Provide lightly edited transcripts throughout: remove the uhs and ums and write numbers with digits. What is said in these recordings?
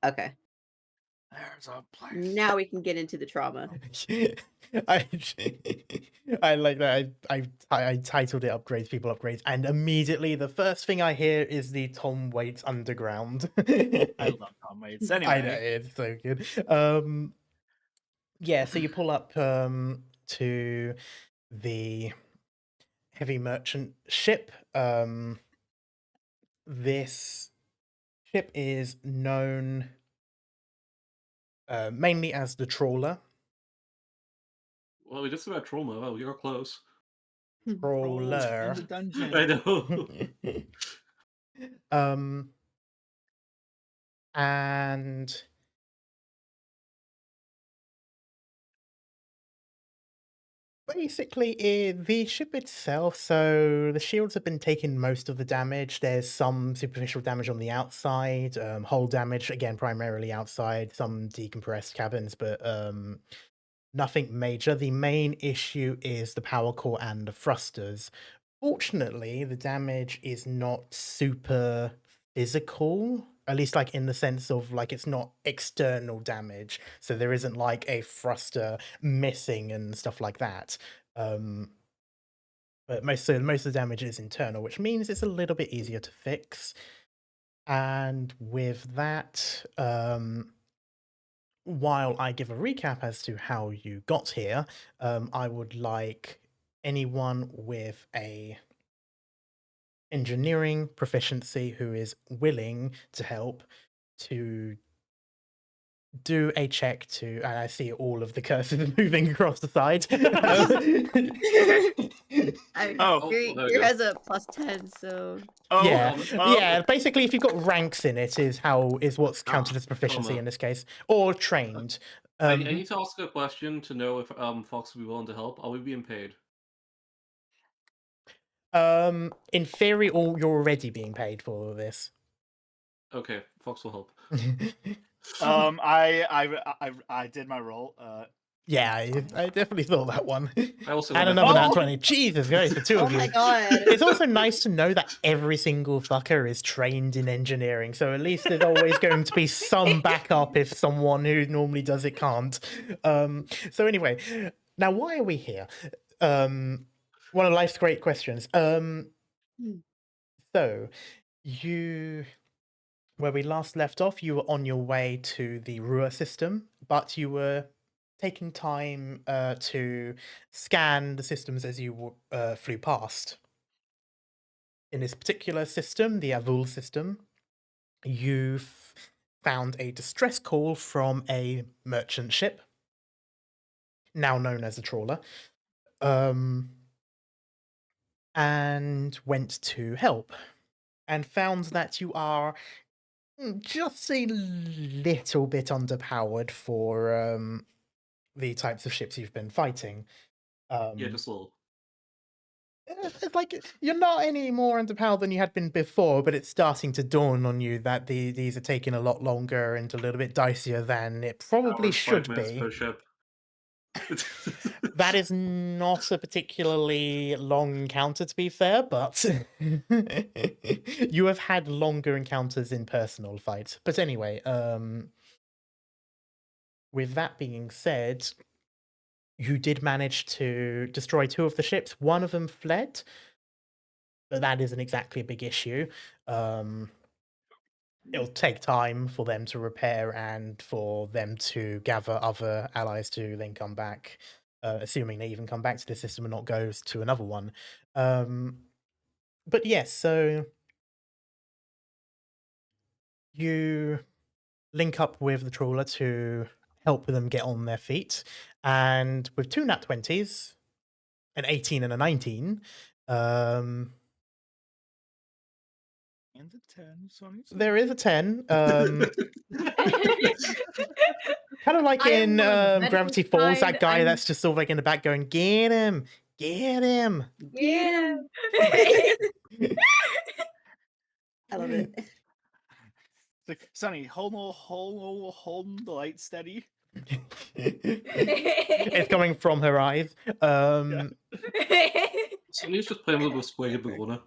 Okay. There's a place. Now we can get into the trauma. I I like that. I titled it "Upgrades, People Upgrades," and immediately the first thing I hear is the Tom Waits Underground. I love Tom Waits. I know Anyway, it's so good. Yeah. So you pull up to the heavy merchant ship. This ship is known mainly as the Trawler. Well, we just about trauma. Oh, you're close. rolls in Trawler. the dungeon. I know. um, and basically, the ship itself, so the shields have been taking most of the damage. There's some superficial damage on the outside, hull damage, again, primarily outside, some decompressed cabins, but nothing major. The main issue is the power core and the thrusters. Fortunately, the damage is not super physical, at least like in the sense of like it's not external damage. So there isn't like a thruster missing and stuff like that. But most of the damage is internal, which means it's a little bit easier to fix. And with that, while I give a recap as to how you got here, I would like anyone with a engineering proficiency who is willing to help to do a check to, and I see all of the cursors moving across the side. Oh. Gear has a +10, so Yeah, Oh. yeah. Basically, if you've got ranks in it, is what's counted as proficiency in this case, or trained. I need to ask a question to know if Fox will be willing to help. Are we being paid? In theory, you're already being paid for all of this. Okay, Fox will help. I did my roll. Yeah, I definitely thought that one. I also And got another that. nat 20. Jesus Christ, the two oh of you. my god. It's also nice to know that every single fucker is trained in engineering, so at least there's always going to be some backup if someone who normally does it can't. So anyway, now why are we here? One of life's great questions. So where we last left off, you were on your way to the Rua system, but you were taking time to scan the systems as you flew past. In this particular system, the Avul system, you found a distress call from a merchant ship, now known as a trawler, and went to help, and found that you are just a little bit underpowered for the types of ships you've been fighting. Yeah, just a little. It's like you're not any more underpowered than you had been before, but it's starting to dawn on you that these are taking a lot longer and a little bit dicier than it probably Hours, should 5 minutes be. per ship. That is not a particularly long encounter, to be fair, but you have had longer encounters in personal fights. But anyway, with that being said, you did manage to destroy 2 of the ships. One of them fled, but that isn't exactly a big issue. It'll take time for them to repair and for them to gather other allies to then come back, assuming they even come back to the system and not go to another one. But yes, so you link up with the trawler to help them get on their feet, and with 2 nat 20s, an 18 and a 19, And the 10, Sonny. there is a 10. Kind of like I am in one of the medical Gravity Falls, side, that guy I'm- that's just sort of like in the back going, "Get him! Get him!" Yeah. I love it. It's like, Sonny, hold the light steady. It's coming from her eyes. Sonny's just playing with a square Berona.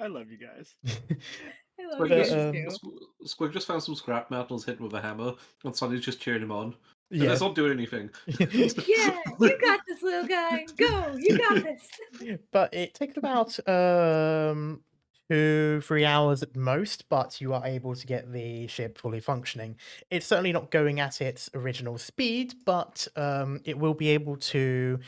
I love you guys. I love Squig you But, guys just, too. Squig just found some scrap metals hit with a hammer, and Sonny's just cheering him on. And yeah. it's not doing anything. Yeah, you got this, little guy. Go, you got this. But it takes about 2-3 hours at most, but you are able to get the ship fully functioning. It's certainly not going at its original speed, but it will be able to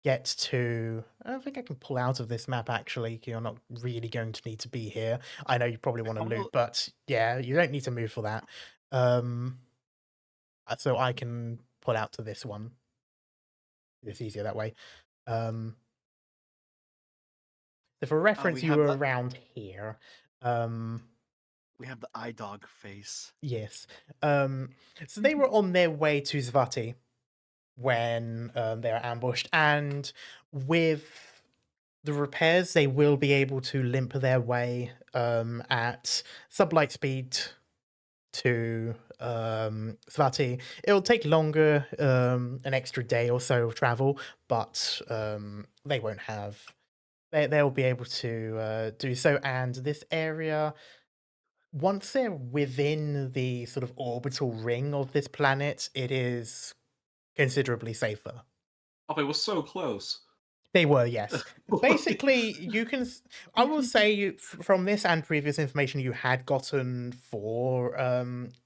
get to. I don't think I can pull out of this map actually. You're not really going to need to be here. I know you probably want to loot, but yeah, you don't need to move for that. So I can pull out to this one. It's easier that way. So for reference, we you have were the- around here. We have the eye dog face. Yes. So they were on their way to Zvati when they were ambushed, and with the repairs, they will be able to limp their way at sublight speed to Svati. It'll take longer, an extra day or so of travel, but they won't have. They'll be able to do so, and this area, once they're within the sort of orbital ring of this planet, it is considerably safer. Oh, they were so close. They were, yes. Basically, you can. I will say, from this and previous information you had gotten for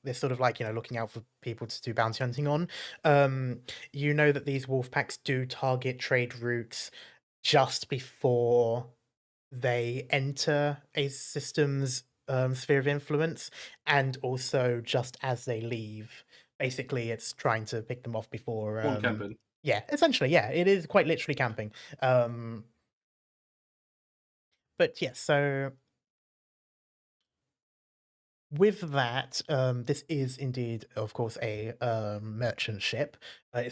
this sort of like looking out for people to do bounty hunting on. You know that these wolf packs do target trade routes just before they enter a system's sphere of influence, and also just as they leave. Basically, it's trying to pick them off before. One camping. Yeah, essentially, yeah, it is quite literally camping. But yeah, so with that, this is indeed, of course, a merchant ship.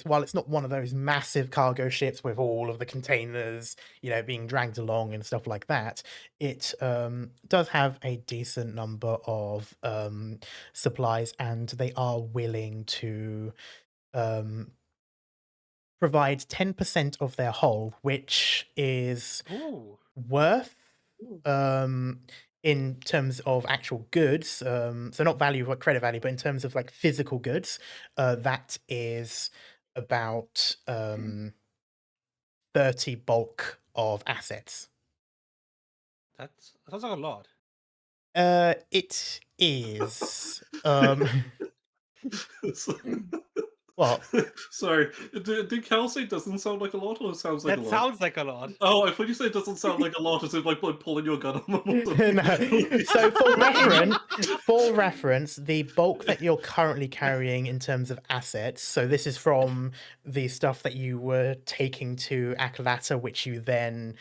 While it's not one of those massive cargo ships with all of the containers, being dragged along and stuff like that, it does have a decent number of supplies, and they are willing to provide 10% of their hull, which is Ooh. worth in terms of actual goods, so not value but credit value, but in terms of like physical goods, that is about 30 bulk of assets. That sounds like a lot. It is what? Sorry, did Cal say doesn't sound like a lot, or it sounds like That a lot? sounds like a lot. Oh, I thought you said it doesn't sound like a lot, as if like pulling your gun on them. No. So for reference, the bulk that you're currently carrying in terms of assets, so this is from the stuff that you were taking to Acalata, which you then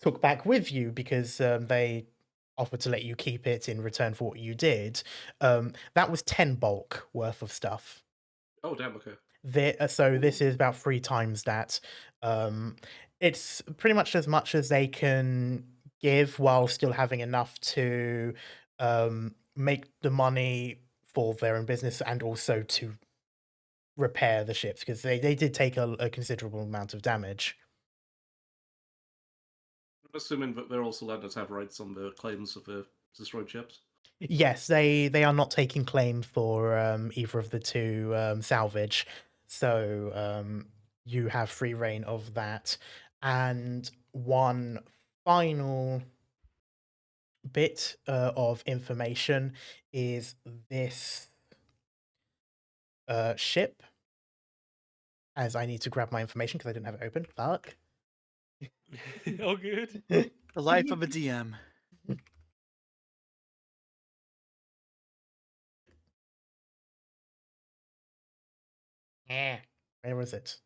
took back with you because they offered to let you keep it in return for what you did. That was 10 bulk worth of stuff. Oh damn, okay. So this is about 3 times that. It's pretty much as they can give while still having enough to make the money for their own business and also to repair the ships, because they did take a considerable amount of damage. I'm assuming that they're also letting us have rights on the claims of the destroyed ships. Yes, they are not taking claim for either of the two salvage, so you have free reign of that. And one final bit of information is this ship. As I need to grab my information because I didn't have it open. Fuck. Oh, good. The life of a DM. Where was it?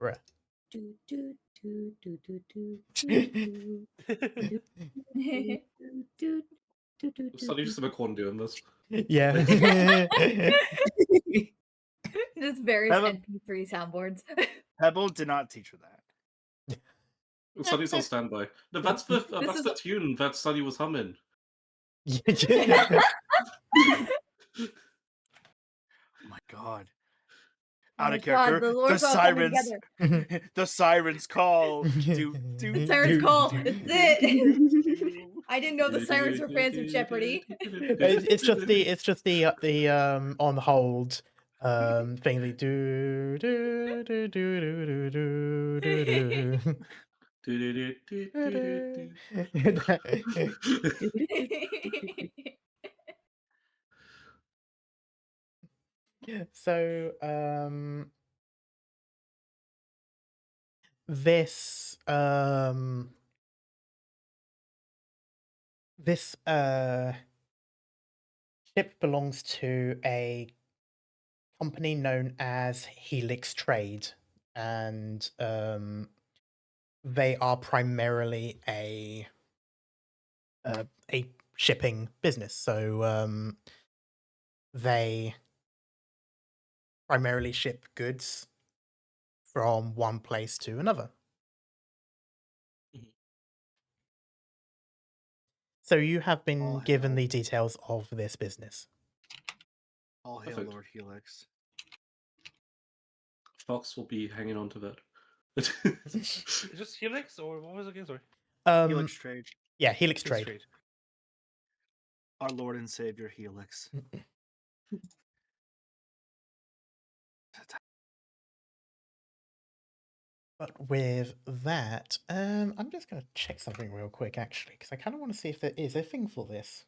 Bruh. Do, do, do, do, do, do, do, do, do, do, do, Sonny just a bit corn doing this. Yeah. Just various Have a- MP3 soundboards. Pebble did not teach her that. Sonny's on standby. No, that's the This that's is- the tune that Sonny was humming. god. Oh Out my of God, character. the The lore's all coming sirens. together. The sirens call. Do The sirens call. It's it. I didn't know the sirens were fans of Jeopardy. It's just the on hold thing. They do do do do do do do. So this this ship belongs to a company known as Helix Trade, and they are primarily a shipping business. So they primarily ship goods from one place to another. Mhm. So you have All been given hail. the details of this business. All hail Perfect. Lord Helix. Fox will be hanging on to that. Is this Helix or what was it again? Sorry. Helix Trade. Yeah, Helix Helix Trade. Trade. Our Lord and Savior Helix. But with that, I'm just going to check something real quick, actually, because I kind of want to see if there is a thing for this.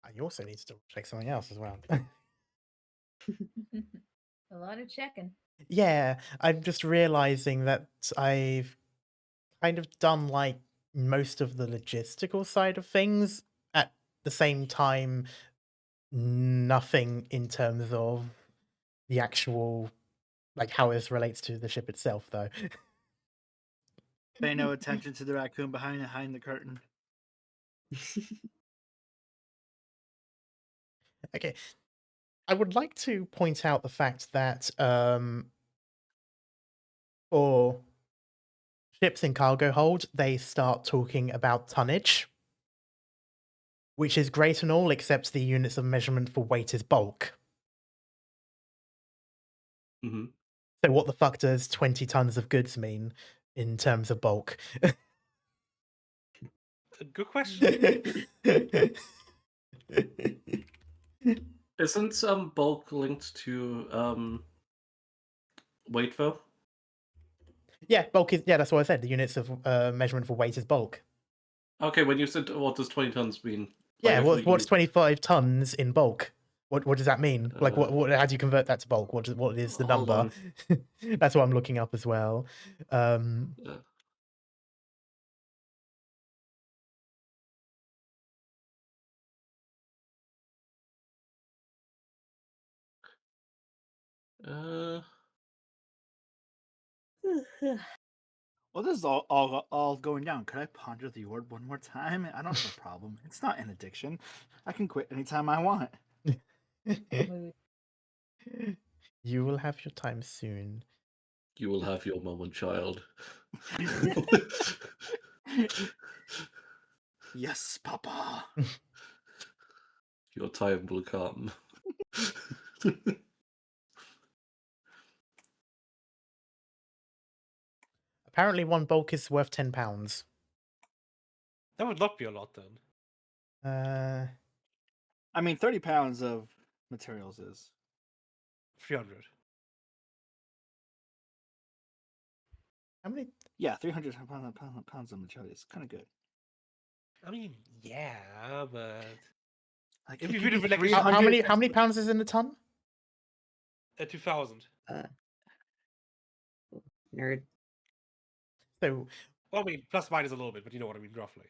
I also need to double check something else as well. A lot of checking. Yeah, I'm just realizing that I've kind of done like most of the logistical side of things at the same time. Nothing in terms of the actual, like how this relates to the ship itself, though. Pay no attention to the raccoon behind the curtain. Okay, I would like to point out the fact that for ships in cargo hold, they start talking about tonnage, which is great and all, except the units of measurement for weight is bulk. hmm So what the fuck does 20 tons of goods mean in terms of bulk? Good question. Isn't bulk linked to weight though? Yeah, bulk is, yeah, that's what I said. The units of measurement for weight is bulk. Okay, when you said what does 20 tons mean? Yeah, Like, I thought what's you- 25 tons in bulk? What does that mean? Like, what? How do you convert that to bulk? What is the Hold number? That's what I'm looking up as well. Yeah. Well, this is all going down. Could I ponder the word one more time? I don't have a problem. It's not an addiction. I can quit anytime I want. Mood. You will have your time soon. You will have your moment, child. Yes, Papa. Your time will come. Apparently, one bulk is worth £10. That would not be a lot then. I mean, 30 pounds of materials is. 300. How many? Yeah, 300 pounds of material is kind of good. I mean, yeah, but Like, If it you could read be it like a- 300 How many pounds is in a ton? 2,000. Nerd. So Well, I mean, plus minus a little bit, but you know what I mean, roughly.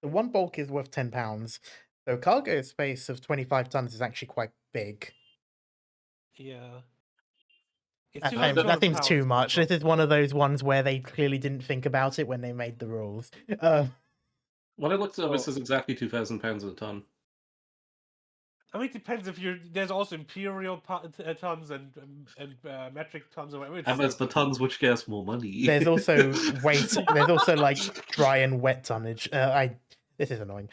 the one bulk is worth £10. So cargo space of 25 tons is actually quite big. Yeah. It's That 2,200 seems pounds too per much. bulk. This is one of those ones where they clearly didn't think about it when they made the rules. When I looked at Oh. this is exactly 2,000 pounds a ton. I mean, it depends if you're. There's also imperial tons and metric tons or whatever. And there's the tons which get us more money. There's also weight. There's also like dry and wet tonnage. This is annoying.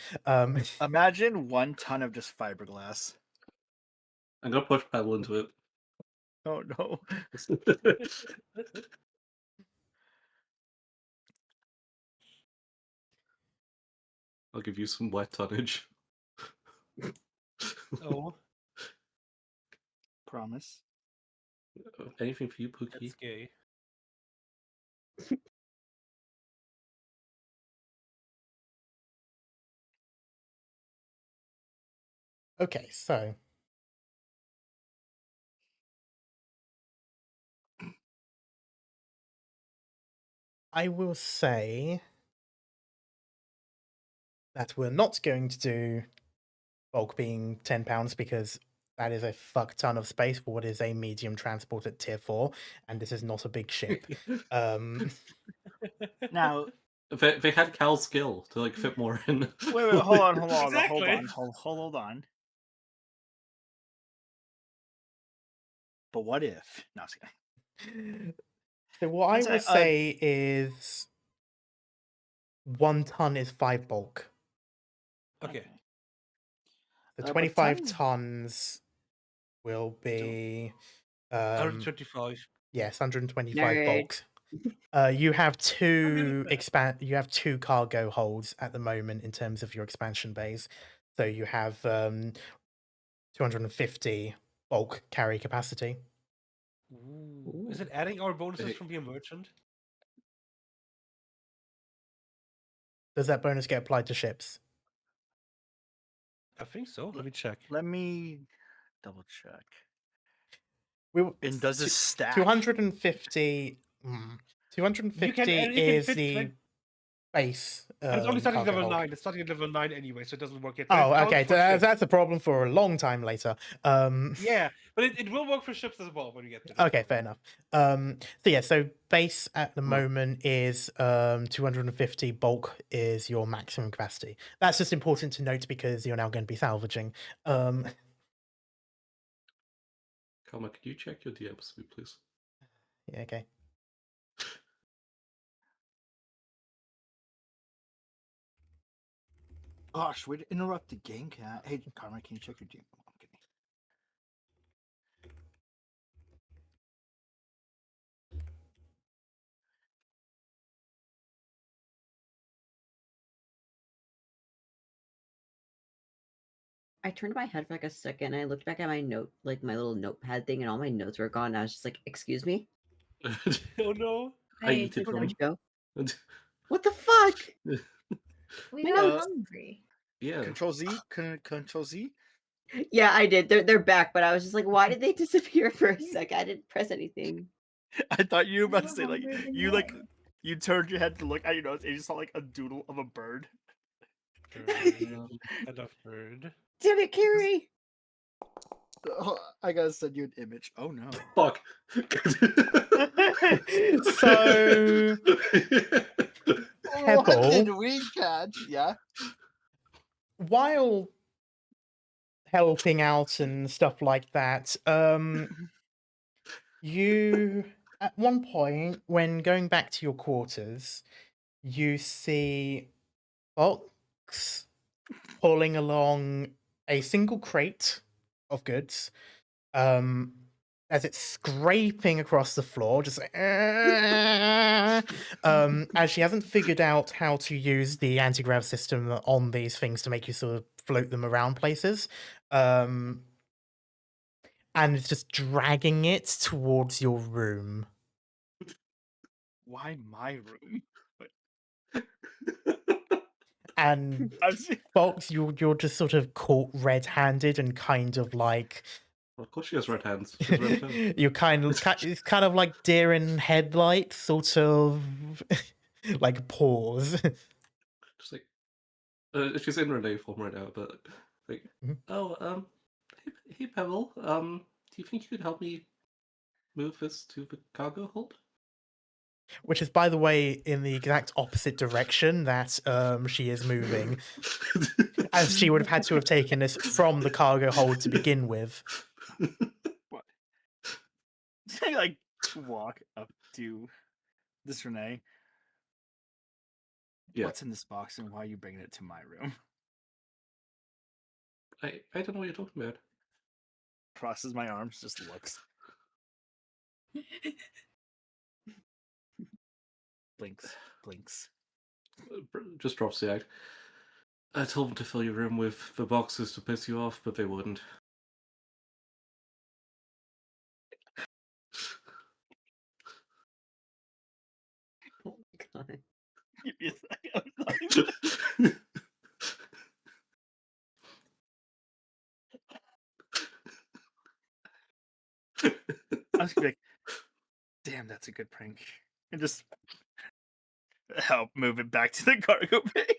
Imagine 1 ton of just fiberglass. I'm gonna push Pebble into it. Oh no. I'll give you some wet tonnage. Oh, Promise. Anything for you, Pookie? that's gay. Okay, so I will say that we're not going to do bulk being £10 because that is a fuck ton of space for what is a medium transport at tier 4, and this is not a big ship. Now, They had Cal's skill to like fit more in. wait, hold on, Exactly. hold on. But what if? No, I was kidding. So what Let's I will say, say is 1 ton is 5 bulk. Okay. The but 25 tons tons will be 125. yes, 125 Nerd. bulk. You have two You have 2 cargo holds at the moment in terms of your expansion bays. So you have 250 bulk carry capacity. Ooh. Is it adding our bonuses Hey. from being a merchant? Does that bonus get applied to ships? I think so. Let me check. Let me double check. And does Two- this stack? 250. 250 you can is fit the base. And it's only starting at cargo level hold. 9. It's starting at level 9 anyway, so it doesn't work yet. But it Oh, counts okay. for ships. That's a problem for a long time later. Yeah, but it will work for ships as well when we get to it. Okay, fair enough. So base at the moment is 250. Bulk is your maximum capacity. That's just important to note because you're now going to be salvaging. Kalma, could you check your DMs for me, please? Yeah, okay. Gosh, way to interrupt the game, cat. Hey, Karma, can you check your DM? I'm kidding. I turned my head for like a second and I looked back at my note, like my little notepad thing, and all my notes were gone. I was just like, "Excuse me." Oh no. I eat it Where'd from. you go? What the fuck? We My got notes. hungry. Yeah. Control Z? Control Z? Yeah, I did. They're back, but I was just like, why did they disappear for a sec? I didn't press anything. I thought you were We about to were say, like, hungrier than you, like, yours. you turned your head to look at your notes and you saw, like, a doodle of a bird. I love bird. Damn it, Carrie! I gotta send you an image. Oh no. Fuck. So What Pebble, did we catch? Yeah. while helping out and stuff like that, you at one point when going back to your quarters, you see Fox pulling along a single crate of goods, as it's scraping across the floor, just like, as she hasn't figured out how to use the anti-grav system on these things to make you sort of float them around places. And it's just dragging it towards your room. Why my room? And I've seen... Fox, you're just sort of caught red-handed and kind of like Of course she has red hands. She has red hands. you're it's kind of like deer in headlights, sort of like pause. Just like she's in Renee form right now, but like, oh, hey Pebble, do you think you could help me move this to the cargo hold? Which is, by the way, in the exact opposite direction that she is moving, as she would have had to have taken this from the cargo hold to begin with. What? I like walk up to this Renee. Yeah. What's in this box and why are you bringing it to my room? I don't know what you're talking about. Crosses my arms, just looks. Blinks. Just drops the act. I told them to fill your room with the boxes to piss you off, but they wouldn't. Oh my god. Give me a second. I was gonna be like, damn, that's a good prank. And just help move it back to the cargo bay.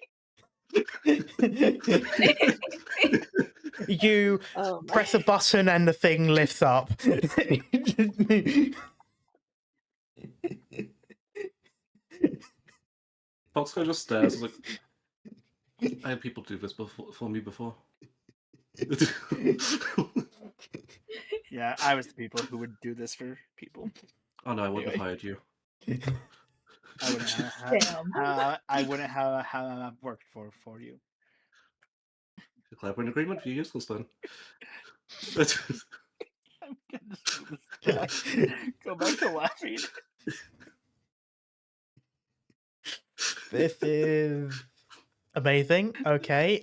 You Oh my. press a button and the thing lifts up. Boxcar just stares. Like, I had people do this for me before. Yeah, I was the people who would do this for people. Oh no, I wouldn't Anyway. have hired you. I wouldn't have worked for you. Collaborate agreement for you useless then. I'm gonna sue this guy. Go back to laughing. This is amazing. Okay.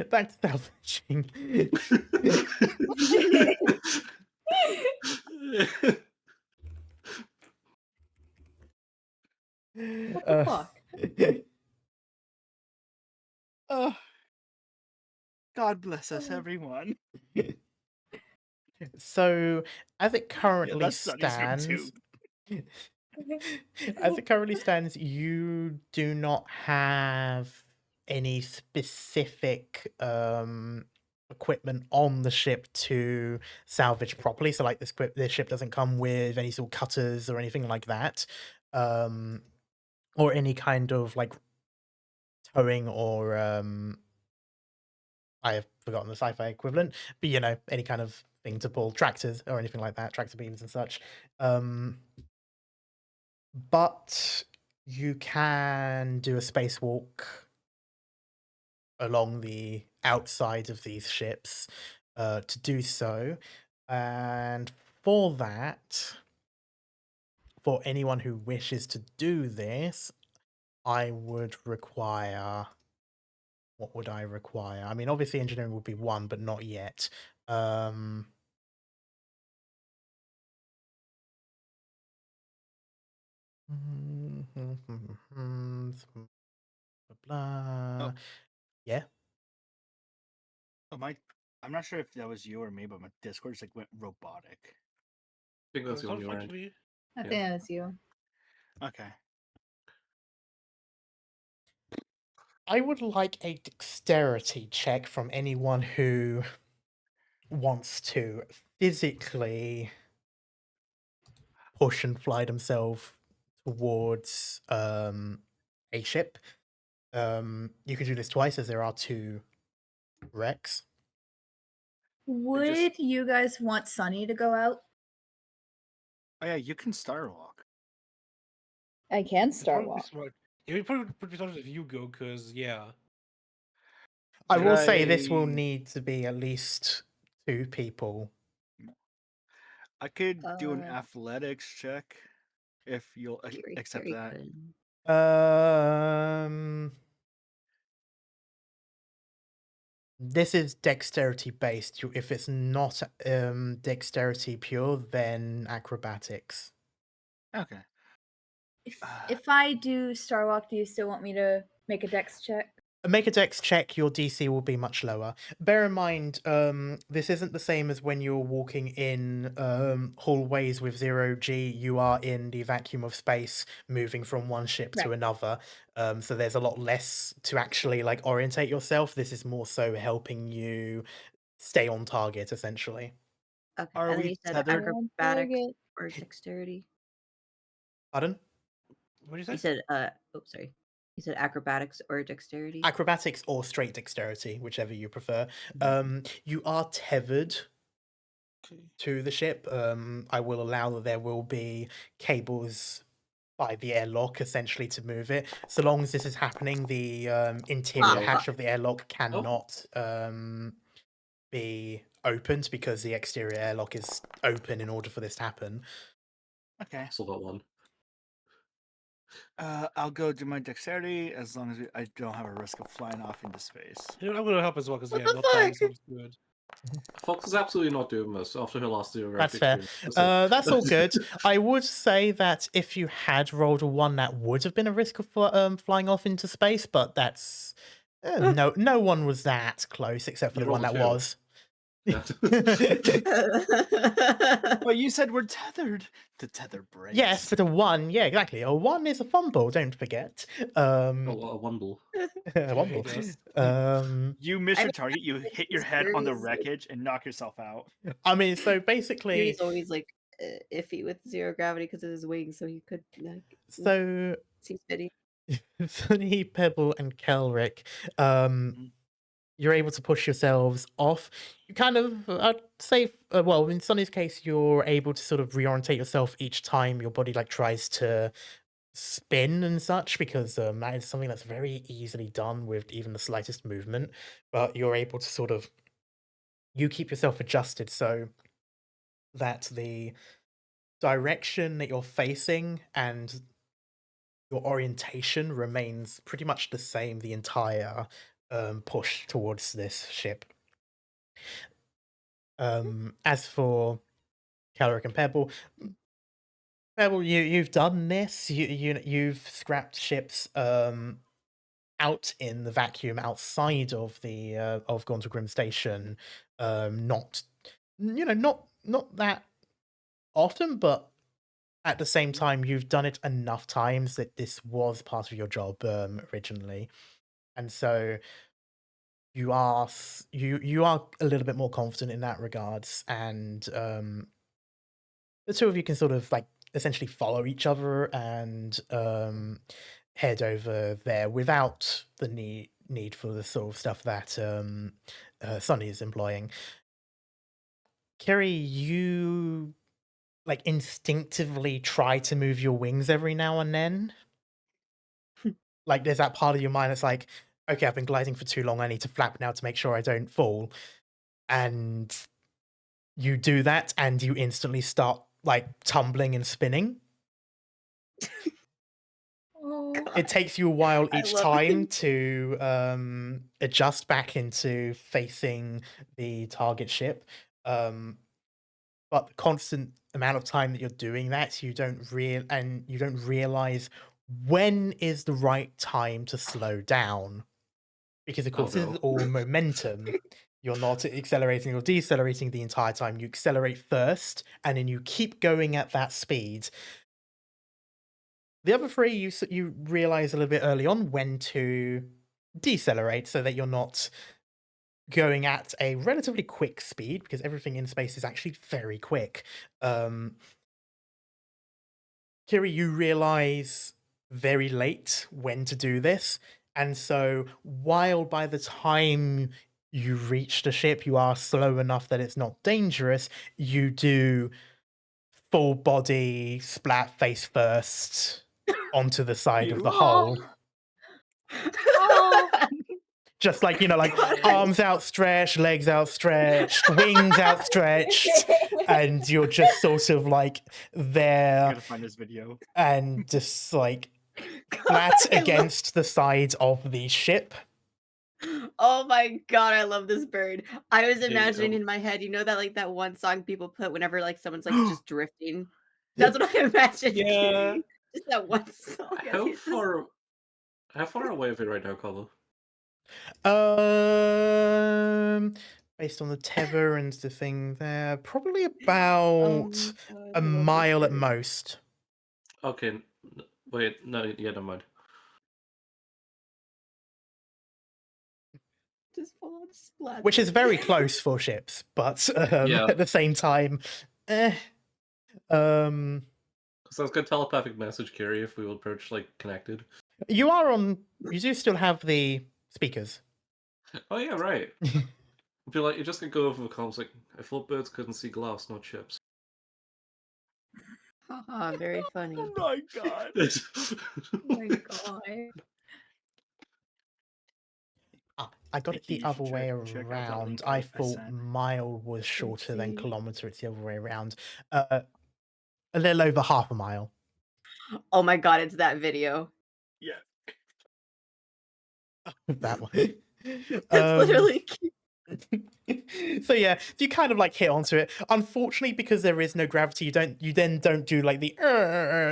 Back to salvaging. What the fuck? Oh, God bless us, everyone. So, as it currently that's Sunny's room stands, too. as it currently stands, you do not have any specific equipment on the ship to salvage properly. So, like this ship doesn't come with any sort of cutters or anything like that, or any kind of like towing or I have forgotten the sci-fi equivalent, but you know, any kind of thing to pull tractors or anything like that, tractor beams and such. But you can do a spacewalk along the outside of these ships to do so. And for that, for anyone who wishes to do this, I would require... What would I require? I mean, obviously engineering would be one, but not yet. Blah. Yeah. Oh, I'm not sure if that was you or me, but my Discord just like went robotic. I think that's It the was only right. unfortunately- I Yeah. think that was you. Okay. I would like a dexterity check from anyone who wants to physically push and fly themselves towards a ship. You can do this twice as there are 2 wrecks. Would you guys want Sunny to go out? Oh yeah, you can Starwalk. I can It's Star probably Walk. smart. It would probably be smart if you go, because yeah. I Could will say this will I- need to be at least 2 people. I could do an Uh, athletics check if you'll accept that. good. This is dexterity based. If it's not dexterity pure, then acrobatics. Okay. If I do Star Walk, do you still want me to make a dex check? Make a dex check, your DC will be much lower. Bear in mind, this isn't the same as when you're walking in hallways with 0G. You are in the vacuum of space, moving from one ship to Right. another. So there's a lot less to actually like orientate yourself. This is more so helping you stay on target, essentially. Okay, Are and then we you said tethered? acrobatics or dexterity. Pardon? What did you You say? said oh sorry. You said acrobatics or dexterity. Acrobatics or straight dexterity, whichever you prefer. You are tethered to the ship. I will allow that there will be cables by the airlock essentially to move it. So long as this is happening, the interior Yeah. hatch of the airlock cannot be opened because the exterior airlock is open in order for this to happen. Okay. Still got one. I'll go do my dexterity as long as I don't have a risk of flying off into space. You know, I'm gonna help as well because What yeah, the not dying fuck? sounds good. Fox is absolutely not doing this after her last zero That's gravity fair. experience. That's all good. I would say that if you had rolled a 1, that would have been a risk of flying off into space, but that's no one was that close except for You the one rolled a that 2. was. Yeah. But you said we're tethered. The tether breaks. Yes, but a 1, yeah, exactly. A 1 is a fumble, don't forget. Oh, a wumble. A Yeah, he wumble. does. You miss I your think target, you hit your head on the wreckage and knock yourself out. I mean, so basically, Yuri's always like iffy with zero gravity because of his wings, so he could like so seems fitting. Sunny, Pebble, and Kelric, you're able to push yourselves off. You kind of, I'd say, well, in Sunny's case, you're able to sort of reorientate yourself each time your body like tries to spin and such, because that is something that's very easily done with even the slightest movement. But you're able to sort of, you keep yourself adjusted so that the direction that you're facing and your orientation remains pretty much the same the entire push towards this ship. As for Caloric and Pebble, you've done this. You've scrapped ships out in the vacuum outside of the of Gauntlegrim Station. Not not that often, but at the same time, you've done it enough times that this was part of your job originally, and so you are you are a little bit more confident in that regards, and the two of you can sort of like essentially follow each other and head over there without the need for the sort of stuff that Sunny is employing. Kiri, you like instinctively try to move your wings every now and then. Like there's that part of your mind that's like, okay, I've been gliding for too long, I need to flap now to make sure I don't fall. And you do that and you instantly start like tumbling and spinning. Oh, It takes you a while I each love time to adjust back into facing the target ship. But the constant amount of time that you're doing that, you don't realize when is the right time to slow down. Because of course, this is no. all momentum. You're not accelerating or decelerating the entire time. You accelerate first, and then you keep going at that speed. The other three, you realize a little bit early on when to decelerate so that you're not going at a relatively quick speed, because everything in space is actually very quick. Kiri, you realize very late when to do this, and so while by the time you reach the ship you are slow enough that it's not dangerous, you do full body splat face first onto the side of the hull. Oh. Just like, like God. arms outstretched, legs outstretched, wings outstretched, and you're just sort of like I there gotta find this video. and just like God, flat I love- against the side of the ship. Oh my god, I love this bird. I was Hey, imagining in my head, you know that like that one song people put whenever like someone's like just drifting. That's what I imagined. Yeah. Kiri. Just that one song. as How he's just- far away are we right now, Carlo? Based on the tether and the thing there, probably Oh about my God, a I love this mile at bird. most. Okay, wait, no, yeah, never mind. Just full on splat. which is very close for ships, but Yeah. at the same time, So it's good telepathic message carry if we will approach like connected. you do still have the speakers. Oh yeah, right. I feel like you just could go over the comms like I thought birds couldn't see glass, not ships. Haha, very funny. Oh my god. Oh my god. I got it Nikki, the you other should way check out that around. link I I thought sent. mile was shorter than Oopsie. kilometer. It's the other way around. A little over half a mile. Oh my god, it's that video. Yeah. That one. It's literally So yeah, you kind of like hit onto it. Unfortunately, because there is no gravity, you then don't do like the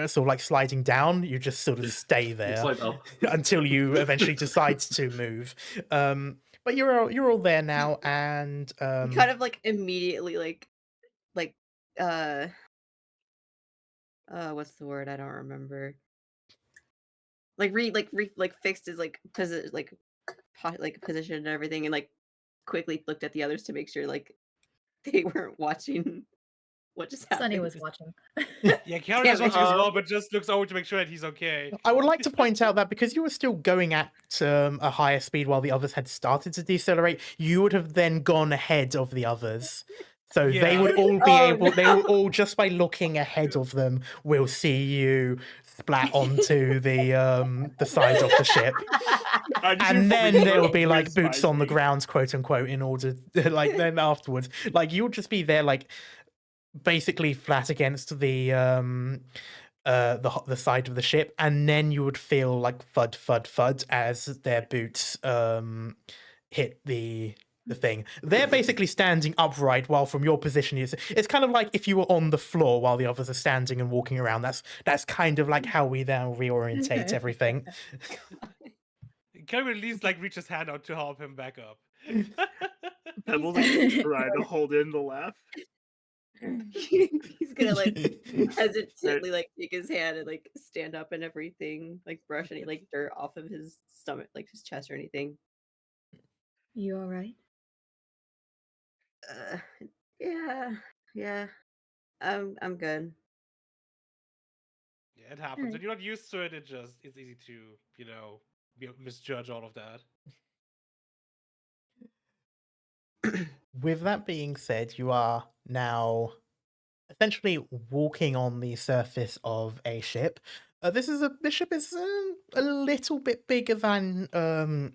sort of like sliding down. You just sort of stay there slide up. until you eventually decide to move. But you're all there now, and you kind of like immediately like what's the word? I don't remember. Like fixed his like position and everything, and like quickly looked at the others to make sure like they weren't watching what just happened. Sunny was watching. Yeah, Karen is Damn it. watching as well, but just looks over to make sure that he's okay. I would like to point out that because you were still going at a higher speed while the others had started to decelerate, you would have then gone ahead of the others. So they Yeah. would all be Oh, able, they will all, just by looking ahead of them, will see you splat onto the side of the ship. And then there will be like boots on the ground, quote unquote, in order like then afterwards. Like you'll just be there like basically flat against the side of the ship, and then you would feel like thud thud thud as their boots hit the thing. They're basically standing upright while from your position it's kind of like if you were on the floor while the others are standing and walking around. That's kind of like how we then reorientate everything. Can we at least like reach his hand out to help him back up? Pebbles trying to hold in the laugh. He's gonna like hesitantly like take his hand and like stand up and everything, like brush any like dirt off of his stomach, like his chest or anything. You all right? Yeah. I'm good. Yeah, it happens. Alright. When you're not used to it, it's easy to, misjudge all of that. With that being said, you are now essentially walking on the surface of a ship. This ship is a little bit bigger than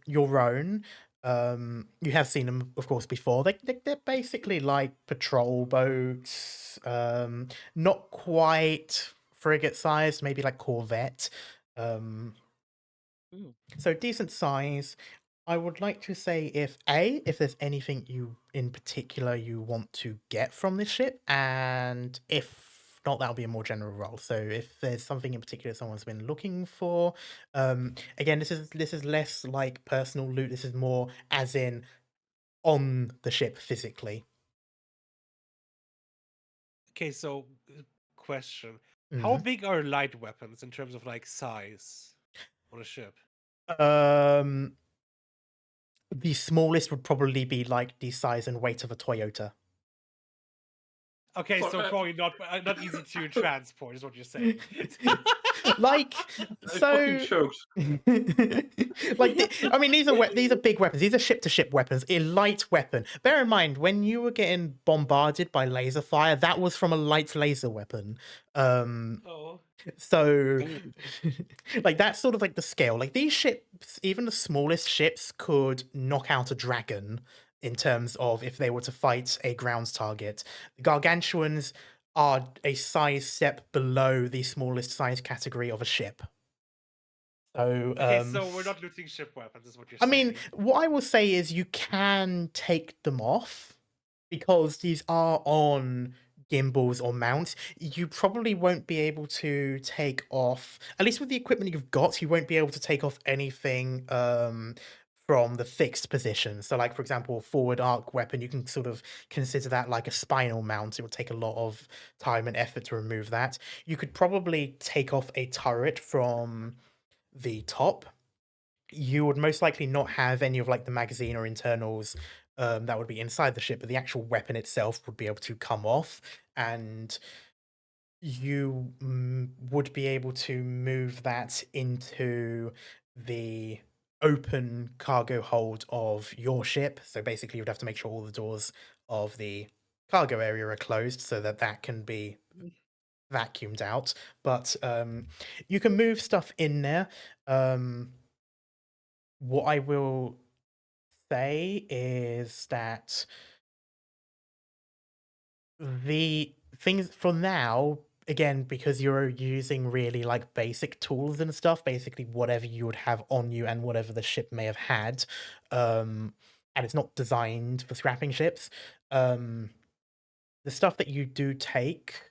your own. You have seen them, of course, before. They're basically like patrol boats, not quite frigate sized, maybe like corvette. So decent size. I would like to say if there's anything you in particular you want to get from this ship, and if not, that'll be a more general role. So if there's something in particular someone's been looking for, again, this is less like personal loot. This is more as in on the ship physically. Okay, so question: how big are light weapons in terms of like size on a ship? The smallest would probably be like the size and weight of a Toyota. Okay, so probably not easy to transport, is what you're saying. Like, so fucking choked. like I mean these are big weapons. These are ship to ship weapons. A light weapon, bear in mind when you were getting bombarded by laser fire, that was from a light laser weapon. So like that's sort of like the scale. Like these ships, even the smallest ships could knock out a dragon in terms of if they were to fight a ground target. The gargantuans are a size step below the smallest size category of a ship. So Okay, so we're not looting ship weapons, is what you're saying. I mean, what I will say is you can take them off because these are on gimbals or mounts. You probably won't be able to take off, at least with the equipment you've got, you won't be able to take off anything from the fixed position. So like, for example, forward arc weapon, you can sort of consider that like a spinal mount. It will take a lot of time and effort to remove that. You could probably take off a turret from the top. you would most likely not have any of like the magazine or internals that would be inside the ship, but the actual weapon itself would be able to come off, and you would be able to move that into the open cargo hold of your ship. So basically, you'd have to make sure all the doors of the cargo area are closed so that that can be vacuumed out. But you can move stuff in there. What I will say is that the things for now, again, because you're using really like basic tools and stuff, basically whatever you would have on you and whatever the ship may have had, and it's not designed for scrapping ships. The stuff that you do take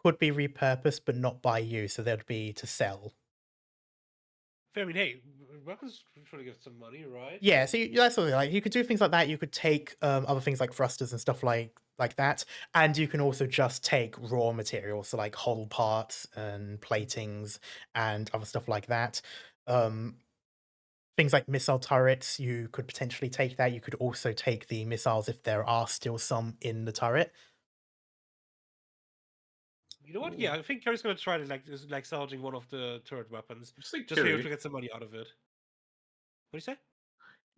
could be repurposed, but not by you, so they'd be to sell. I mean, hey, weapons trying to get some money, right? Yeah, so that's something like you could do things like that. You could take other things like thrusters and stuff like that, and you can also just take raw materials, so like hull parts and platings and other stuff like that. Things like missile turrets, you could potentially take that. You could also take the missiles if there are still some in the turret. You know what? Yeah, I think Kerry's gonna try to like salvaging one of the turret weapons, Did you say just to be able Kiri? to get some money out of it. What do you say?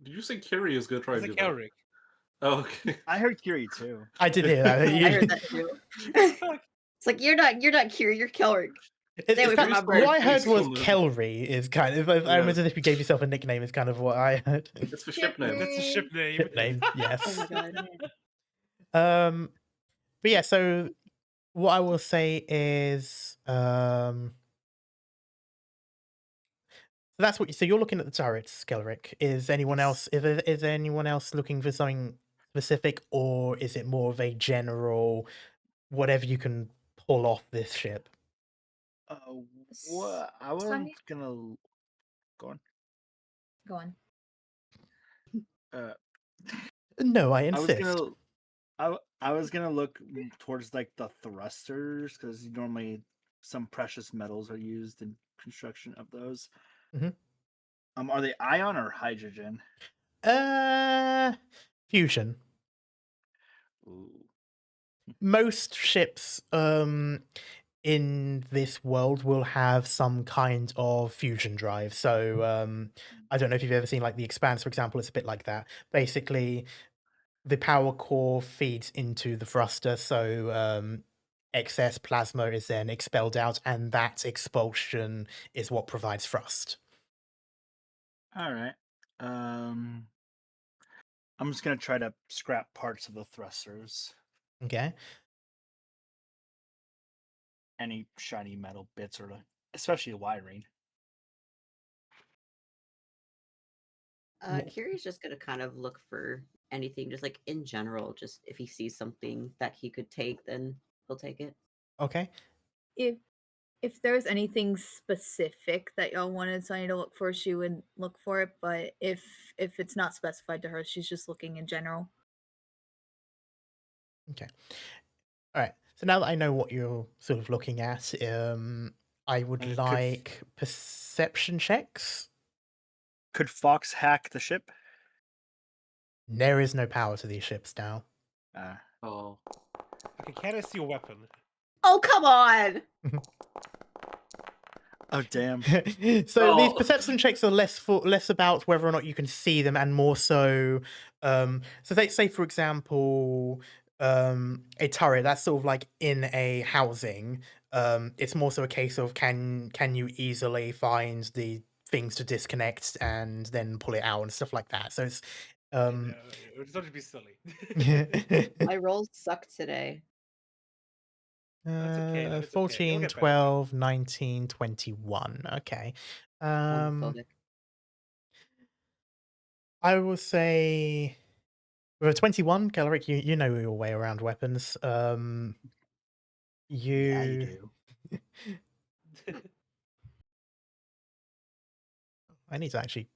Did you say Kiri is gonna try It's to a do that? Kelric. Oh, okay. I heard Kiri too. I did hear that. I heard that too. It's like you're not Kiri, you're Kelric. Stay away from my What bird. I heard was Excellent. Kelry is kind of. I Yeah. imagine if you gave yourself a nickname, is kind of what I heard. It's the ship name. That's a ship name. Ship name, Oh yes. my god. But yeah, so what I will say is, so that's what. So you're looking at the turrets, Kelric. Is anyone else? Is there anyone else looking for something specific, or is it more of a general, whatever you can pull off this ship? What I was Sunny? gonna go on. Go on. Uh, No, I I was insist. gonna I was gonna look towards like the thrusters because normally some precious metals are used in construction of those. Mhm. Are they ion or hydrogen? Fusion. Ooh. Most ships in this world will have some kind of fusion drive. So I don't know if you've ever seen like the Expanse, for example. It's a bit like that. Basically, the power core feeds into the thruster, so excess plasma is then expelled out, and that expulsion is what provides thrust. All right. I'm just gonna try to scrap parts of the thrusters. Okay. Any shiny metal bits or especially wiring. Kiri's just gonna kind of look for anything, just like in general. Just if he sees something that he could take, then he'll take it. Okay. If there's anything specific that y'all wanted Sunny to look for, she would look for it. But if it's not specified to her, she's just looking in general. Okay. All right. So now that I know what you're sort of looking at, I would Could like perception checks. could Fox hack the ship? There is no power to these ships now. Oh. Okay, can I see a weapon? Oh come on! Oh damn. So these Oh. perception checks are less about whether or not you can see them, and more so. So they say, for example, a turret that's sort of like in a housing. It's more so a case of can you easily find the things to disconnect and then pull it out and stuff like that. So it's It's not to be silly. My rolls suck today. That's okay. It's okay. It'll 14, get better. 12, 19, 21. Okay. Homophobic. I will say with a 21, Kelric, you know your way around weapons. Yeah, you do. I need to actually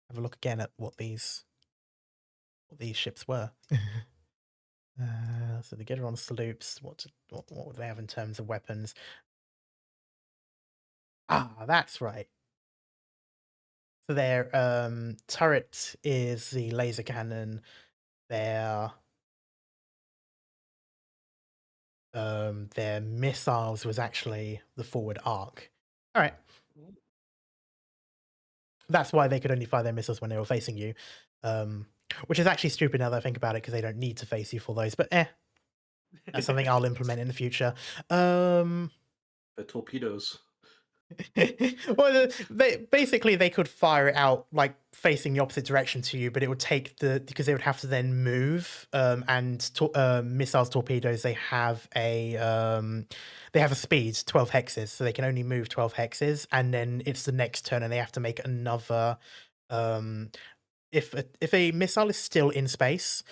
have a look again at what these ships were. So the Gidderon sloops. What would they have in terms of weapons? Ah, that's right. their turret is the laser cannon. Their missiles was actually the forward arc. All right. That's why they could only fire their missiles when they were facing you, which is actually stupid now that I think about it, because they don't need to face you for those. But that's something I'll implement in the future. The torpedoes. Well, they could fire it out like facing the opposite direction to you, but it would take because they would have to then move. And missiles, torpedoes, they have a speed 12 hexes, so they can only move 12 hexes, and then it's the next turn, and they have to make another. If a missile is still in space,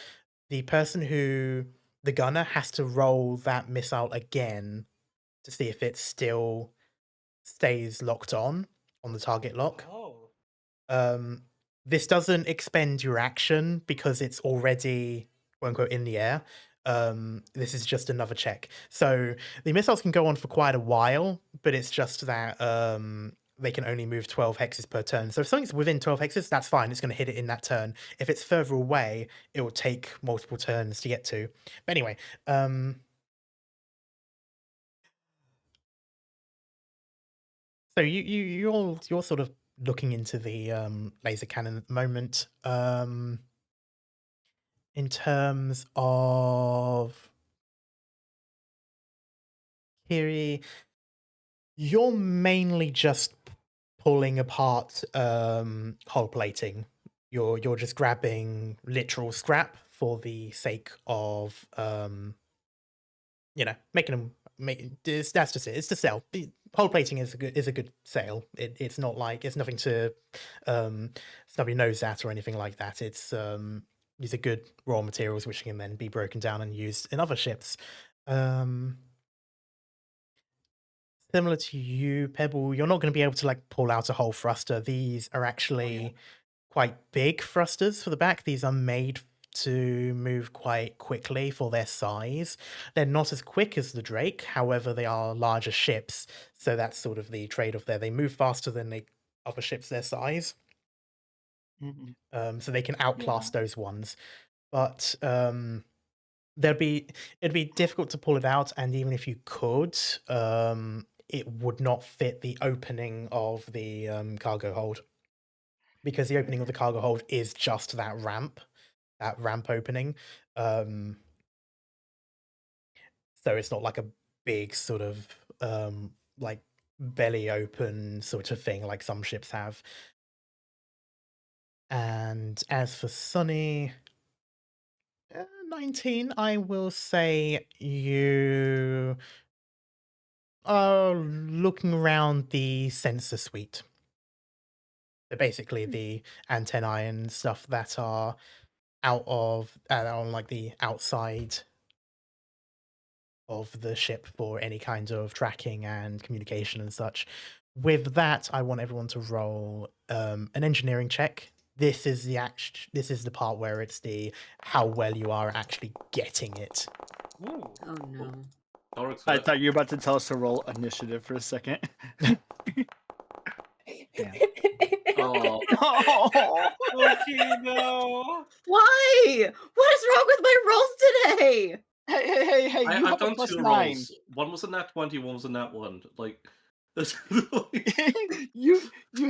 the gunner has to roll that missile again to see if it still stays locked on the target lock. This doesn't expend your action because it's already, quote unquote, in the air. This is just another check. So the missiles can go on for quite a while, but it's just that they can only move 12 hexes per turn. So if something's within 12 hexes, that's fine. It's going to hit it in that turn. If it's further away, it will take multiple turns to get to. But anyway, so you're sort of looking into the laser cannon at the moment. In terms of Kiri, you're mainly just pulling apart hull plating. You're just grabbing literal scrap for the sake of making them that's just it. It's to sell. The hull plating is a good sale. It's not like it's nothing to snub your nose at or anything like that. It's these are good raw materials which can then be broken down and used in other ships. Similar to you, Pebble, you're not going to be able to like pull out a whole thruster. These are actually quite big thrusters for the back. These are made to move quite quickly for their size. They're not as quick as the Drake, however, they are larger ships, so that's sort of the trade-off there. They move faster than other ships their size, so they can outclass those ones. But it'd be difficult to pull it out, and even if you could, it would not fit the opening of the cargo hold, because the opening of the cargo hold is just that ramp opening. So it's not like a big sort of like belly open sort of thing like some ships have. And as for Sunny, 19, I will say you are looking around the sensor suite. So basically the antennae and stuff that are on like the outside of the ship for any kind of tracking and communication and such. With that, I want everyone to roll an engineering check. This is the part where it's how well you are actually getting it. Ooh. Oh no. I thought you were about to tell us to roll initiative for a second. Yeah. Oh, Okay, no. Why? What is wrong with my rolls today? Hey! You I've have a done plus 2 9. rolls. One was a nat 20, one was a nat 1. Like, you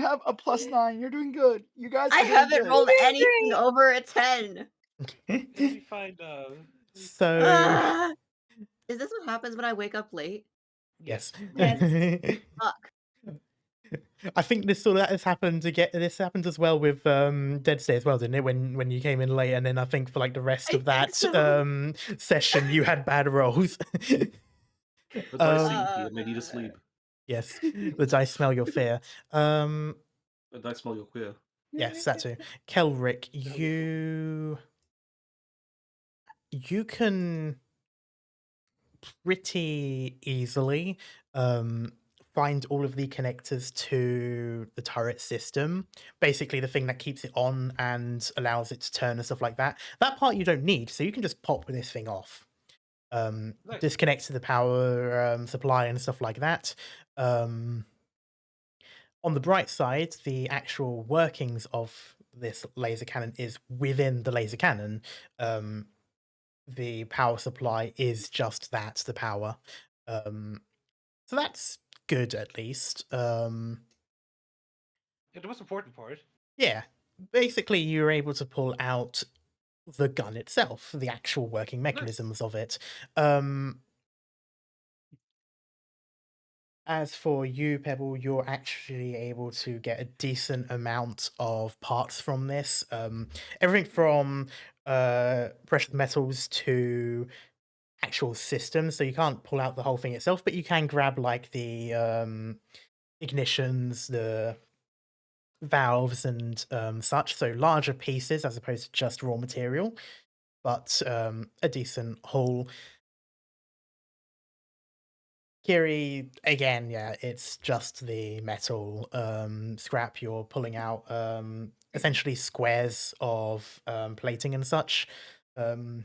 have a plus 9. You're doing good. You guys. I are doing haven't good. rolled anything over a 10. Let me find out. So Ah! Is this what happens when I wake up late? yes. Fuck. I think this sort of has happened again. This happened as well with Dead Stay as well, didn't it? When you came in late, and then I think for like the rest of that session, you had bad rolls. the dice sleepy and they need to sleep. Yes, the dice smell your fear. The dice smell your queer. Yes, that too. Kelrick, you can pretty easily find all of the connectors to the turret system, basically the thing that keeps it on and allows it to turn and stuff like that. That part you don't need, so you can just pop this thing off. Nice. Disconnect to the power supply and stuff like that. On the bright side, the actual workings of this laser cannon is within the laser cannon. The power supply is just that, the power. So that's good, at least. Yeah, the most important part. Yeah. Basically, you're able to pull out the gun itself, the actual working mechanisms of it. As for you, Pebble, you're actually able to get a decent amount of parts from this. Everything from precious metals to actual systems. So you can't pull out the whole thing itself, but you can grab like the ignitions, the valves, and such. So larger pieces as opposed to just raw material, but a decent haul. Kiri, again, yeah, it's just the metal scrap. You're pulling out essentially squares of plating and such. And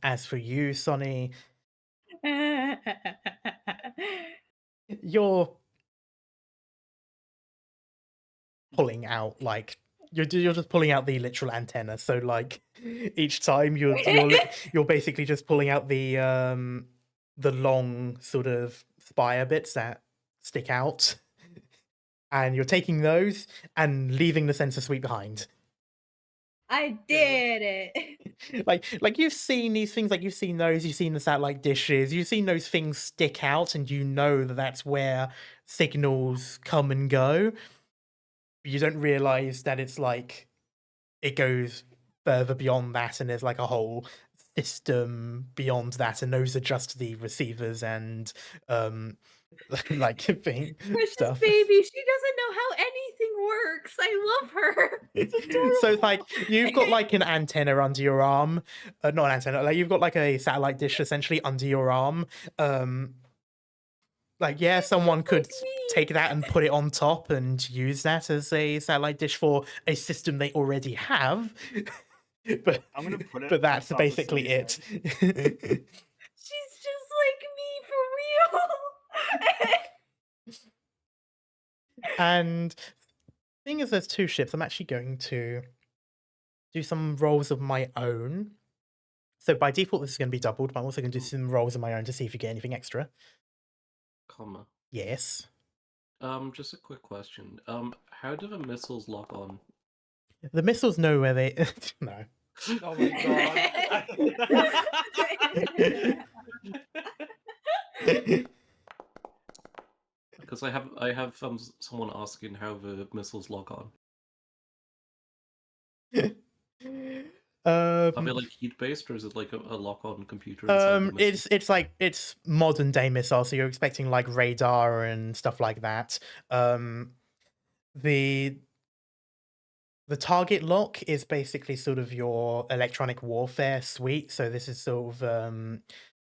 as for you, Sonny, you're pulling out like you're just pulling out the literal antenna. So like each time you're basically just pulling out the long sort of spire bits that stick out, and you're taking those and leaving the sensor suite behind. I did it. Like you've seen these things, like you've seen those, you've seen the satellite dishes, you've seen those things stick out, and you know that that's where signals come and go. You don't realize that it's like it goes further beyond that, and there's like a whole system beyond that, and those are just the receivers and like thing Precious stuff. baby, she doesn't know how anything works. I love her. So it's like you've got like an antenna under your arm, not an antenna, like you've got like a satellite dish essentially under your arm. Like, yeah, someone could take that and put it on top and use that as a satellite dish for a system they already have. But I'm gonna put it. but that's basically it. She's just like me for real. And seeing as there's two ships, I'm actually going to do some rolls of my own. So by default, this is going to be doubled, but I'm also going to do some rolls of my own to see if you get anything extra. Comma. Yes. Just a quick question. How do the missiles lock on? The missiles know where they... No. Oh my god. Because I have someone asking how the missiles lock on. Are they like heat based, or is it like a lock on computer? It's like it's modern day missile, so you're expecting like radar and stuff like that. The target lock is basically sort of your electronic warfare suite. So this is sort of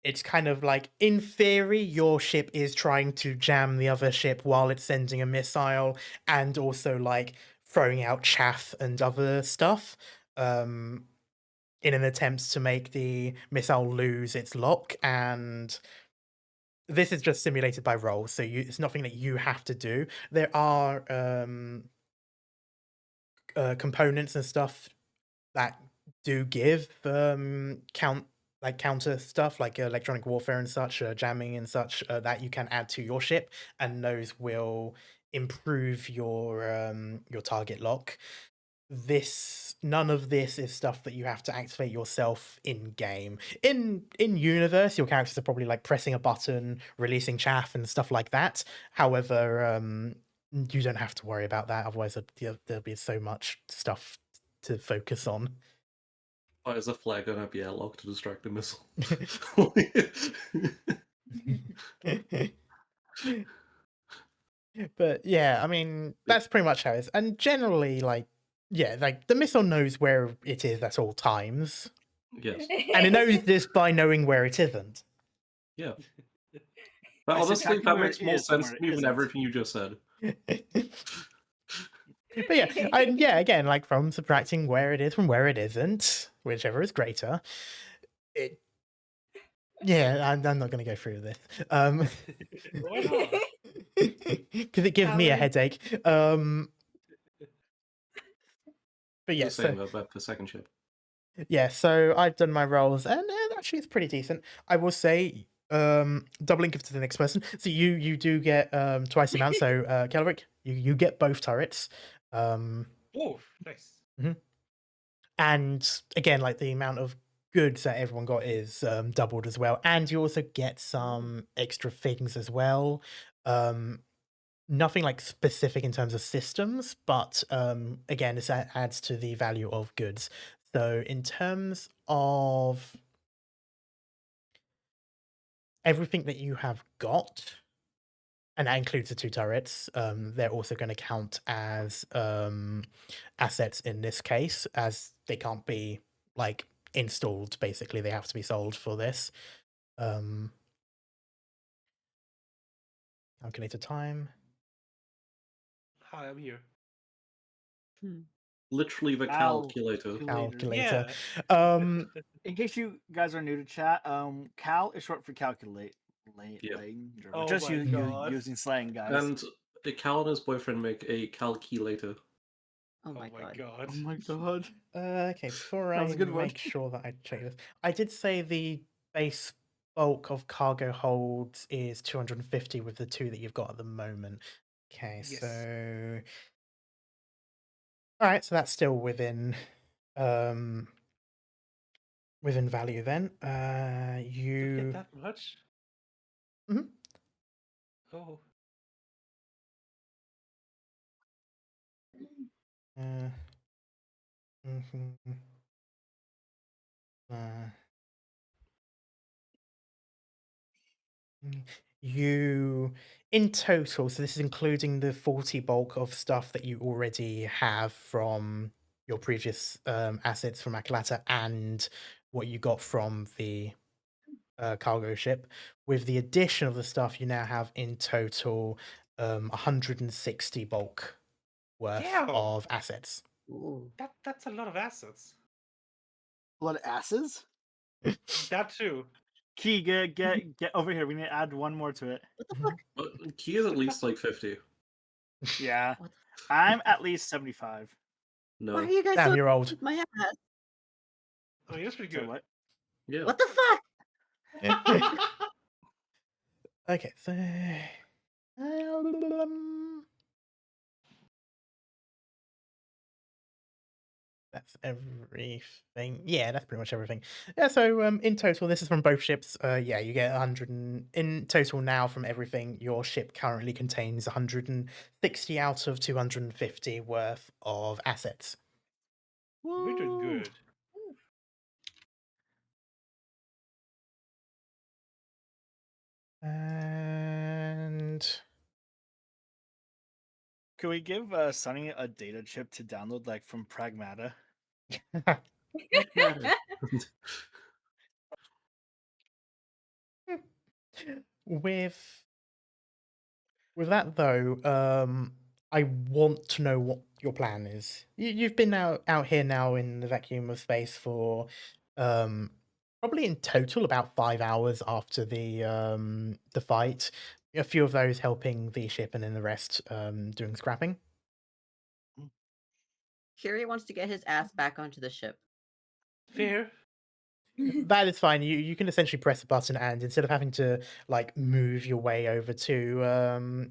it's kind of like, in theory, your ship is trying to jam the other ship while it's sending a missile, and also like throwing out chaff and other stuff in an attempt to make the missile lose its lock. And this is just simulated by roll, so it's nothing that you have to do. There are components and stuff that do give counter stuff like electronic warfare and such, jamming and such, that you can add to your ship, and those will improve your target lock. None of this is stuff that you have to activate yourself in game. In universe, your characters are probably like pressing a button, releasing chaff and stuff like that. However, you don't have to worry about that, otherwise there'll be so much stuff to focus on. Why is a flag gonna be airlocked to distract the missile? But yeah, I mean, that's pretty much how it is. And generally, like, yeah, like the missile knows where it is at all times. Yes. And it knows this by knowing where it isn't. Yeah. But honestly, that makes more sense to me than everything you just said. But yeah, again, like from subtracting where it is from where it isn't, whichever is greater. Yeah, I'm not going to go through this. Why not? because it gives me a headache. But The yes, same about the second ship. yeah, so I've done my rolls, and actually it's pretty decent. I will say, doubling gift to the next person. So you do get twice the amount. So Kelric, you get both turrets. Oh, nice. And again, like the amount of goods that everyone got is doubled as well, and you also get some extra things as well. Nothing like specific in terms of systems, but again, this adds to the value of goods. So in terms of everything that you have got, and that includes the 2 turrets, they're also going to count as assets in this case, as they can't be like installed. Basically, they have to be sold for this. Calculator time. Hi, I'm here. Literally the calculator. Calculator. Yeah. In case you guys are new to chat, cal is short for calculate. Yeah. Oh Just my God. using slang, guys. And Cal and his boyfriend make a calculator. Oh my god. Oh my god. Okay, before That I was a good one. make sure that I check this, I did say the base bulk of cargo holds is 250 with the 2 that you've got at the moment. Okay, Yes. so all right, so that's still within value then. Did it You get that much? Mhm. Oh. Mhm. You in total, so this is including the 40 bulk of stuff that you already have from your previous assets from Acalata and what you got from the cargo ship. With the addition of the stuff, you now have in total 160 bulk worth Damn! of assets. Ooh. That's a lot of assets. A lot of asses? That too. Key, get over here. We need to add one more to it. What the fuck? Key is at least like 50. Yeah. What the I'm at least 75. No. Why are you guys Damn, so you're old. with my ass? I mean, that's pretty So good. what? Yeah. What the fuck? Okay, so that's everything. Yeah, that's pretty much everything. Yeah, so in total, this is from both ships. Yeah, you get 100 in total now from everything. Your ship currently contains 160 out of 250 worth of assets. We're doing good. And Could we give Sunny a data chip to download, like from Pragmata? with that though, I want to know what your plan is. You've been out here now in the vacuum of space for probably in total about 5 hours after the fight. A few of those helping the ship, and then the rest doing scrapping. Kiri wants to get his ass back onto the ship. Fair. That is fine. You can essentially press a button, and instead of having to like move your way over to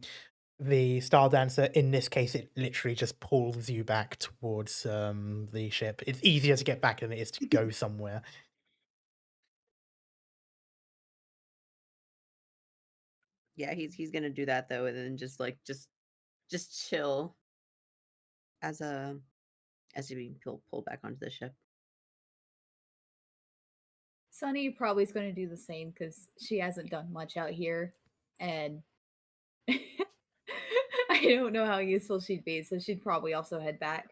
the Star Dancer, in this case, it literally just pulls you back towards the ship. It's easier to get back than it is to go somewhere. Yeah, he's gonna do that though, and then just like just chill as we pull back onto the ship. Sunny probably is going to do the same because she hasn't done much out here, and I don't know how useful she'd be, so she'd probably also head back.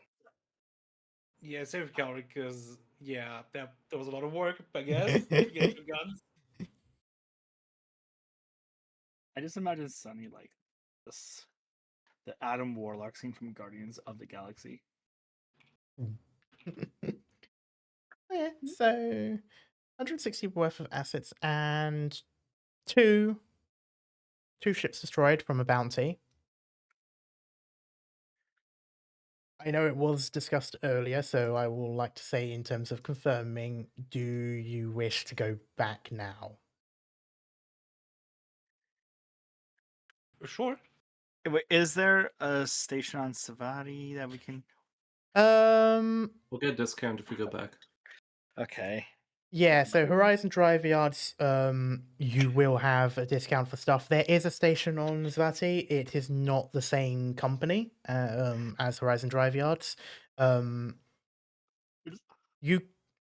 Yeah, same with Calric, because yeah, that was a lot of work, I guess, to get two guns. I just imagine Sunny like this, the Adam Warlock scene from Guardians of the Galaxy. Yeah, so 160 worth of assets and 2 2 ships destroyed from a bounty. I know it was discussed earlier, so I will like to say in terms of confirming, do you wish to go back now? Sure. Wait, is there a station on Savati that we can? We'll get a discount if we go back. Okay. Yeah, so Horizon Drive Yards, you will have a discount for stuff. There is a station on Zvati. It is not the same company as Horizon Drive Yards. You,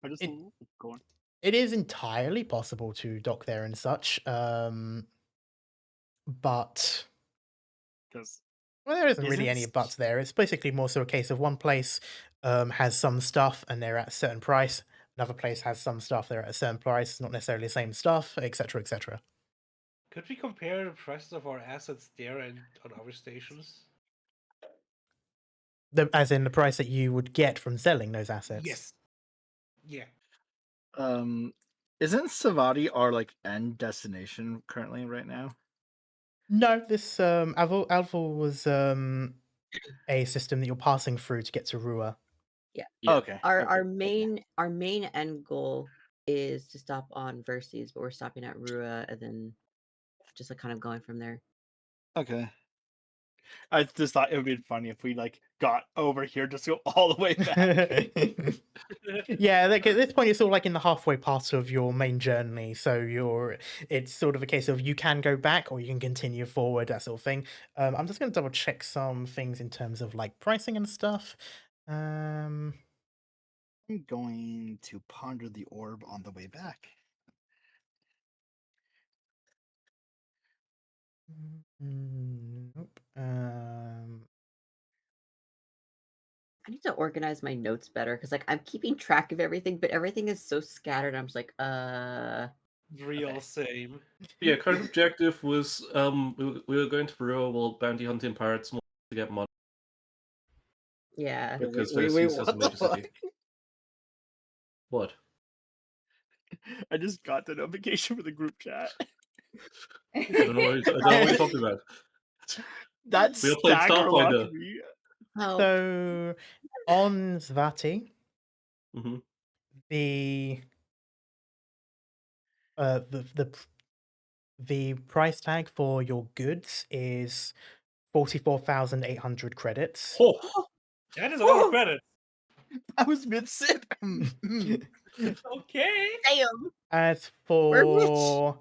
I just it, go on. it is entirely possible to dock there and such, but Because well, there isn't really Isn't any s- buts there. It's basically more so a case of one place has some stuff and they're at a certain price. Another place has some stuff, they're at a certain price, not necessarily the same stuff, etc., etc. Could we compare the prices of our assets there and on our stations? As in the price that you would get from selling those assets. Yes. Yeah. isn't Savati our like end destination currently right now? No, this Alval was a system that you're passing through to get to Rua. Yeah. Yeah. Okay. Our okay. our main end goal is to stop on Verces, but we're stopping at Rua and then just like kind of going from there. Okay. I just thought it would be funny if we like got over here just go all the way back. Yeah, like at this point, it's all like in the halfway part of your main journey. So it's sort of a case of you can go back or you can continue forward, that sort of thing. I'm just going to double check some things in terms of like pricing and stuff. I'm going to ponder the orb on the way back. Nope. I need to organize my notes better because like I'm keeping track of everything, but everything is so scattered. I'm just like, Real Okay. same. Yeah, current objective was we were going to Peru while bounty hunting pirates to get money yeah. because Wait, Verces has a what the major city. fuck? What? I just got the notification for the group chat. I don't know what you're talking about. That We are playing stagger Starfinder. locked me. Oh, So on Zvati, Mm-hmm. the uh the the the price tag for your goods is 44,800 credits. Oh, That is a lot of credits. I was mid sip. Okay. damn. As We're rich. for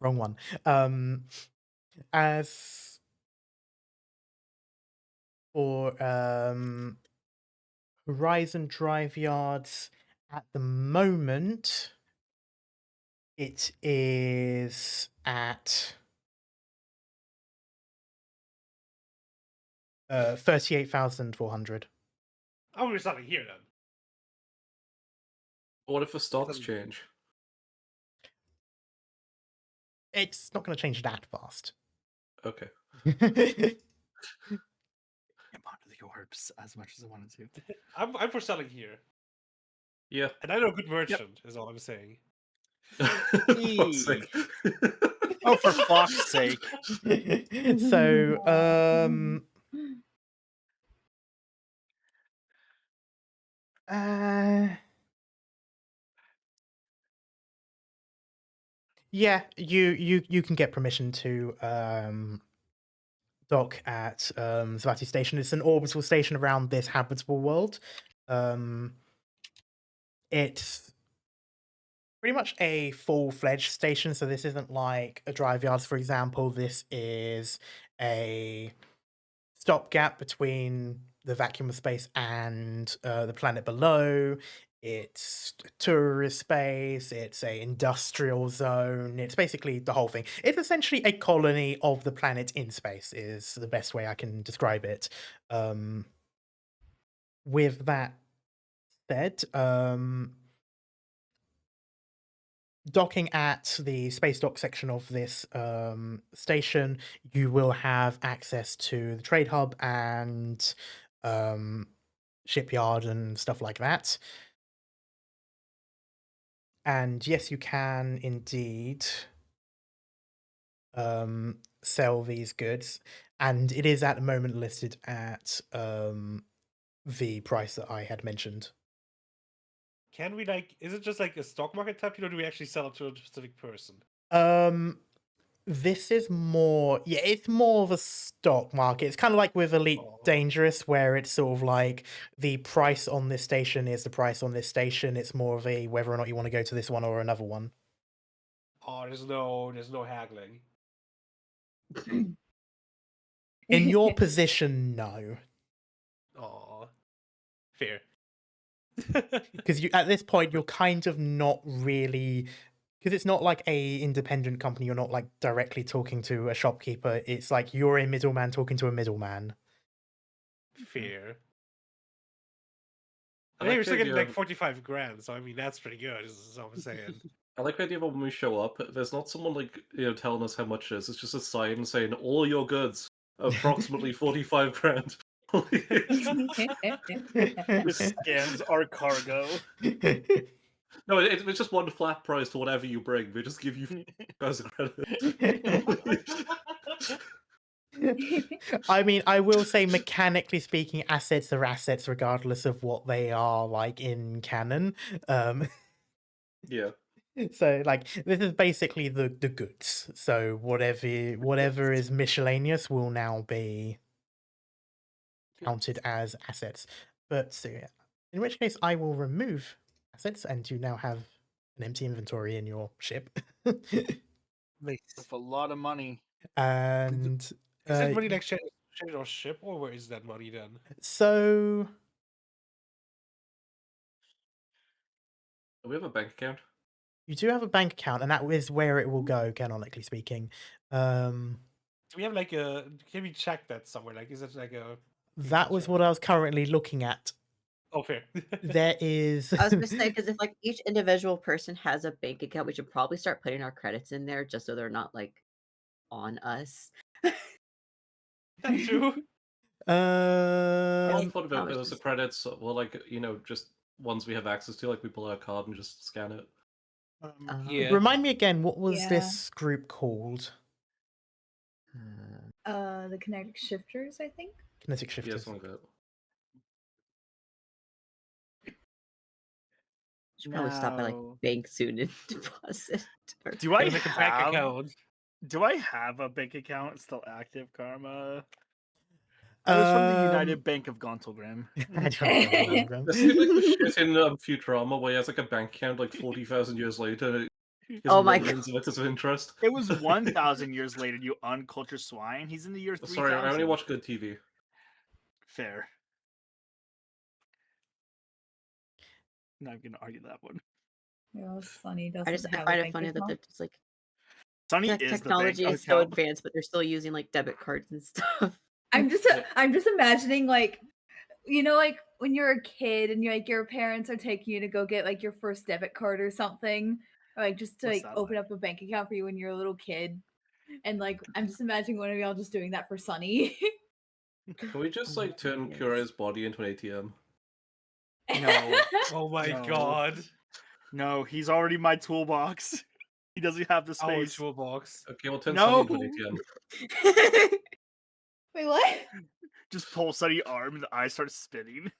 wrong one. As for Horizon Drive Yards at the moment, it is at 38,400. Oh, we're starting here then. what if the stocks change? It's not going to change that fast. Okay. I'm onto the orbs as much as I wanted to. I'm for selling here. Yeah. And I know a good merchant, is all I'm saying. For fuck's sake. Oh, for fuck's sake. So, yeah, you can get permission to dock at Zvati Station. It's an orbital station around this habitable world. It's pretty much a full-fledged station, so this isn't like a drive yards, for example. This is a stopgap between the vacuum of space and the planet below. It's tourist space. It's a industrial zone. It's basically the whole thing. It's essentially a colony of the planet in space is the best way I can describe it. With that said, docking at the space dock section of this station, you will have access to the trade hub and shipyard and stuff like that. And yes, you can indeed sell these goods, and it is at the moment listed at the price that I had mentioned. Can we is it just like a stock market type, or do we actually sell it to a specific person? This is more, yeah, it's more of a stock market. It's kind of like with Elite Dangerous, where it's sort of like the price on this station is the price on this station. It's more of a whether or not you want to go to this one or another one. Oh, there's no haggling. In your position, no. Oh, fair. Because you at this point you're kind of not really, because it's not like a independent company. You're not like directly talking to a shopkeeper. It's like you're a middleman talking to a middleman. Fair. I Hey, like we're the still getting idea like of- 45 grand, so I mean that's pretty good. Is what I'm saying. I like the idea of when we show up, there's not someone like telling us how much it is. It's just a sign saying all your goods, approximately 45 grand. Just scans our cargo. No, it's just one flat price to whatever you bring. They just give you as a credit. I mean, I will say, mechanically speaking, assets are assets regardless of what they are like in canon. Yeah. So, like, this is basically the goods. So whatever is miscellaneous will now be counted as assets. But so yeah, in which case I will remove assets, and you now have an empty inventory in your ship. Nice. With a lot of money. And Is that money like shared on ship, or where is that money then? so We have a bank account. you do have a bank account, and that is where it will go, canonically speaking. Do we have like a? Can we check that somewhere? Like, is it like a? That was what I was currently looking at. Oh, fair. There is. I was gonna say, because if like each individual person has a bank account, we should probably start putting our credits in there just so they're not like on us. That's true. I Um, just thought about it as the credits. Well, like just ones we have access to. Like we pull out a card and just scan it. Yeah. Remind me again, what was Yeah. this group called? The kinetic shifters, I think. Kinetic Yeah, shifters. something like that. Should probably stop by like bank soon and deposit. Do I Make a bank have? account. Do I have a bank account still active, Karma? I was from the United Bank of Gontalgram. I don't know. This is like the shit in Futurama where he has like a bank account like 40,000 years later. Oh my millions of it of interest. It was 1,000 years later, you uncultured swine. He's in the year 3000. Sorry, I only watch good TV. Fair. Not gonna argue that one. Yeah, it's funny. I just I find it funny that they're just like Sunny is technology the bank is so account. advanced, but they're still using like debit cards and stuff. I'm just imagining like, like when you're a kid and your parents are taking you to go get like your first debit card or something, or like just to like open up a bank account for you when you're a little kid, and like I'm just imagining one of y'all just doing that for Sunny. Can we just like turn Kurai's body into an ATM? No. Oh my god. No, he's already my toolbox. He doesn't have the Our space. toolbox. Okay, we'll turn No. Sunny into an ATM. Wait, what? Just pull Sunny arm and the eyes start spinning.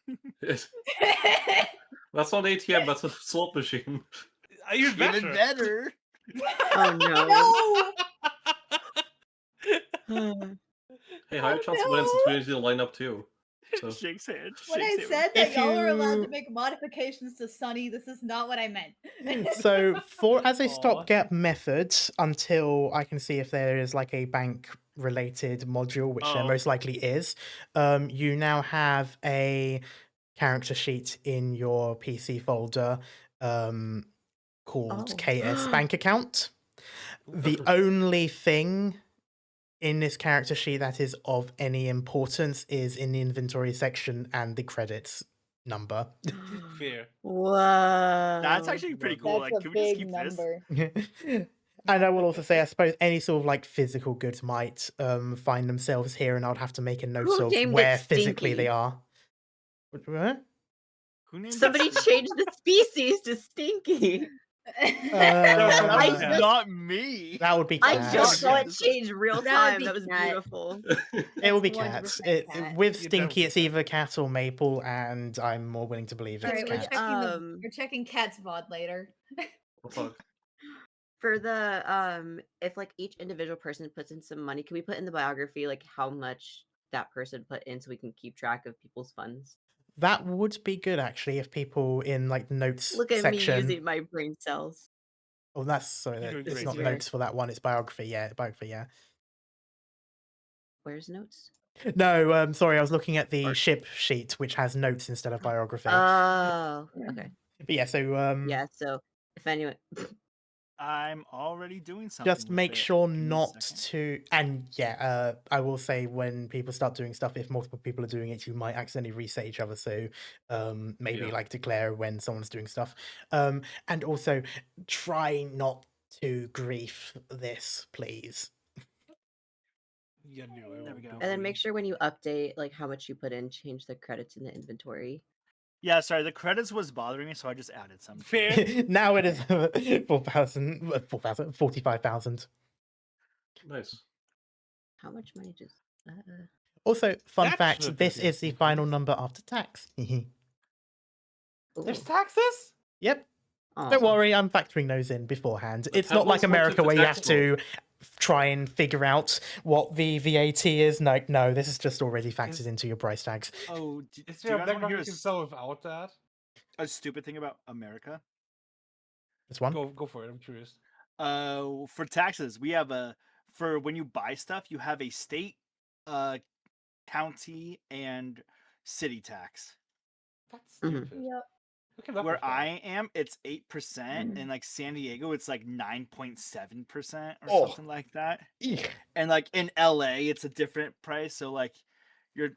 That's not an ATM, that's a slot machine. Even better. better. Oh no. Hey, higher chance of winning since we need to line up too. So. Shakes hand. When I said that y'all are allowed to make modifications to Sunny, this is not what I meant. So, as a stopgap method, until I can see if there is like a bank-related module, which there most likely is, you now have a character sheet in your PC folder called KS Bank Account. The only thing in this character sheet that is of any importance is in the inventory section and the credits number. Fair. Wow. That's actually pretty cool. That's like, a can we just big keep number. And I will also say, I suppose any sort of like physical goods might find themselves here, and I'd have to make a note Who of named where it physically Stinky? they are. What? Who named Somebody it? changed the species to Stinky. That was I- not me. That would be I cats. just saw it Yes. change real That would time. be That was cat. beautiful. It will be That's cats. 100% cat. With You Stinky, definitely it's cat. either cat or Maple, and I'm more willing to believe All it's right, we're cat. checking we're checking cat's VOD later. The fuck? For the if like each individual person puts in some money, can we put in the biography like how much that person put in so we can keep track of people's funds? That would be good actually if people in like the notes Look at section. me using my brain cells. Oh, that's sorry. You're doing It's great, not Geran. notes for that one. It's biography. Yeah, biography. Yeah. Where's notes? No, sorry. I was looking at the Or- ship sheet, which has notes instead of biography. Oh, okay. But yeah, so Yeah, so if anyone I'm already doing something. just with make it. sure Give me a not second. to. And yeah, I will say when people start doing stuff, if multiple people are doing it, you might accidentally reset each other. So maybe Yeah. like declare when someone's doing stuff. And also try not to grief this, please. Yeah, no, I There we won't go. do and then grief. make sure when you update like how much you put in, change the credits in the inventory. Yeah, sorry, the credits was bothering me, so I just added some. Fair. Now it is 45,000. Nice. How much money does Also, fun That fact, should this be is the simple. final number after tax. There's Ooh. taxes? Yep. Aw. Don't worry, I'm factoring those in beforehand. But It's not like Pebbles wanted America the where you tax have to try and figure out what the VAT is. No, this is just already factored Is- into your price tags. Oh, Is do there you a guys black want to market hear you can sell without that? a stupid thing about America? This one. Go for it. I'm curious. For taxes, we have for when you buy stuff, you have a state, county, and city tax. That's Mhm. stupid. Yep. Look it up Where with that. I am, it's 8%, and like San Diego, it's like 9.7% or Oh. something like that. Eek. And like in LA, it's a different price. So like you're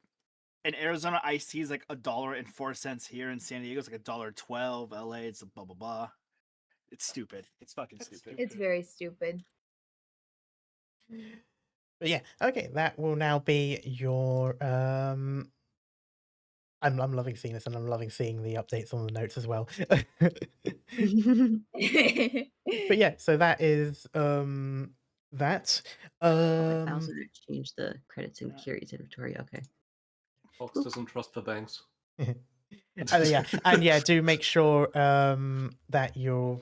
in Arizona, iced tea is like $1.04 here. In San Diego, it's like $1.12. LA, it's a blah blah blah. It's stupid. It's fucking That's stupid. It's very stupid. But yeah, okay, that will now be your I'm loving seeing this, and I'm loving seeing the updates on the notes as well. But yeah, so that is that. I also did change the credits in Kiri's inventory. Okay. Fox doesn't trust the banks. And yeah, do make sure that you're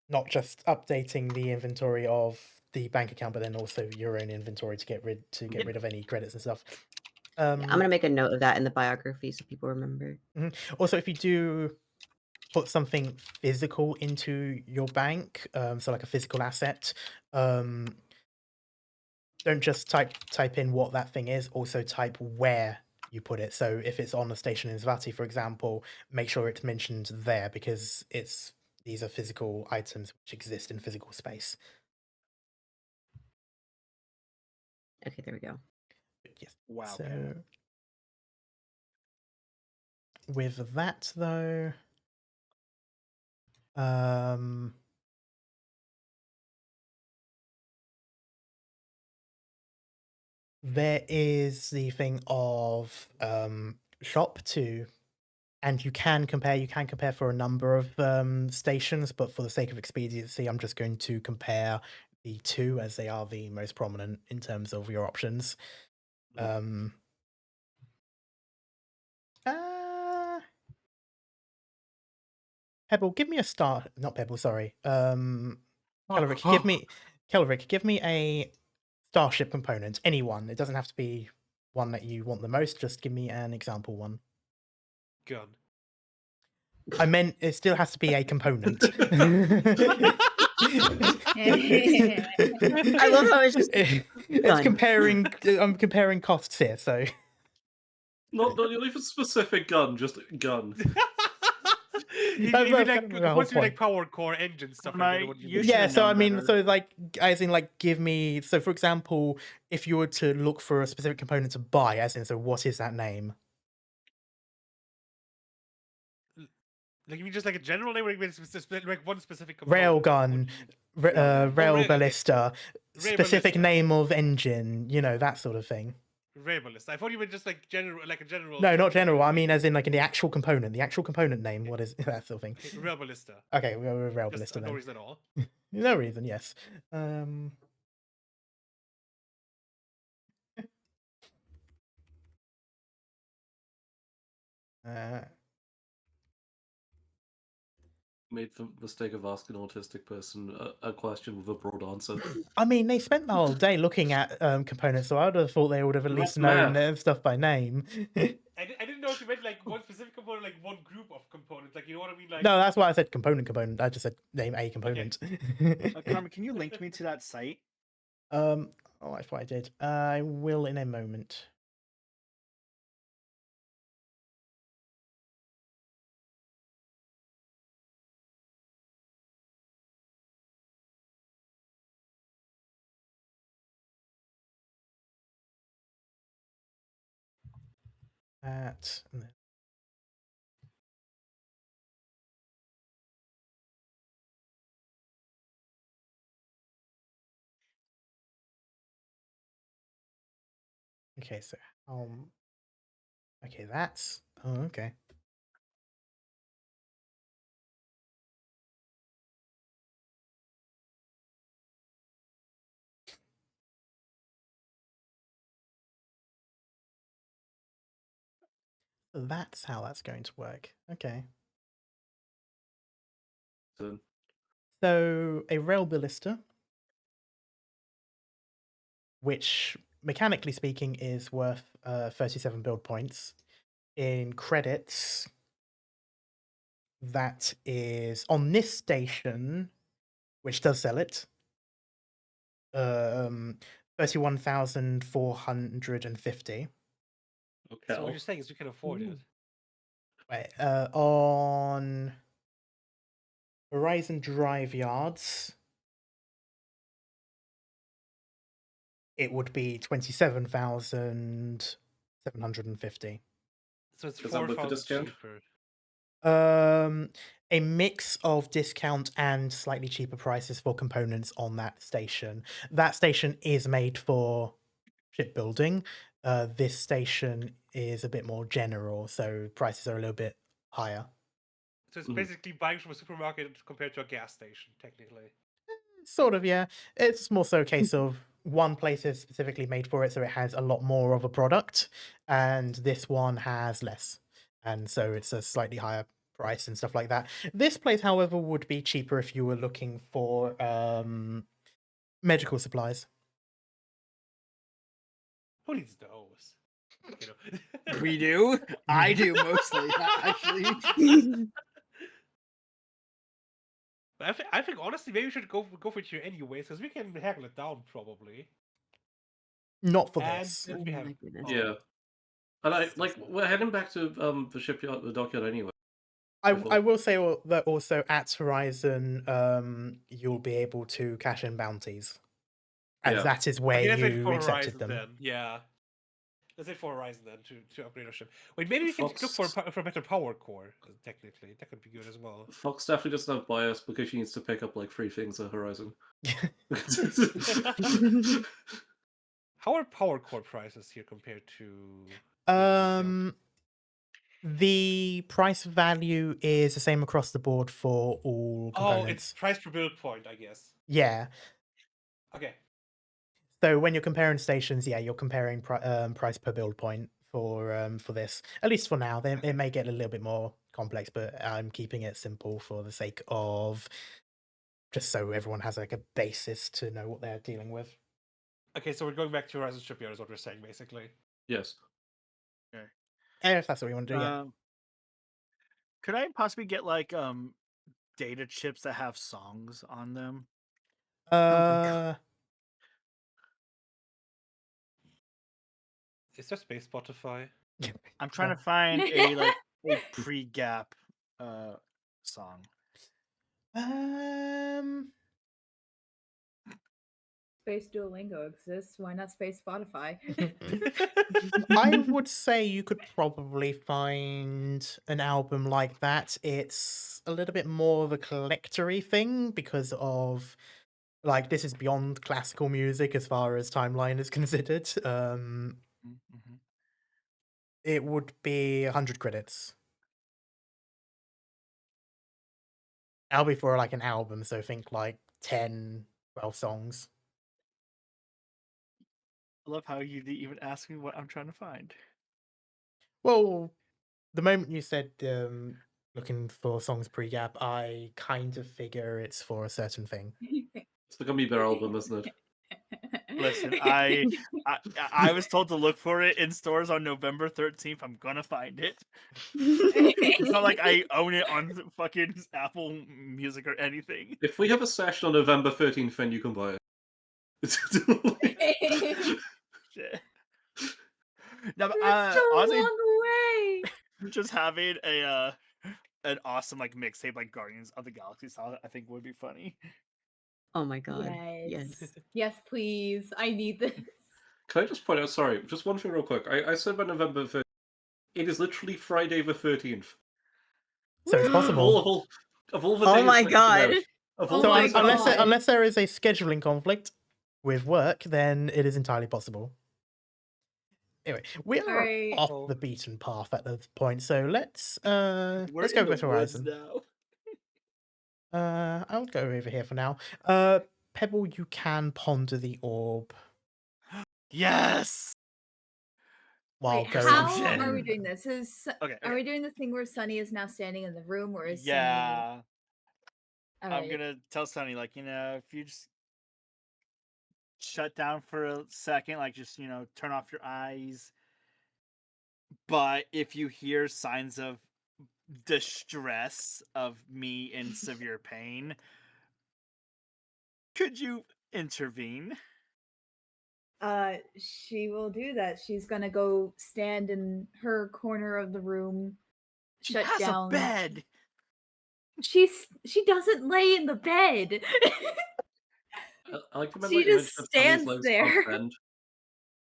not just updating the inventory of the bank account, but then also your own inventory to get rid of any credits and stuff. Yeah, I'm gonna make a note of that in the biography so people remember. Also, if you do put something physical into your bank, so like a physical asset, don't just type in what that thing is. Also, type where you put it. So if it's on a station in Zvati, for example, make sure it's mentioned there because these are physical items which exist in physical space. Okay, there we go. Yes. Wow. So Okay. with that though, there is the thing of shop to, and you can compare for a number of stations, but for the sake of expediency, I'm just going to compare the two as they are the most prominent in terms of your options. Pebble, give me a star. Not Pebble, sorry. Kelric, give me a starship component. Any one. It doesn't have to be one that you want the most. Just give me an example one. Gun. I meant it still has to be a component. I love how it's just It's gun. comparing. I'm comparing costs here, so. Not even specific gun, just gun. You That's mean kind of like the whole once you like point. power core engine stuff My- like that, what you you mean. should Yeah, have so I known mean, better. so like, as in, like, give me. So, for example, if you were to look for a specific component to buy, as in, so what is that name? Like you mean just like a general name, or you mean like one specific component? Railgun, rail okay. ballista, Rail specific ballista. name of engine, that sort of thing. Rail ballista. I thought you were just like general, like a general. No, not term, general. I like- mean, as in like in the actual component name. What is that sort of thing? Okay, rail ballista. Okay, we'll go with rail Just ballista no then. reason at all. No reason, yes. Made the mistake of asking an autistic person a question with a broad answer. I mean, they spent the whole day looking at components, so I would have thought they would have at least That's known math. stuff by name. I didn't know if you meant like one specific component, like one group of components. Like, you know what I mean? Like, No, that's why I said component. I just said name a component. Carmen, can you link me to that site? Oh, I thought I did. I will in a moment. That. Okay, so okay, that's okay. So that's how that's going to work. Okay. So a rail ballista, which mechanically speaking is worth 37 build points. In credits, that is on this station, which does sell it. 31,450. Okay. so what you're saying is we can afford it. Wait, on Horizon Drive Yards, it would be 27,750. So it's Is that with the 4,000 discount? cheaper. A mix of discount and slightly cheaper prices for components on that station. That station is made for shipbuilding. This station is a bit more general, so prices are a little bit higher. So it's Mhm. basically buying from a supermarket compared to a gas station, technically. Sort of, yeah. It's more so a case of one place is specifically made for it, so it has a lot more of a product, and this one has less. And so it's a slightly higher price and stuff like that. This place, however, would be cheaper if you were looking for medical supplies. Who needs those? You know. We do. I do mostly, actually. I think honestly, maybe we should go for it here anyways, because we can haggle it down probably. Not for And this. since Oh we have, my goodness. Yeah. And I So like small. we're heading back to the shipyard, the dockyard anyway. I Before- will say that also at Horizon, you'll be able to cash in bounties, as Yeah. that is where let's wait you for accepted Horizon them. then. Yeah. Let's wait for Horizon then to upgrade our ship. Wait, maybe we can look Fox- for a better power core. Technically, that could be good as well. Fox definitely doesn't have bias because she needs to pick up like 3 things at Horizon. How are power core prices here compared to? The price value is the same across the board for all Oh, components. it's price per build point, I guess. Yeah. Okay. So when you're comparing stations, yeah, you're comparing price per build point for this. At least for now. It may get a little bit more complex, but I'm keeping it simple for the sake of just so everyone has like a basis to know what they're dealing with. Okay, so we're going back to Horizon Shipyard, is what we're saying, basically. Yes. Okay. If that's what you want to do, yeah. Could I possibly get like data chips that have songs on them? Is there Space Spotify? I'm trying to find a pre-gap song. Space Duolingo exists. Why not Space Spotify? I would say you could probably find an album like that. It's a little bit more of a collectory thing because of like this is beyond classical music as far as timeline is considered. Mm-hmm. It would be 100 credits. That'll be for like an album, so think like 10, 12 songs. I love how you didn't even ask me what I'm trying to find. Well, the moment you said looking for songs pre-gap, I kind of figure it's for a certain thing. It's the Gummy Bear album, isn't it? Listen, I was told to look for it in stores on November 13th. I'm gonna find it. It's not like I own it on fucking Apple Music or anything. If we have a session on November 13th, then you can buy it. Shit. No, but, That's so honestly, long away. just having an awesome like mixtape like Guardians of the Galaxy style, I think would be funny. Oh my god. Yes. Yes. Yes, please. I need this. Can I just point out, sorry, just one thing real quick. I said by November 13th. It is literally Friday the 13th. So it's Of possible. all the Oh days my that come god. out. Of all Oh So the my days that unless come out. unless there is a scheduling conflict with work, then it is entirely possible. Anyway, we are Alright. off the beaten path at this point, so let's We're go in the with woods Horizon. now. I'll go over here for now. Pebble, you can ponder the orb Yes. while Wait, going. how Perception. are we doing this? Okay. Are we doing the thing where Sunny is now standing in the room, or is Yeah. Sunny? I'm gonna tell Sunny, like, if you just shut down for a second, like, just turn off your eyes. But if you hear signs of distress of me in severe pain, could you intervene? She will do that. She's gonna go stand in her corner of the room, She shut has down. a bed. She doesn't lay in the bed. I like to remember She you mentioned just that Sunny's stands legs there. can't bend.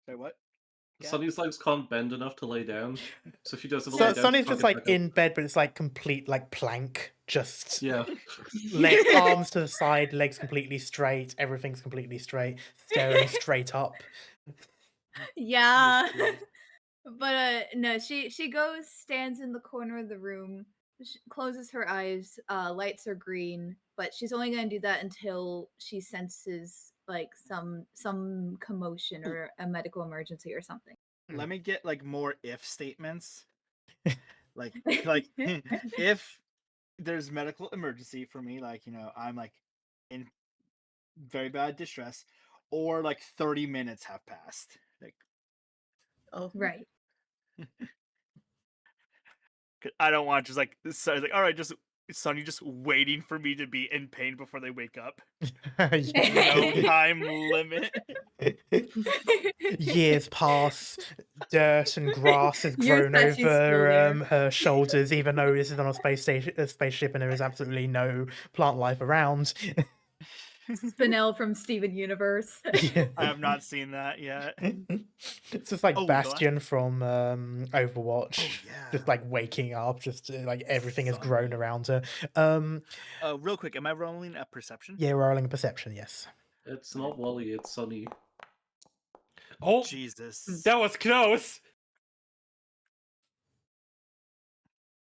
Say what? Yeah. Sunny's legs can't bend enough to lay down. So she doesn't So lay down. Sunny's she can't just get like back up. in bed, but it's like complete like plank, just Yeah. arms to the side, legs completely straight, everything's completely straight, staring straight up. Yeah. But no, she goes, stands in the corner of the room, closes her eyes, lights are green, but she's only gonna do that until she senses like some commotion or a medical emergency or something. Let me get like more if statements. like if there's medical emergency for me, like I'm like in very bad distress, or like 30 minutes have passed. Like, Oh. Right. I don't want just like so like, all right, just Sunny just waiting for me to be in pain before they wake up. No time limit. Years pass, dirt and grass has Years grown that she's still over there. her shoulders, even though this is on a spaceship and there is absolutely no plant life around. Spinel from Steven Universe. Yeah. I have not seen that yet. It's just like Oh, Bastion from Overwatch, Oh yeah. just like waking up, just like everything has Sunny. grown around her. Real quick, am I rolling a perception? Yeah, rolling a perception, yes. It's not Wally, it's Sunny. Oh, Jesus. that was close.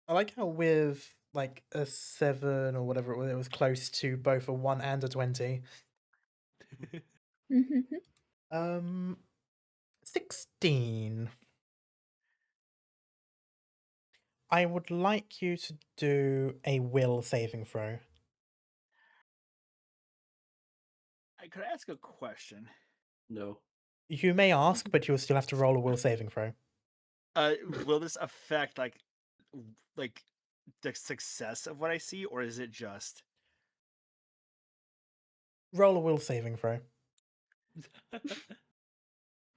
I like how with like a 7 or whatever it was close to both a 1 and a 20. 16. I would like you to do a will saving throw. Could I ask a question? No. You may ask, but you'll still have to roll a will saving throw. Will this affect like the success of what I see, or is it just Roll a will saving throw.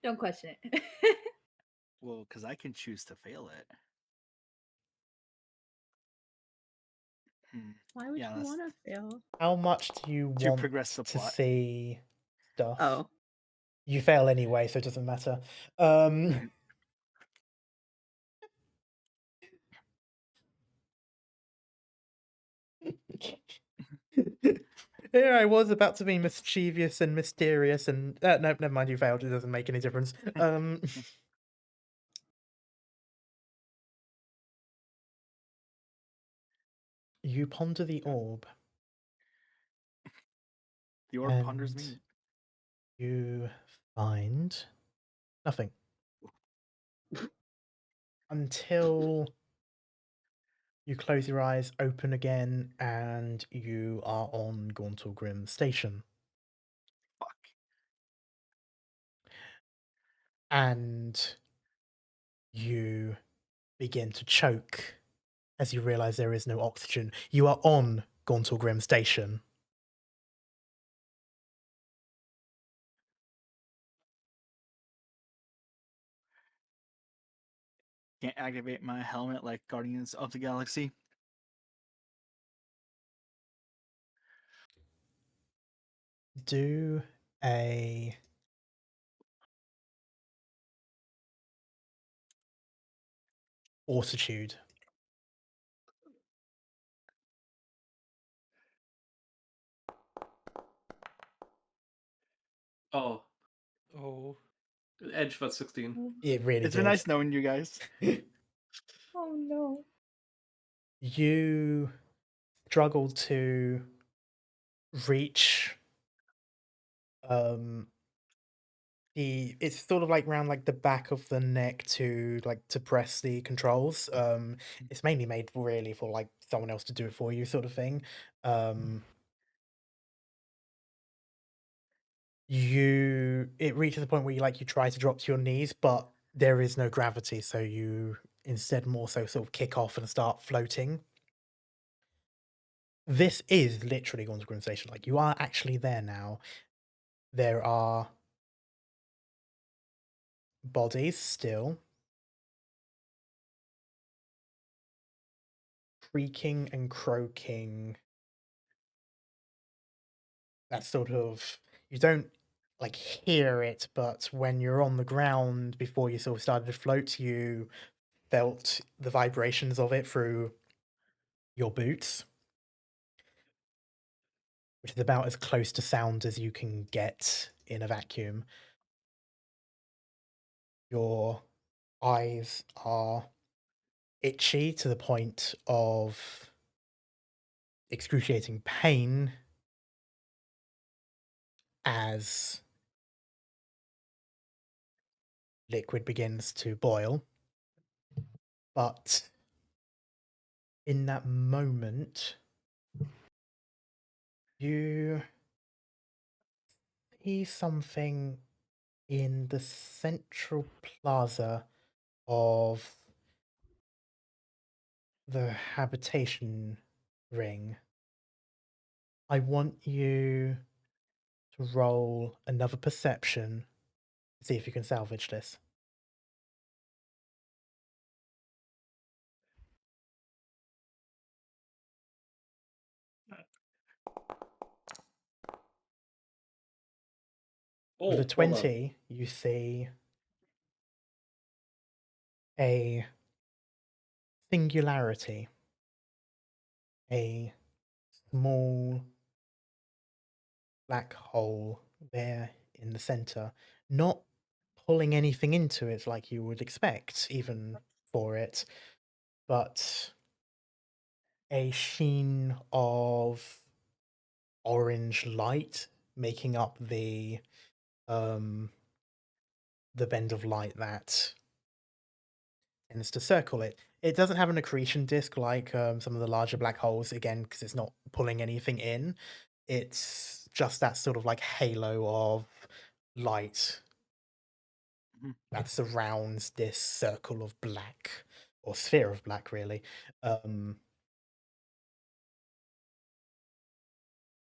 Don't question it. well, because I can choose to fail it. Why would Yeah, you that's- want to fail? How much do you To want progress the to plot. see stuff? Oh. You fail anyway, so it doesn't matter. Yeah, I was about to be mischievous and mysterious, and no, never mind. You failed. It doesn't make any difference. You ponder the orb. The orb ponders and me. You find nothing until you close your eyes, open again, and you are on Gauntlgrim Station. Fuck. And you begin to choke as you realize there is no oxygen. You are on Gauntlgrim Station. Can't activate my helmet like Guardians of the Galaxy. Do a fortitude. Oh, Oh. Edge, that's 16. It really It's did. been nice knowing you guys. Oh no. You struggle to reach it's sort of like round like the back of the neck to press the controls. It's mainly made really for like someone else to do it for you, sort of thing. It reaches a point where you try to drop to your knees, but there is no gravity, so you instead more so sort of kick off and start floating. This is literally Gauntlgrim Station. Like, you are actually there now. There are bodies still creaking and croaking. That sort of, you don't like hear it, but when you're on the ground before you sort of started to float, you felt the vibrations of it through your boots, which is about as close to sound as you can get in a vacuum. Your eyes are itchy to the point of excruciating pain as liquid begins to boil. But in that moment, you see something in the central plaza of the habitation ring. I want you to roll another perception to see if you can salvage this. With a Oh, well done. 20, you see a singularity, a small black hole there in the center, not pulling anything into it like you would expect, even for it, but a sheen of orange light making up the bend of light that tends to circle it. It doesn't have an accretion disk like some of the larger black holes, again, because it's not pulling anything in. It's just that sort of like halo of light that surrounds this circle of black, or sphere of black, really.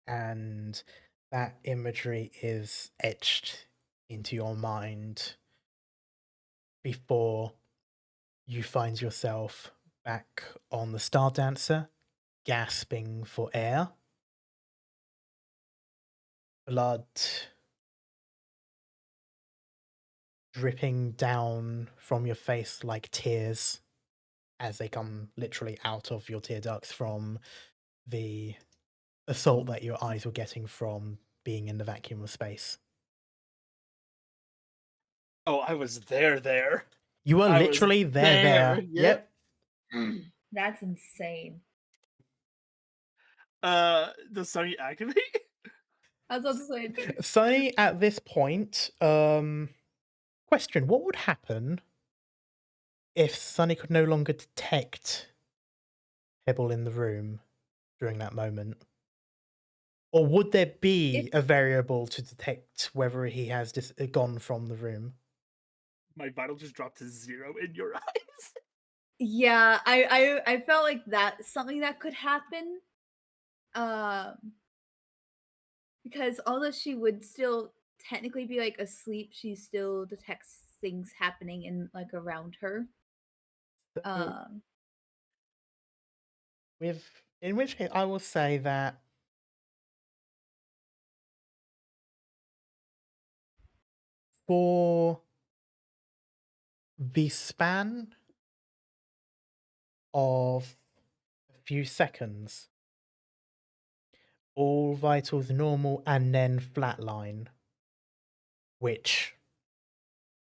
And that imagery is etched into your mind before you find yourself back on the Star Dancer, gasping for air. Blood dripping down from your face like tears as they come literally out of your tear ducts from the assault that your eyes were getting from being in the vacuum of space. Oh, I was there. You were I was literally there. Yep. That's insane. Does Sunny activate? I was about to say. Sunny, at this point, question: what would happen if Sunny could no longer detect Pebble in the room during that moment? Or would there be a variable to detect whether he has gone from the room? My vital just dropped to 0 in your eyes. Yeah, I felt like that's something that could happen. Because although she would still technically be like asleep, she still detects things happening in like around her. In which case, I will say that for the span of a few seconds, all vitals normal and then flatline, which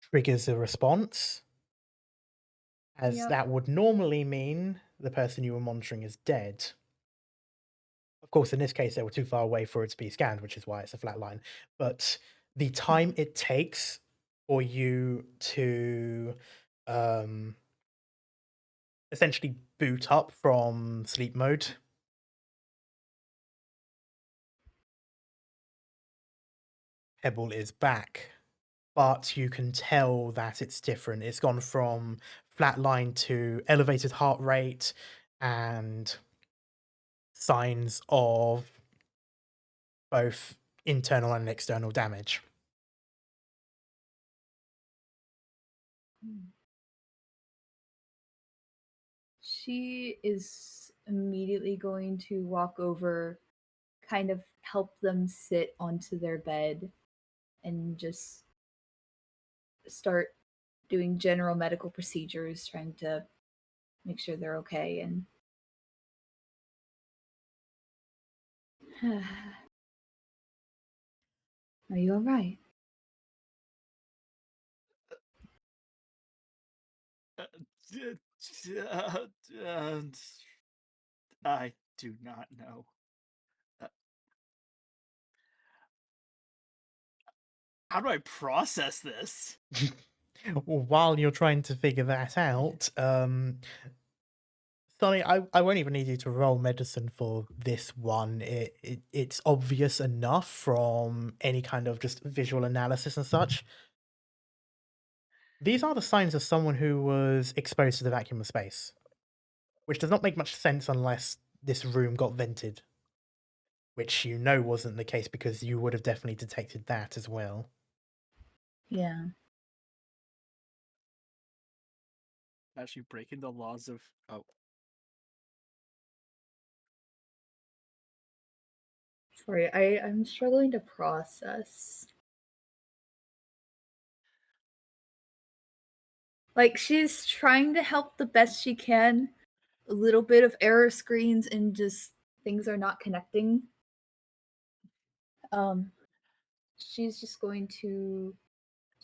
triggers a response, as that would normally mean the person you were monitoring is dead. Of course, in this case, they were too far away for it to be scanned, which is why it's a flat line. But the time it takes for you to essentially boot up from sleep mode, Pebble is back. But you can tell that it's different. It's gone from flatline to elevated heart rate and signs of both internal and external damage. She is immediately going to walk over, kind of help them sit onto their bed, and just start doing general medical procedures, trying to make sure they're okay. And are you all right? I do not know. How do I process this? While you're trying to figure that out, Sonny, I won't even need you to roll medicine for this one. It's obvious enough from any kind of just visual analysis and such. These are the signs of someone who was exposed to the vacuum of space, which does not make much sense unless this room got vented, which you know wasn't the case because you would have definitely detected that as well. Yeah. Actually breaking the laws of... Oh. Sorry, I'm struggling to process. Like, she's trying to help the best she can. A little bit of error screens and just things are not connecting. She's just going to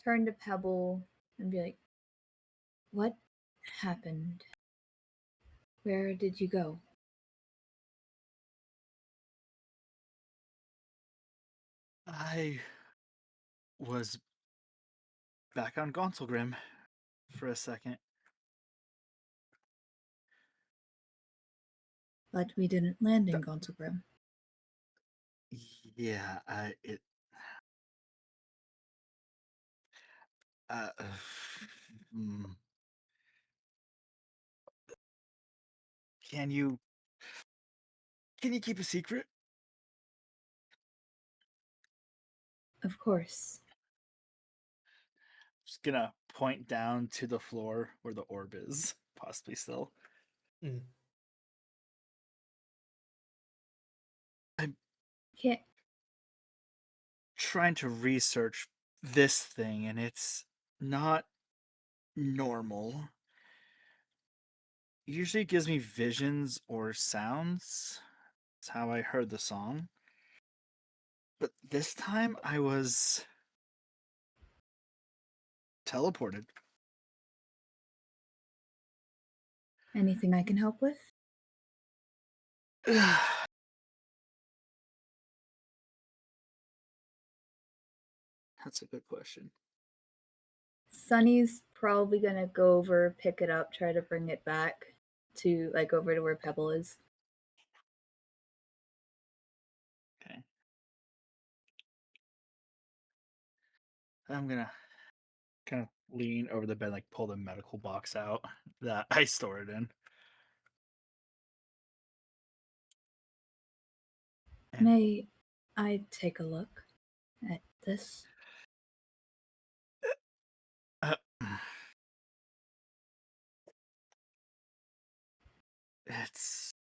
turn to Pebble and be like, "What happened? Where did you go?" I was back on Gontalgrim for a second. But we didn't land in Gontalgrim. Yeah, Can you keep a secret? Of course. Just gonna point down to the floor where the orb is, possibly still. I'm trying to research this thing, and it's not normal. Usually it gives me visions or sounds. That's how I heard the song. But this time I was teleported. Anything I can help with? That's a good question. Sunny's probably gonna go over, pick it up, try to bring it back to like over to where Pebble is. Okay. I'm gonna kind of lean over the bed, like pull the medical box out that I store it in. And May I take a look at this? it's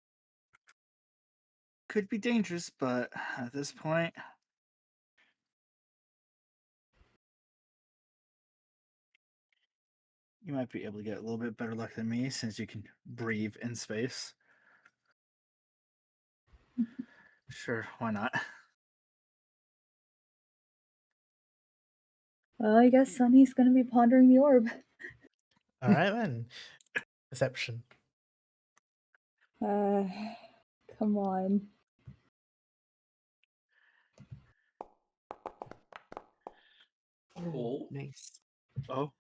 could be dangerous, but at this point, you might be able to get a little bit better luck than me since you can breathe in space. Sure, why not? Well, I guess Sunny's gonna be pondering the orb. All right then. Perception. Come on. Oh. Nice. Oh,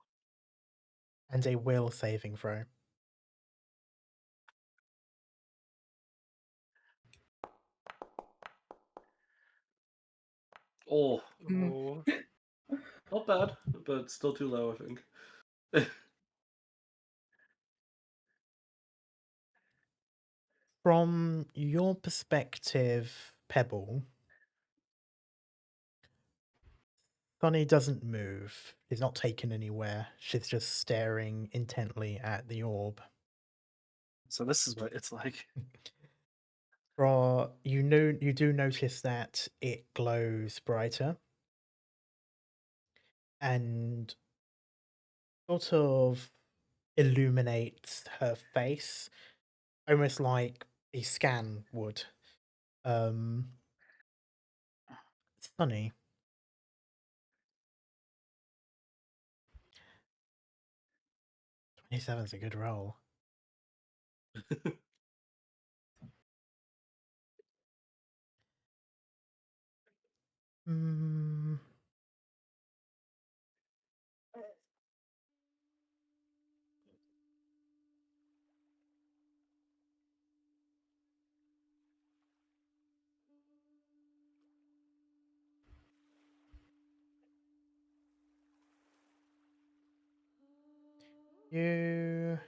And a will saving throw. Oh, Oh. not bad, but still too low, I think. From your perspective, Pebble, Sonny doesn't move. She's not taken anywhere. She's just staring intently at the orb. so this is what it's like. You do notice that it glows brighter and sort of illuminates her face, almost like a scan would. It's funny. 27's a good roll. Mm, you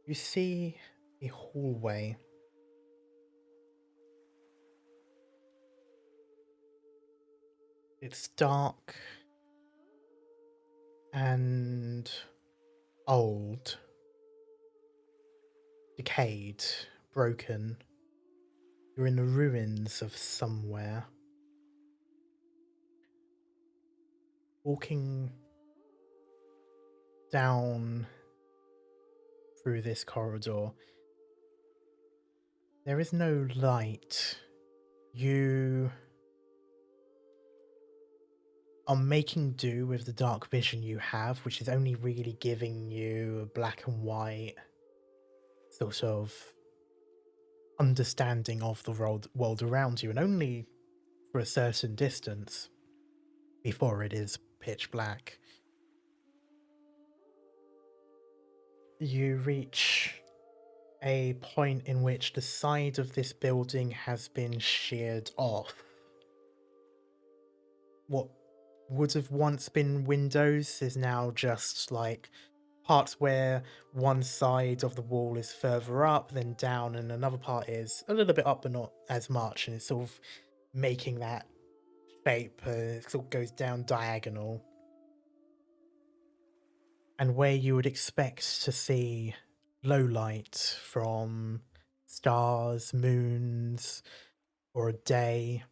you see a hallway. It's dark and old, decayed, broken. You're in the ruins of somewhere. Walking down through this corridor, there is no light. You are making do with the dark vision you have, which is only really giving you a black and white sort of understanding of the world around you, and only for a certain distance before it is pitch black. You reach a point in which the side of this building has been sheared off. What would have once been windows is now just like parts where one side of the wall is further up, then down, and another part is a little bit up but not as much, and it's sort of making that shape. It sort of goes down diagonal. And where you would expect to see low light from stars, moons, or a day,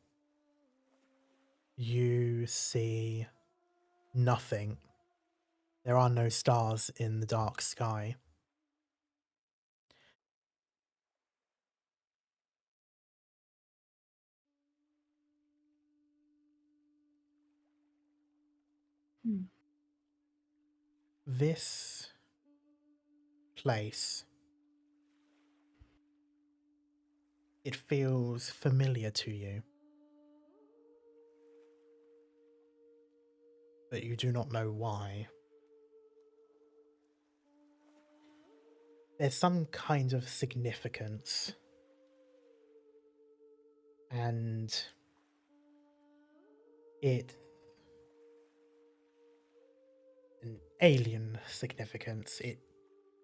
you see nothing. There are no stars in the dark sky. This place, it feels familiar to you, but you do not know why. There's some kind of significance, and it's an alien significance.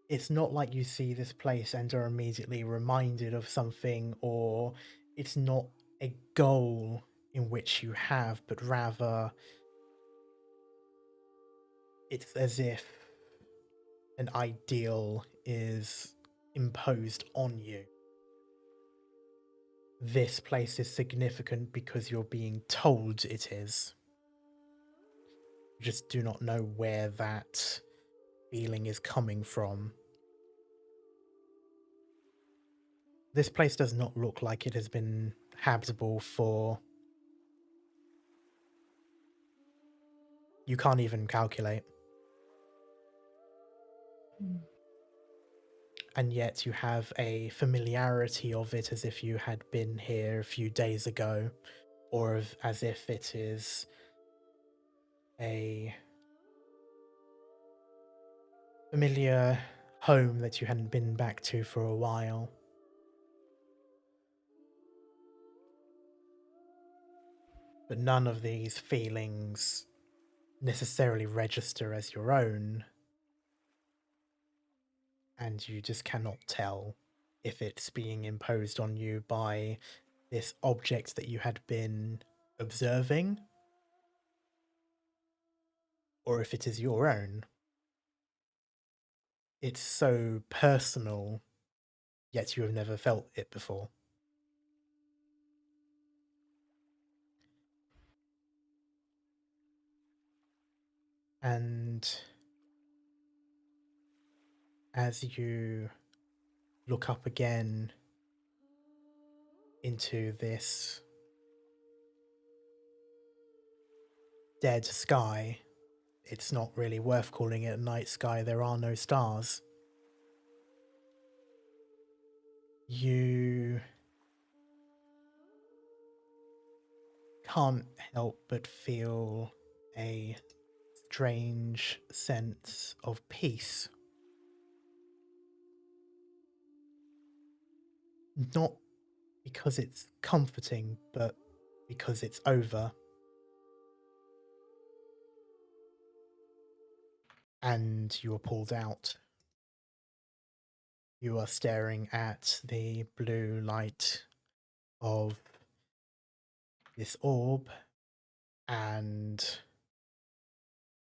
It's not like you see this place and are immediately reminded of something, or it's not a goal in which you have, but rather it's as if an ideal is imposed on you. This place is significant because you're being told it is. You just do not know where that feeling is coming from. This place does not look like it has been habitable for... You can't even calculate. And yet you have a familiarity of it as if you had been here a few days ago, or as if it is a familiar home that you hadn't been back to for a while. But none of these feelings necessarily register as your own, and you just cannot tell if it's being imposed on you by this object that you had been observing, or if it is your own. It's so personal, yet you have never felt it before. And as you look up again into this dead sky, it's not really worth calling it a night sky, there are no stars. You can't help but feel a strange sense of peace. Not because it's comforting, but because it's over. And you are pulled out. You are staring at the blue light of this orb, and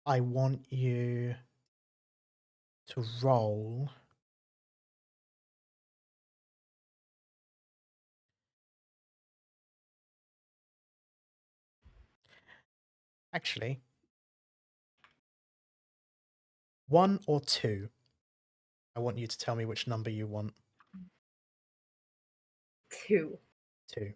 I want you to roll actually 1 or 2. I want you to tell me which number you want. 2. 2.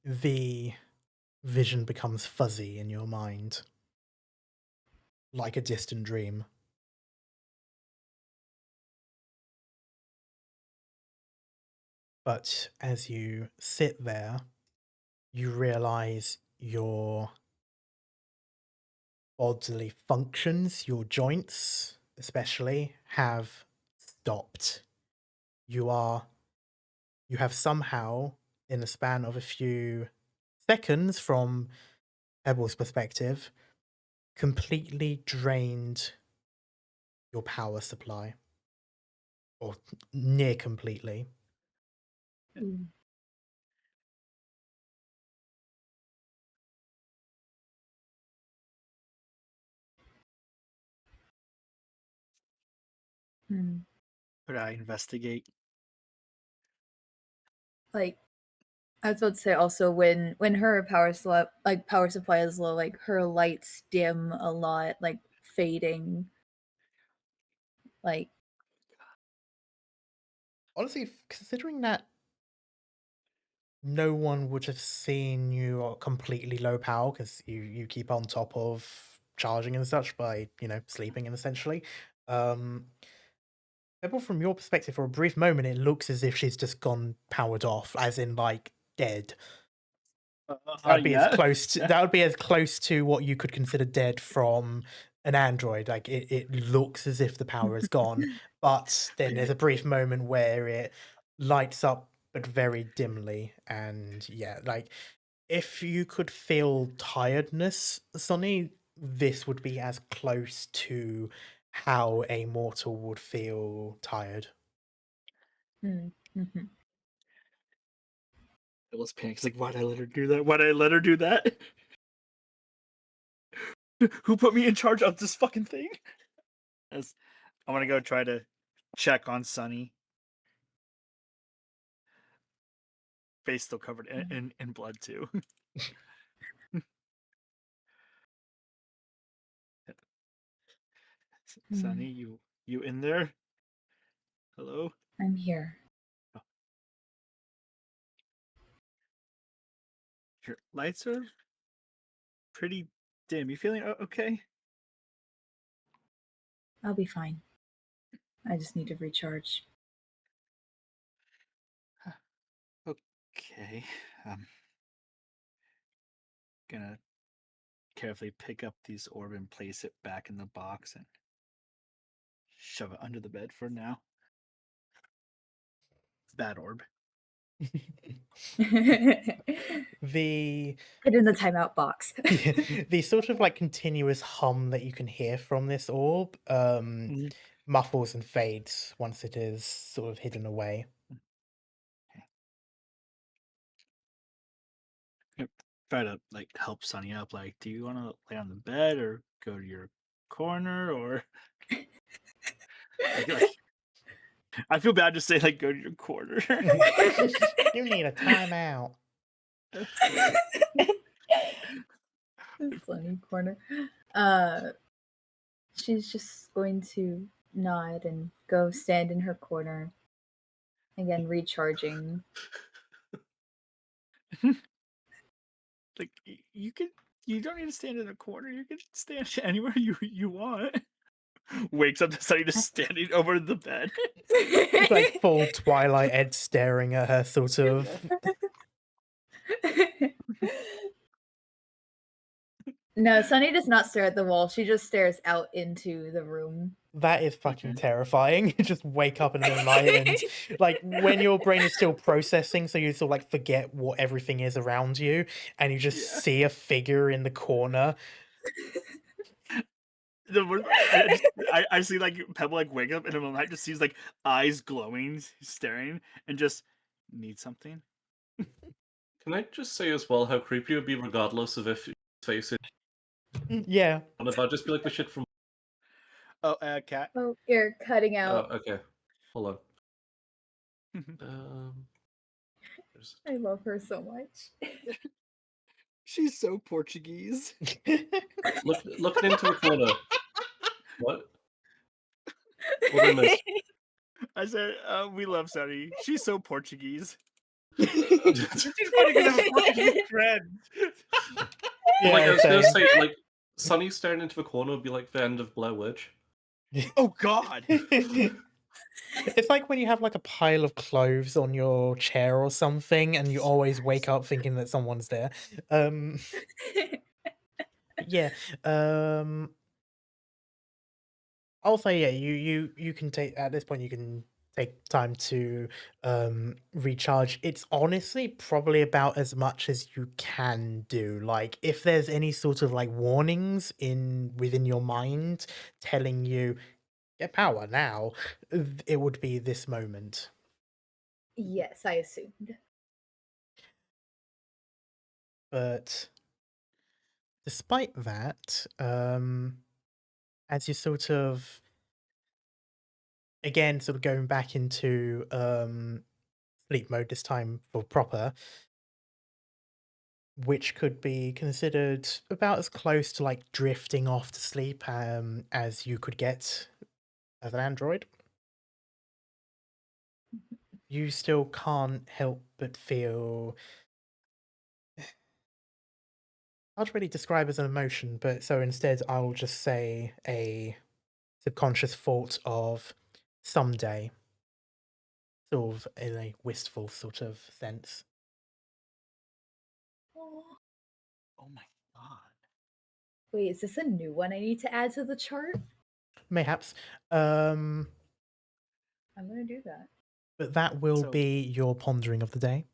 The vision becomes fuzzy in your mind, like a distant dream. But as you sit there, you realize your bodily functions, your joints especially, have stopped. You have somehow, in the span of a few seconds from Pebble's perspective, completely drained your power supply. Or near completely. Could I investigate? Like, I was about to say also when her power supply is low, like her lights dim a lot, like fading. Like, honestly, considering that no one would have seen you at completely low power because you keep on top of charging and such by sleeping and essentially. But from your perspective, for a brief moment, it looks as if she's just gone powered off, as in like dead. That would be as Yeah. close to that would be as close to what you could consider dead from an android. Like it looks as if the power is gone, but then there's a brief moment where it lights up but very dimly, and yeah, like if you could feel tiredness, Sonny, this would be as close to how a mortal would feel tired. mm-hmm. It was panic. It's like, why'd I let her do that? Why'd I let her do that? Who put me in charge of this fucking thing? As I want to go try to check on Sunny. Face still covered in blood too. Sunny, you in there? Hello? I'm here. Oh. Your lights are pretty dim. You feeling okay? I'll be fine. I just need to recharge. Okay. Gonna carefully pick up these orb and place it back in the box and shove it under the bed for now. Bad orb. The Put in the timeout box. the sort of like continuous hum that you can hear from this orb muffles and fades once it is sort of hidden away. Try to like help Sunny up. Like, do you want to lay on the bed or go to your corner or like I feel bad to say like go to your corner. You need a timeout. Funny corner. She's just going to nod and go stand in her corner. Again, recharging. Like you don't need to stand in a corner. You can stand anywhere you want. Wakes up to Sunny just standing over the bed. It's like full Twilight Ed staring at her, sort of. No, Sunny does not stare at the wall. She just stares out into the room. That is fucking terrifying. You just wake up in the middle of the night and like when your brain is still processing, so you sort of like forget what everything is around you, and you just see a figure in the corner. I see like Pebble like wake up in the middle of the night, just sees like eyes glowing, staring, and just need something. Can I just say as well how creepy it would be regardless of if his face is Yeah. on it? I'd just be like the shit from. Oh, cat. Oh, you're cutting Oh, out. okay. Hold on. I love her so much. She's so Portuguese. Looking into a corner. What? What did I miss? I said, we love Sunny. She's so Portuguese. She's probably gonna have a Portuguese friend. Yeah, like I was gonna same. say, like Sunny staring into a corner would be like the end of Blair Witch. Oh God! It's like when you have like a pile of clothes on your chair or something, and you always wake up thinking that someone's there. Yeah. Also, yeah, you can take at this point you can take time to recharge. It's honestly probably about as much as you can do. Like if there's any sort of like warnings within your mind telling you get power now, it would be this moment. Yes, I assumed. But despite that, as you sort of again sort of going back into sleep mode this time for proper, which could be considered about as close to like drifting off to sleep as you could get as an android. You still can't help but feel. Hard to really describe as an emotion, but so instead I'll just say a subconscious thought of someday, sort of in a wistful sort of sense. Oh. Oh my god. Wait, is this a new one I need to add to the chart? Mayhaps. I'm gonna do that. But that will So- be your pondering of the day.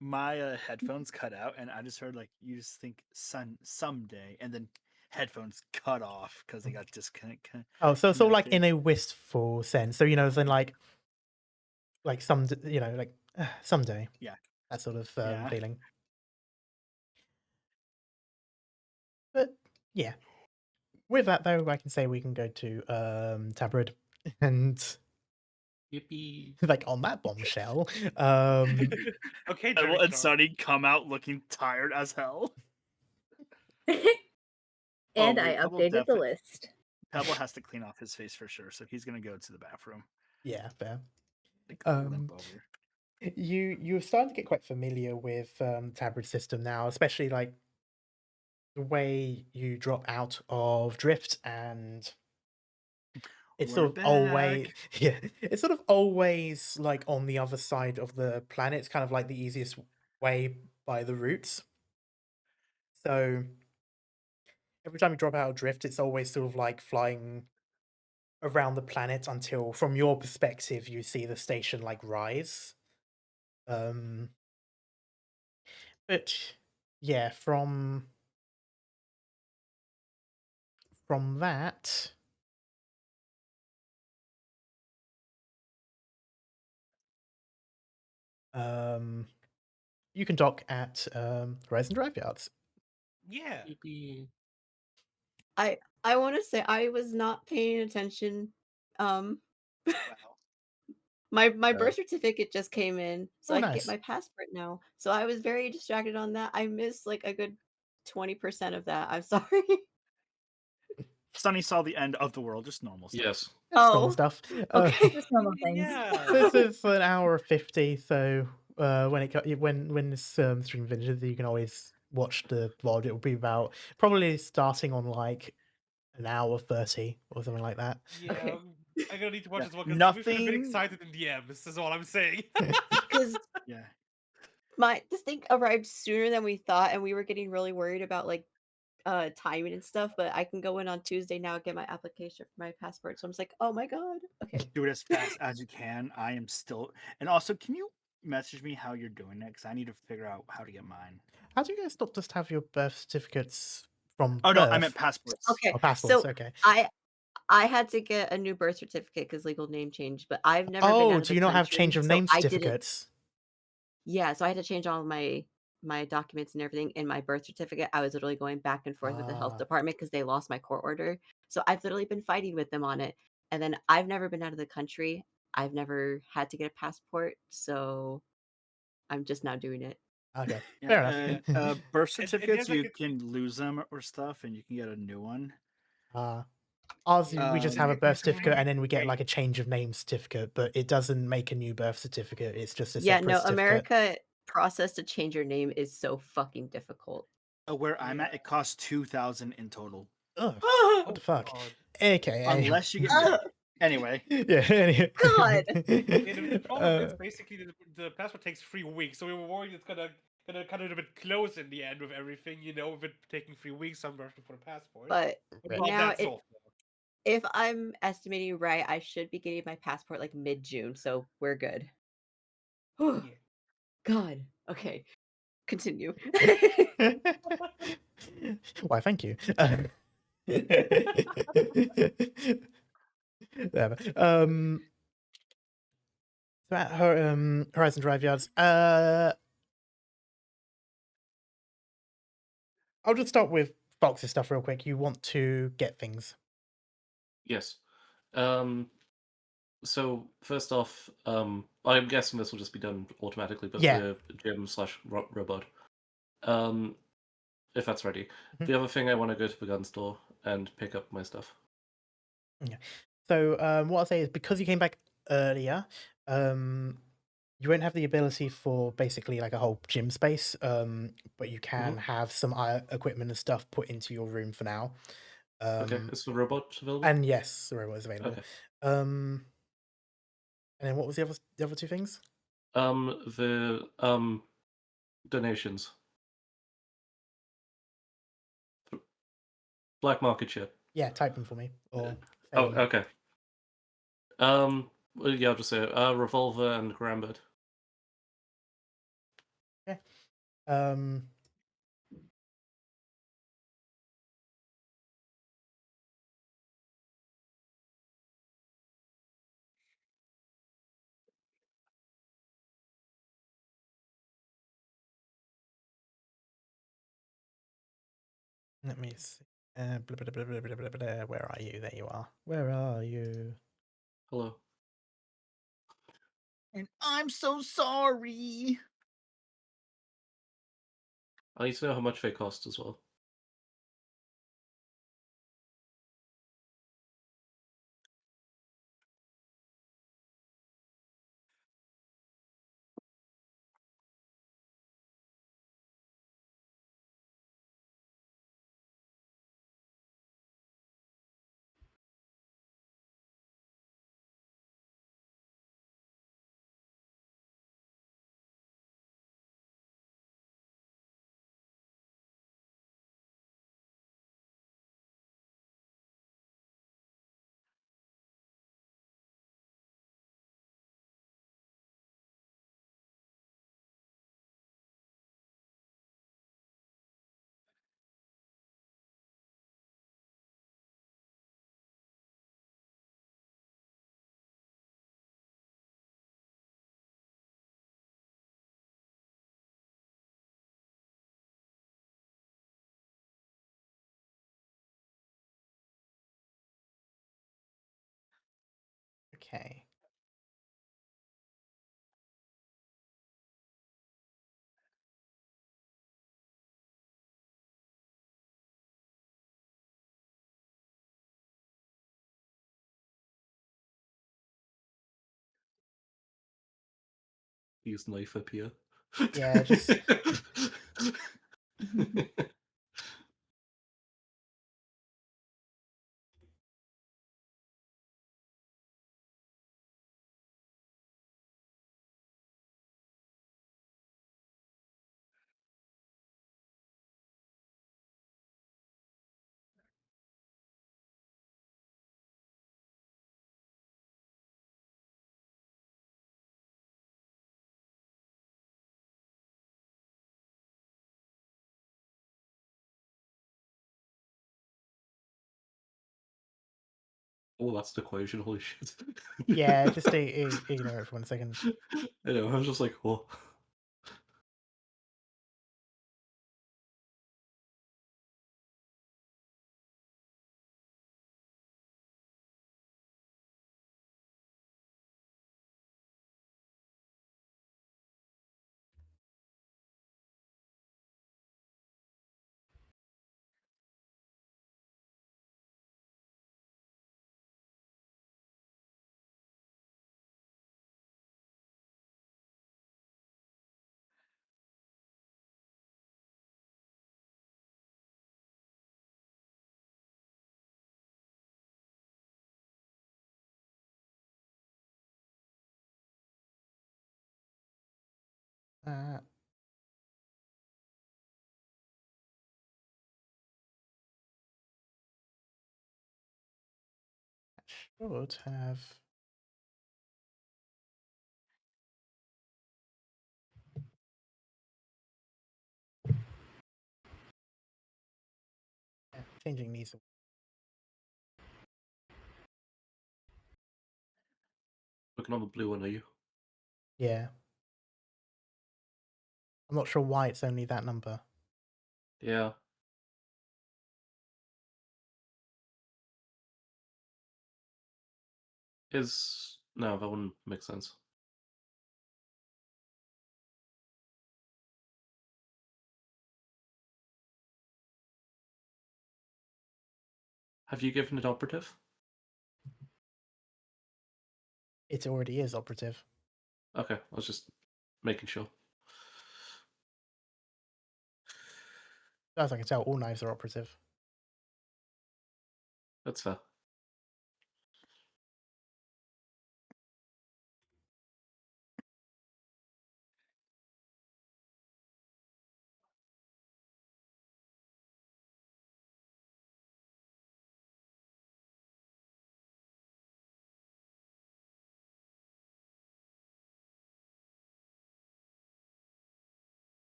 My headphones cut out, and I just heard like you just think someday, and then headphones cut off because they got disconnected. Oh, so sort of like connected. in a wistful sense. So then like some like someday. Yeah. That sort of Yeah. feeling. But yeah. With that though, I can say we can go to Tabrid and Yippee. like on that bombshell. Okay, Pebble Jerry and Clark. Sunny come out looking tired as hell. And wait, I Pebble updated the list. Pebble has to clean off his face for sure, so he's gonna go to the bathroom. Yeah, fair. Like, limp over. You're starting to get quite familiar with Tabrid's system now, especially like the way you drop out of drift, and it's We're sort of always back. it's sort of always like on the other side of the planet. It's kind of like the easiest way by the routes. So every time you drop out of drift, it's always sort of like flying around the planet until, from your perspective, you see the station like rise. But yeah, from that, you can dock at Horizon Drive Yards. Yeah. Yippee. I want to say I was not paying attention. Wow. My birth certificate just came in, so Oh, I can get nice. my passport now. So I was very distracted on that. I missed like a good 20% of that. I'm sorry. Sunny saw the end of the world, just normal stuff. Yes. That's normal Oh, stuff. okay. Just normal things. Yeah. This is an hour 50, so when this stream finishes, you can always watch the VOD. It will be about probably starting on like an hour 30 or something like that. Yeah. Okay. I'm gonna need to watch Yeah, as well because we should have been nothing- excited in the end. This is all I'm saying. Because Yeah. this thing arrived sooner than we thought, and we were getting really worried about like timing and stuff. But I can go in on Tuesday now and get my application for my passport. So I'm just like, oh my god. Okay. Do it as fast as you can. I am still. And also, can you message me how you're doing it? Because I need to figure out how to get mine. How do you guys not just have your birth certificates from Oh no, I birth? meant passports. Okay. Oh, passports, So okay. I had to get a new birth certificate because legal name changed, but I've never been out Oh, of do the you not have country, change of so name I didn't. certificates? Yeah, so I had to change all my documents and everything in my birth certificate. I was literally going back and forth with the health Ah. department because they lost my court order. So I've literally been fighting with them on it. And then I've never been out of the country. I've never had to get a passport, so I'm just now doing it. Okay, Yeah, fair and enough. birth And certificates, there's, like, you can lose them or stuff, and you can get a new one. Ours, we just have a It's birth certificate, really and then we get like a great. change of name certificate, but it doesn't make a new birth certificate. It's just a Yeah, separate no, certificate. America process to change your name is so fucking difficult. Where I'm Yeah. at, it costs 2,000 in total. Ugh, Oh what the fuck? God. AKA. Unless you get. Anyway, Yeah. Anyway. God. Yeah, the problem is basically the passport takes 3 weeks, so we were worried it's gonna kind of a bit close in the end with everything, with it taking 3 weeks I'm rushing for the passport. But Right. Well, now that's all. if I'm estimating right, I should be getting my passport like mid-June, so we're good. Yeah. God. Okay. Continue. Why, thank you. Whatever. So at her Horizon Drive Yards, I'll just start with Fox's stuff real quick. You want to get things. Yes. So first off, I'm guessing this will just be done automatically, but Yeah. for Jim/robot, If that's ready. Mhm. The other thing, I want to go to the gun store and pick up my stuff. Yeah. So what I'll say is because you came back earlier, you won't have the ability for basically like a whole gym space, but you can have some equipment and stuff put into your room for now. Okay, is the robot available? And yes, the robot is available. Okay. And then what was the other two things? The donations. Black market shit. Yeah, type them for me or say Oh, them. okay. Well, yeah, I'll just say revolver and Grambit. Okay. Um, Let me see. Where are you? There you are. Where are you? Hello. And I'm so sorry. I need to know how much they cost as well. Okay. Use knife up here. Yeah, just Oh, that's the equation. Holy shit. yeah, just ignore it for 1 second. I know, I was just like, oh. Uh, should have. Yeah, changing these. Looking on the blue one, are you? Yeah. I'm not sure why it's only that number. Yeah. No, that wouldn't make sense. Have you given it operative? It already is operative. Okay, I was just making sure. As I can tell, all knives are operative. That's fair.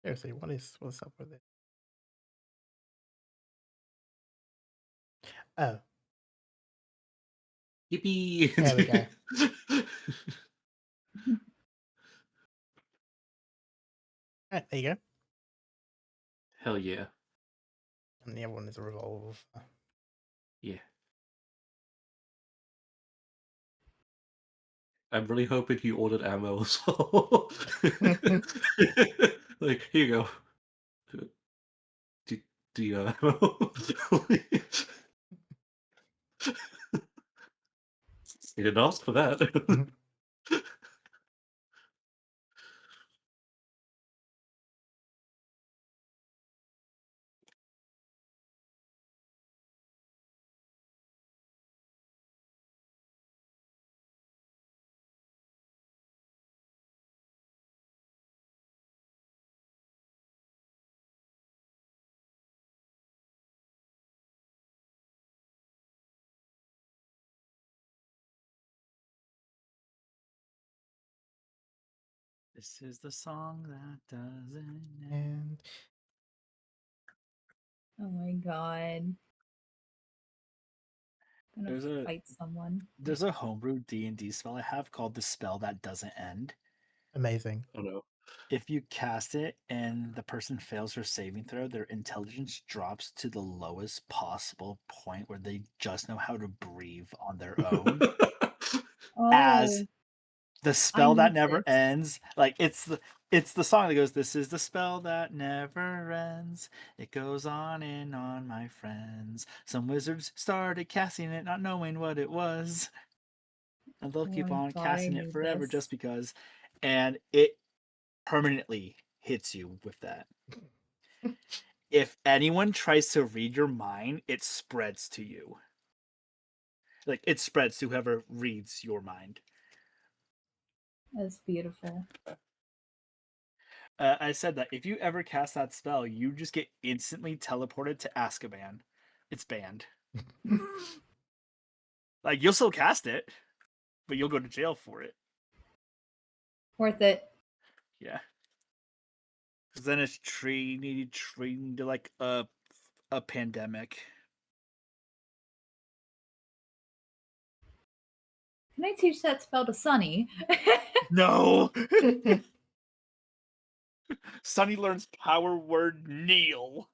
Seriously, what's up with it? Oh, Yippee! there we go. Alright, there you go. Hell yeah. And the other one is a revolver. Yeah. I'm really hoping you ordered ammo as well. Like, here you go. Do you have ammo? You didn't ask for that. This is the song that doesn't end. And Oh my god. I'm gonna fight someone. There's a homebrew D&D spell I have called the Spell That Doesn't End. amazing. Oh no. If you cast it and the person fails her saving throw, their intelligence drops to the lowest possible point where they just know how to breathe on their own. As Oh, the I spell that need never this. ends. Like it's the song that goes, "This is the spell that never ends. It goes on and on, my friends. Some wizards started casting it, not knowing what it was, and they'll Oh keep my on god, I casting it need forever this. just because." And it permanently hits you with that. If anyone tries to read your mind, it spreads to you. Like it spreads to whoever reads your mind. That's beautiful. I said that if you ever cast that spell, you just get instantly teleported to Azkaban. It's banned. Like you'll still cast it, but you'll go to jail for it. Worth it. Yeah, because then it's treated to like a pandemic. Can I teach that spell to Sunny? No, Sunny learns power word kneel.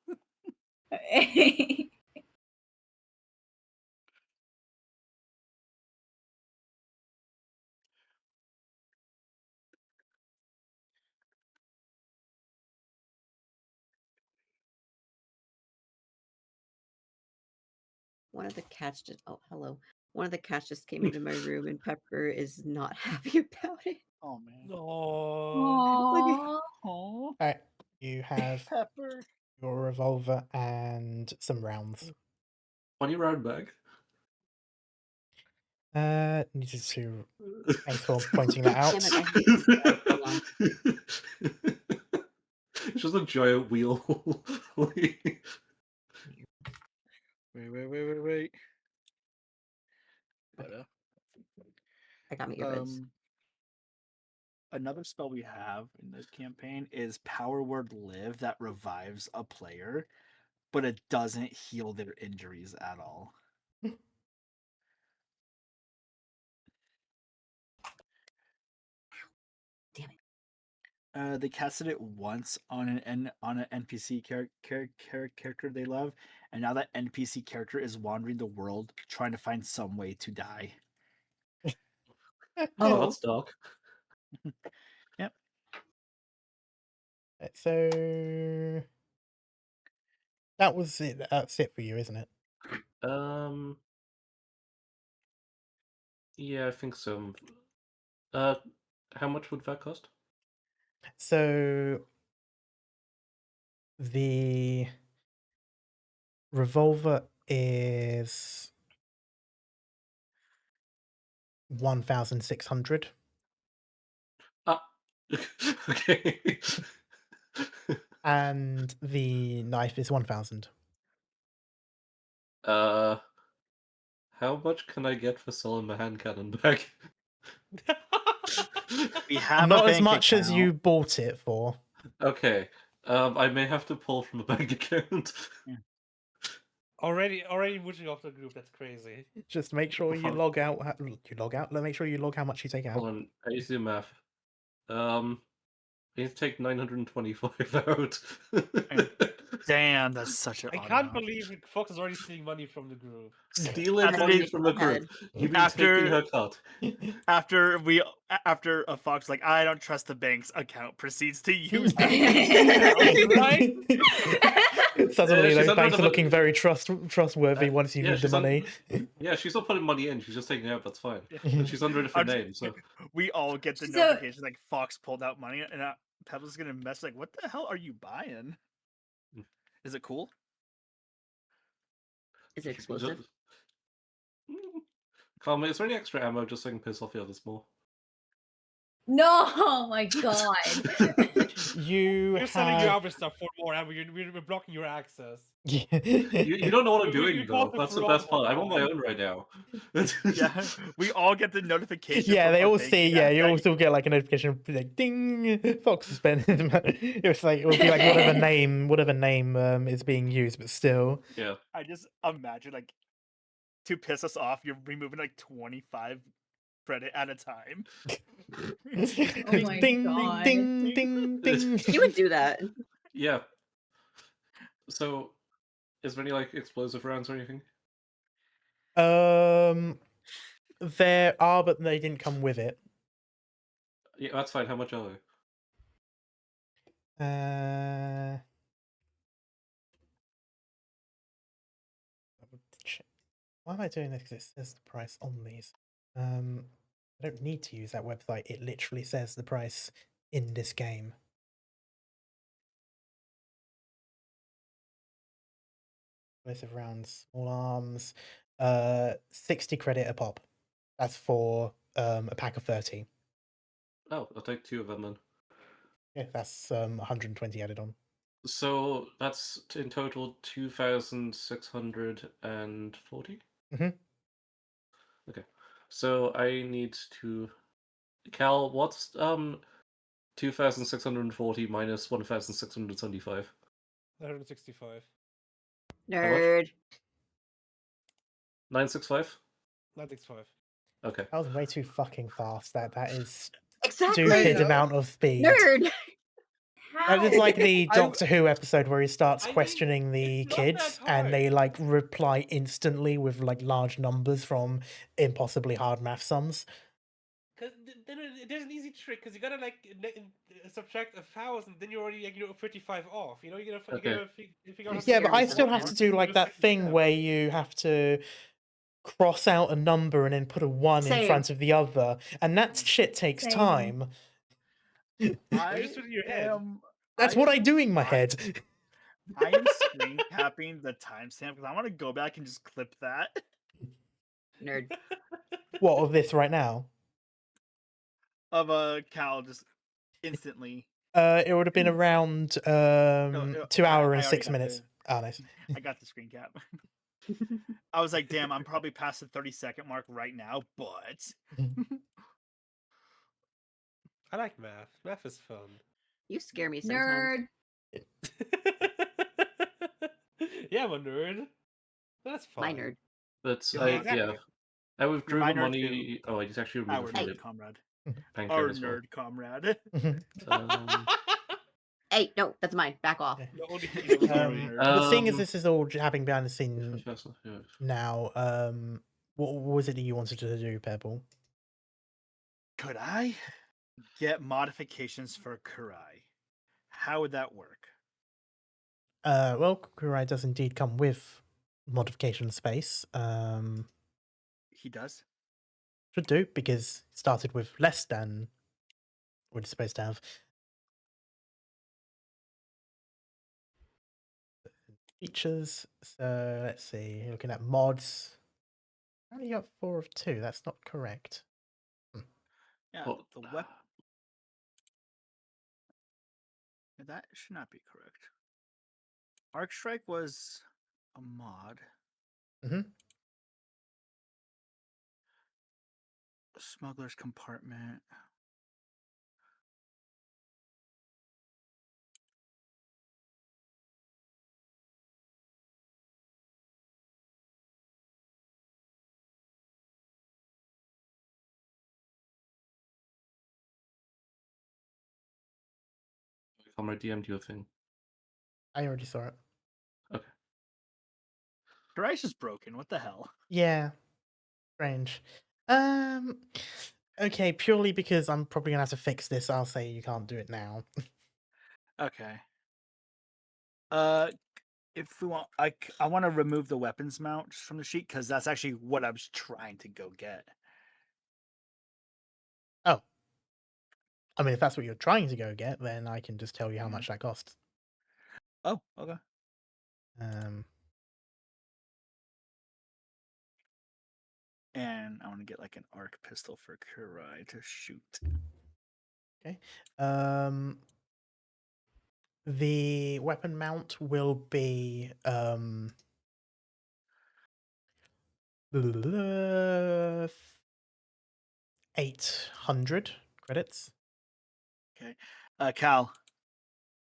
One of the cats just oh, hello. One of the cats just came into my room and Pepper is not happy about it. Oh man. Oh. Like Aww. Oh, Alright, you have Pepper. your revolver and some rounds. 20 round bag. Needed to thanks for pointing that out. damn it, I hate this spell. Hold on. It's just a giant wheel. Like- Wait. But I got me earbuds. another spell we have in this campaign is Power Word Live that revives a player, but it doesn't heal their injuries at all. Damn it. They casted it once on an NPC character they love, and now that NPC character is wandering the world trying to find some way to die. Oh, Oh, that's dark. Yep. So that was it. That's it for you, isn't it? Yeah, I think so. How much would that cost? So the revolver is 1,600. Okay. And the knife is 1,000. How much can I get for selling my hand cannon back? We have Not a as bank much as you account. bought it for. Okay. I may have to pull from a bank account. Already mooching off the group. That's crazy. Just make sure you Fuck. log out. You log out. Make sure you log how much you take out. Hold on, I need to do math. I need to take 925 out. Damn, that's such an I odd can't amount. believe Fox is already stealing money from the group. Stealing After money they- from a group. You mean taking her cut? After a fox like I don't trust the bank's account proceeds to use the Right? Suddenly, she's those under banks the- are looking very trustworthy once you yeah, need the she's un- money. Yeah, she's not putting money in. She's just taking it out. That's fine. And she's under a different name. So we all get the So- notification like Fox pulled out money, and Pebbles gonna mess like, what the hell are you buying? Is it cool? is it explosive? Calm, is there any extra ammo just so I can piss off the others more? No, oh my god. You You're selling your have. other stuff for more ammo. We're blocking your access. You don't know what I'm You- doing you though. bought the That's the wrong best part. I'm on my one. own right now. Yeah, we all get the notification. Yeah, from they our all bank see. Yeah, account you that- also get like a notification like ding. Fox is spending. It was like it would be like whatever name is being used, but still. Yeah. I just imagine like to piss us off, you're removing like 25 credit at a time. Oh my ding, God. ding, ding, ding. You would do that. Yeah. So, is there any like explosive rounds or anything? There are, but they didn't come with it. Yeah, that's fine. How much are they? Why am I doing this? Because it says the price on these. I don't need to use that website. It literally says the price in this game. Explosive rounds, small arms, 60 credit a pop. That's for a pack of 30. Oh, I'll take 2 of them then. Yeah, that's 120 added on. So that's in total 2,640. Mhm. Okay. So I need to. Cal, what's 2,640 minus 1,675? 165. Nerd. 965. 965. Okay. That was way too fucking fast. That is Exactly. stupid know. amount of speed. Nerd. How? That is like the I- Doctor Who episode where he starts I mean, questioning the it's not kids that and they hard. like reply instantly with like large numbers from impossibly hard math sums. Because there's an easy trick. Because you gotta like subtract 1,000, then you're already like 55 off. You know, you gotta Okay. figure out. how to Yeah, do but it I for still one have more. to do like Just that take the thing step. where you have to cross out a number and then put a 1 in Same. front of the other, and that shit takes Same. time. I just in your head. am. That's what I am- do in my I- head. I am screen capping the timestamp because I want to go back and just clip that. Nerd. What of this right now? Of a Cal just instantly. It would have been around 2 hour I and already 6 got minutes. Oh, nice. I got the screen cap. I was like, damn, I'm probably past the 30-second mark right now, but I like math. Math is fun. You scare me sometimes. Nerd. Yeah, I'm a nerd. That's My fine. nerd. That's Yeah, I exactly. I withdrew the minor money. Oh, I just actually I removed would it. comrade. Thank Our you as well. nerd comrade. Um, Hey, no, that's mine. Back off. The only thing that Sorry, was nerd. But seeing as this is all happening behind the scene yeah. now, what was it that you wanted to do, Pebble? Could I get modifications for Kurai? How would that work? Well, Kurai does indeed come with modification space. He does? Should do, because it started with less than what it's supposed to have. Features. So let's see. Looking at mods. I only got 4 of 2. That's not correct. Yeah, Well, the weapon. That should not be correct. Arc Strike was a mod. Mm-hmm. Smuggler's Compartment. Comrade DM'd you a thing. I already saw it. Okay. Kurai's is broken. What the hell? Yeah. Strange. Okay, purely because I'm probably gonna have to fix this, I'll say you can't do it now. Okay. If we want, I want to remove the weapons mount just from the sheet because that's actually what I was trying to go get. Oh. I mean, if that's what you're trying to go get, then I can just tell you how Mhm. much that costs. Oh, okay. And I want to get like an arc pistol for Kurai to shoot. Okay. The weapon mount will be 800 credits. Okay. Cal.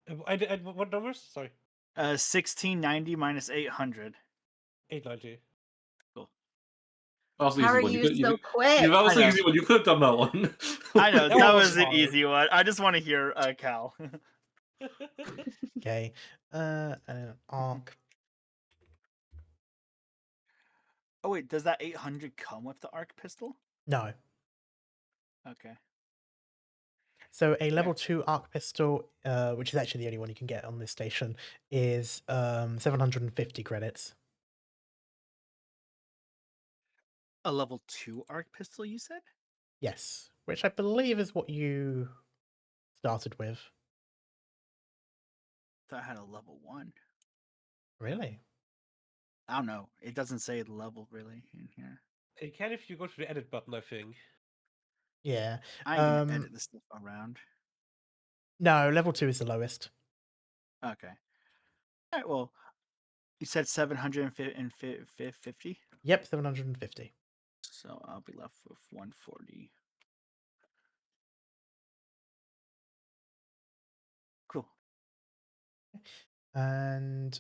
what numbers? Sorry. 1690 minus 800. 890. Cool. That was an How easy are one. you You so could, yeah, quick? that was I an know. easy one. You could have done that one. I know That that one was was an hard. easy one. I just want to hear Cal. Okay. An arc. Oh wait, does that 800 come with the arc pistol? No. Okay. So a level 2 arc pistol, which is actually the only one you can get on this station, is 750 credits. A level 2 arc pistol, you said? Yes, which I believe is what you started with. Thought I had a level 1. Really? I don't know. It doesn't say the level really in here. You can if you go to the edit button, I think. Yeah. I ain't gonna edit this stuff around. No, level 2 is the lowest. Okay. All right. Well, you said 750. Yep, 750. So I'll be left with 140. Cool. And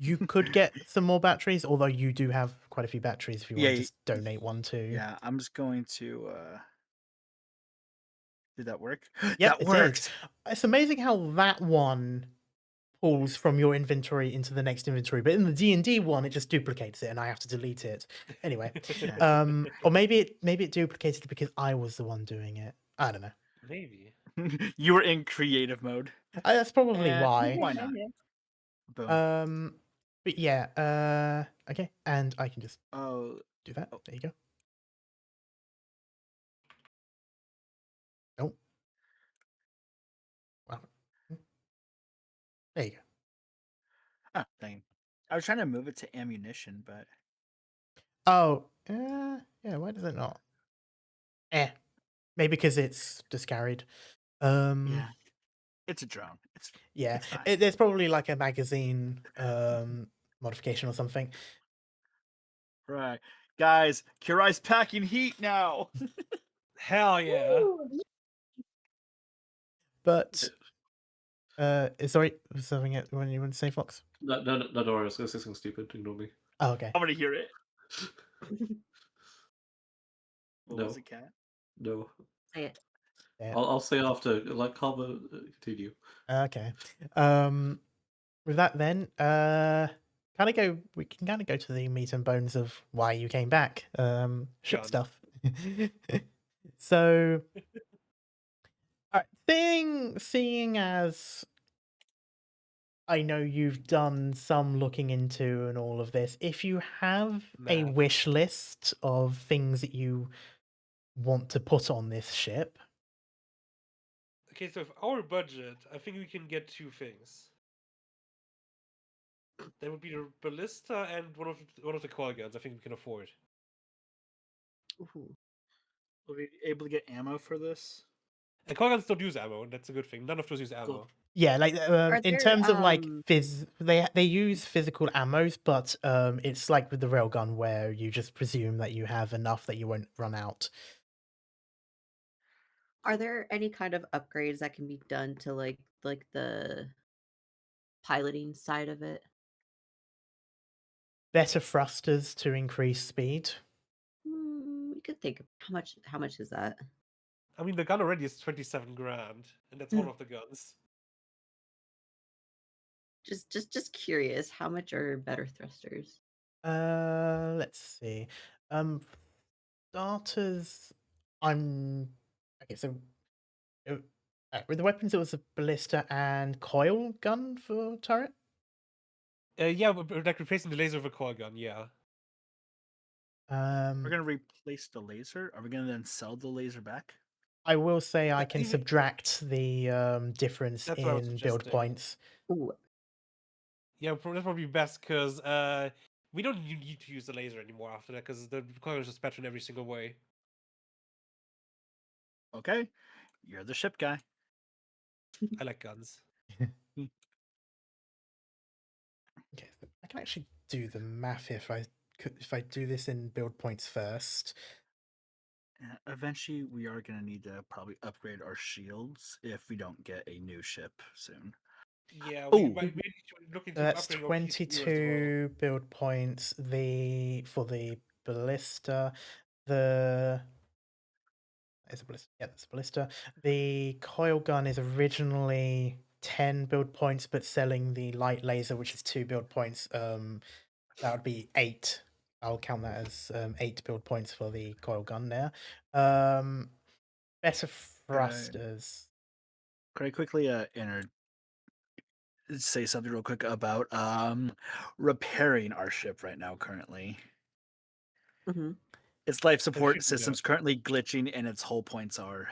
you could get some more batteries, although you do have quite a few batteries if you want to just donate one too. Yeah, I'm just going to did that work? Yep, That worked. It's amazing how that one pulls from your inventory into the next inventory, but in the D&D one it just duplicates it and I have to delete it. Anyway. Or maybe it duplicated it because I was the one doing it. I don't know. Maybe. You were in creative mode. That's probably why. Why not? Boom. But yeah, okay, and I can just do that. Oh. There you go. Nope. Wow. There you go. Oh, dang. I was trying to move it to ammunition, but Oh, yeah, why does it not? Maybe because it's discarried. yeah. It's a drone. Yeah, it's fine. There's probably like a magazine modification or something. Right. Guys, Kurai's packing heat now. Hell yeah. But sorry, was something when you want to say, Fox? No, don't worry. I was going to say something stupid. Ignore me. Oh, okay. I'm gonna hear it. What No. was it, Cat? No. Say it. Yeah. I'll say after. Let Carver continue. Okay. With that then, we can kind of go to the meat and bones of why you came back. Ship Done. stuff. So, seeing as I know you've done some looking into and all of this, if you have a Math. wish list of things that you want to put on this ship, Okay, so if our budget, I think we can get 2 things. That would be the ballista and one of the coil guns. I think we can afford. Ooh. Will we be able to get ammo for this? And coil guns don't use ammo, and that's a good thing. None of those use ammo. Cool. yeah, like Are in there terms of like they use physical ammos, but it's like with the railgun where you just presume that you have enough that you won't run out. are there any kind of upgrades that can be done to like the piloting side of it? Better thrusters to increase speed. We could think of how much is that? I mean, the gun already is 27 grand, and that's one of the guns. Just curious, how much are better thrusters? Let's see. Starters. I'm okay. So with the weapons, it was a ballista and coil gun for turret. Yeah, like replacing the laser with a coil gun. Yeah. We're gonna replace the laser. Are we gonna then sell the laser back? I will say I That can even- subtract the difference That's what I was in build suggesting. points. Ooh, Yeah, that's probably best because we don't need to use the laser anymore after that because the coil is just better in every single way. Okay, you're the ship guy. I like guns. Okay, so I can actually do the math here if I do this in build points first. Eventually, we are gonna need to probably upgrade our shields if we don't get a new ship soon. Yeah, Ooh. we should look into That's upgrading our PCU as well. 22 build points. For the ballista, the it's a ballista. Yeah, that's a ballista. The coil gun is originally 10 build points, but selling the light laser, which is 2 build points, that would be 8. I'll count that as 8 build points for the coil gun there. Better thrusters. Could I quickly say something real quick about repairing our ship right now currently? Its life support system's currently glitching and its hull points are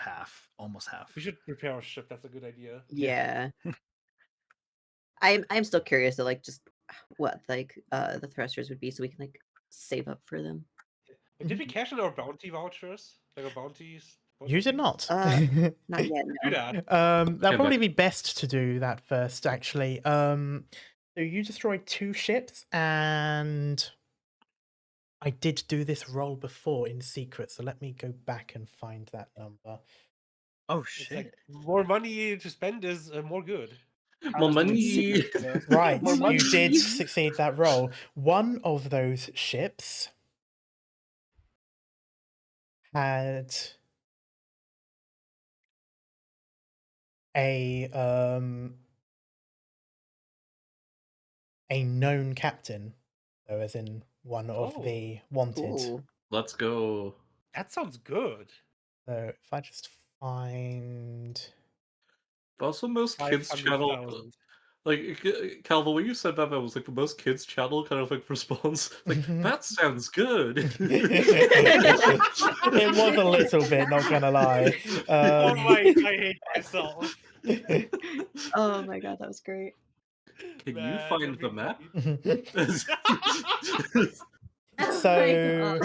almost half. We should repair our ship. That's a good idea. yeah. I'm still curious to like just what like the thrusters would be so we can like save up for them. Did we cash in our bounty vouchers? Like our bounties? You did not. Not yet, Do no. that. That'd probably be best to do that first, actually. So you destroyed 2 ships, and I did do this roll before in secret, so let me go back and find that number. Oh It's shit! like more money to spend is more good. More money. Right, More money. you did succeed that roll. One of those ships had a known captain, so as in one of the wanted. Ooh. Let's go. That sounds good. So if I just find Also, most kids channel, 500,000. like Calvo, when you said that was like the most kids channel kind of like response. Like that sounds good. It was a little bit, not gonna lie. Oh my! I hate myself. Oh my god, that was great. Can you Man, find the map? So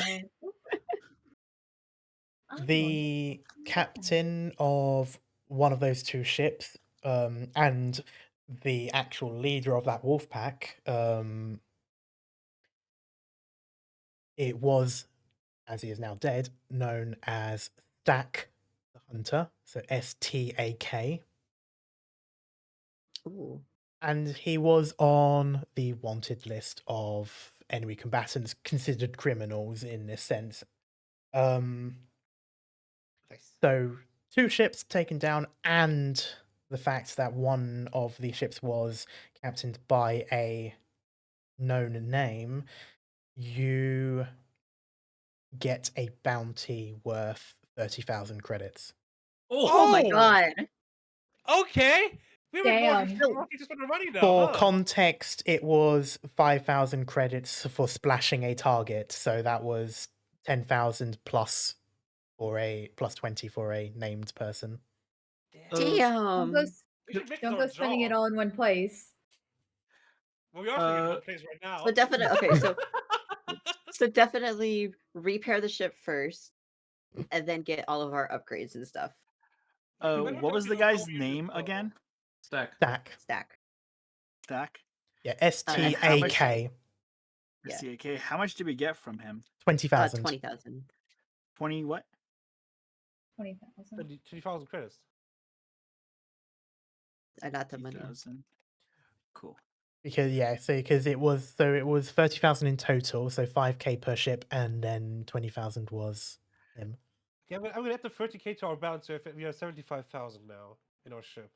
Oh the captain of one of those 2 ships, and the actual leader of that wolf pack, it was, as he is now dead, known as Stak the Hunter, so STAK. Ooh. And he was on the wanted list of enemy combatants considered criminals in this sense. Nice. So 2 ships taken down, and the fact that one of the ships was captained by a known name, you get a bounty worth 30,000 credits. Oh my god. Okay. We have more Damn. to spend our money now, For huh? context, it was 5,000 credits for splashing a target, so that was 10,000 plus for a plus 20 for a named person. Don't Damn. go, We should make it don't our go spending it job. all in one place. Well, we are spending it in one place right now. So definitely okay, so definitely repair the ship first and then get all of our upgrades and stuff. What was the guy's name again? Stack. Stack. Stack. Yeah, And how much- STAK. Yeah. STAK. How much did we get from him? 20,000. 20,000. 20 what? 20,000. 20,000 credits. I got the money. 20,000. Cool. Because it was 30,000 in total, so 5k per ship, and then 20,000 was him. Yeah, I'm gonna add the 30k to our balance, so we have 75,000 now in our ship.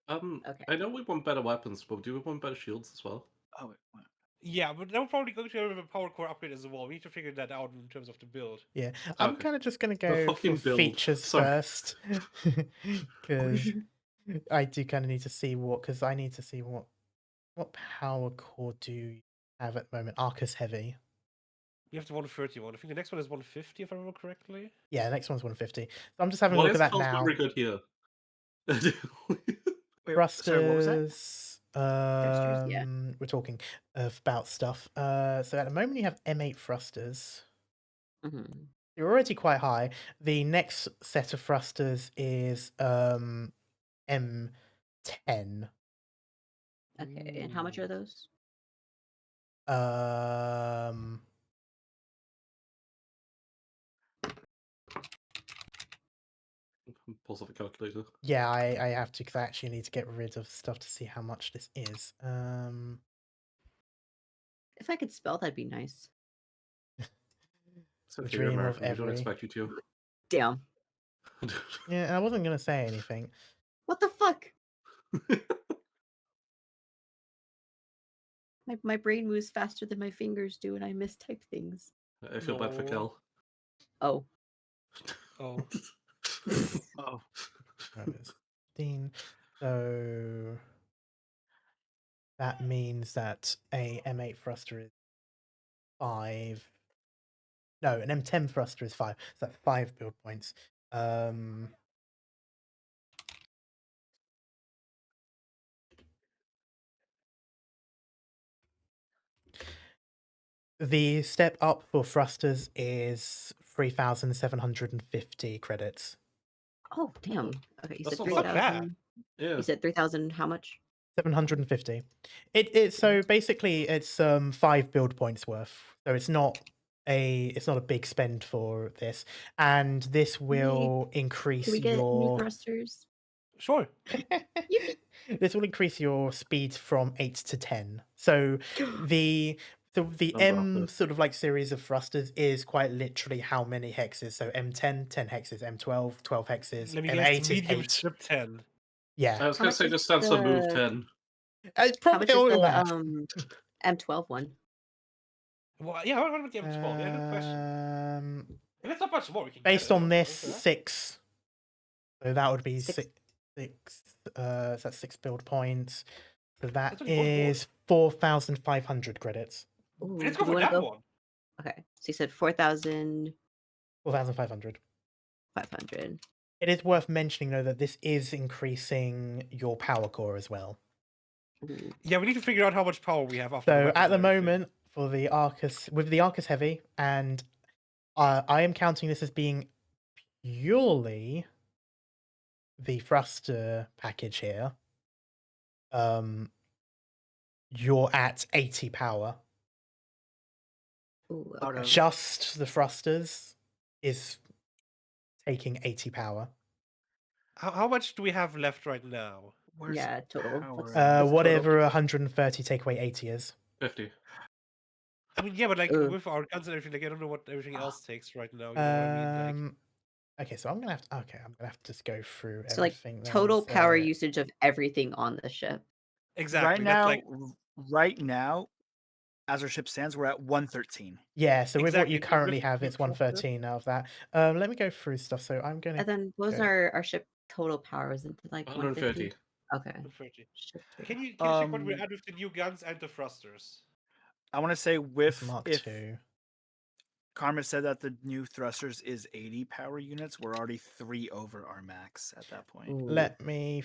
Okay. I know we want better weapons, but do we want better shields as well? Oh, wait, what? Yeah, but we're probably going to have a power core upgrade as well. We need to figure that out in terms of the build. Yeah, I'm Okay. kind of just gonna The go fucking for build. features Sorry. first, because I do kind of need to see what power core do you have at the moment. Arcus heavy. We have the 131. I think the next one is 150, if I remember correctly. Yeah, the next one's 150. So I'm just having a Why look is at that Carl's now. memory good here? Wait, sorry, what was that? Thrusters. yeah. We're talking about stuff. So at the moment you have M8 thrusters. Mhm. You're already quite high. The next set of thrusters is M10. Okay, and how much are those? Um, Pulls off a calculator. yeah, I have to because I actually need to get rid of stuff to see how much this is. If I could spell, that'd be nice. Except The you're dream of American, we don't every. expect you to. Damn. Yeah, I wasn't gonna say anything. What the fuck? My brain moves faster than my fingers do, and I mistype things. I feel bad for No. Cal. Oh. Oh. Oh, Right, it's 15. So that means that a M8 thruster is 5. No, an M10 thruster is 5. So that's 5 build points. The step up for thrusters is 3,750 credits. Oh, damn. Okay, you That's said not bad. Not bad. 3,000. Yeah. You said 3,000 how much? 750. So basically it's 5 build points worth. So it's not a big spend for this, and this will increase Can we get new your thrusters? Sure. this will increase your speed from 8 to 10. So the Number M after. sort of like series of thrusters is quite literally how many hexes. So M10, 10 hexes, M12, 12 hexes, Let me M8 guess. is Medium 8. ship 10. Yeah. I was How gonna much say is just stands to move the- 10. It's How probably much is all the that. M12 one? Well, yeah, what about the M12? Yeah, good question. If it's not much more, we can Based get it. on this, Okay. 6. So that would be Six. 6. So that's 6 build points. So that That's only one more. is 4,500 credits. Ooh, Let's do go we for wanna that one. Okay, so you said 4,500. 4,500. It is worth mentioning though that this is increasing your power core as well. Ooh. Yeah, we need to figure out how much power we have after So weapons at the and everything. moment, for the Arcus, with the Arcus Heavy, and I am counting this as being purely the thruster package here. You're at 80 power. Ooh, Out okay. of- Just the thrusters is taking 80 power. How much do we have left right now? Where's Yeah, total. power? What's total? Whatever 130 take away 80 is. 50. I mean, yeah, but like Ooh. with our guns and everything, like I don't know what everything else takes right now. You know what I mean? Like, Okay, so I'm gonna have to just go through So, like, everything then. total power So usage of everything on the ship. Right Exactly. That's now, like right now, as our ship stands, we're at 113. yeah, so with what you exactly currently with have, the it's thrusters. 113 out of that. Let me go through stuff. So I'm gonna And then what was go. our ship total power? Was it like 150? 130. Okay. 130. Ship total. Can you check what we add with the new guns and the thrusters? I want to say It's Mark if II. Karma said that the new thrusters is 80 power units, we're already 3 over our max at that point. Ooh, Let me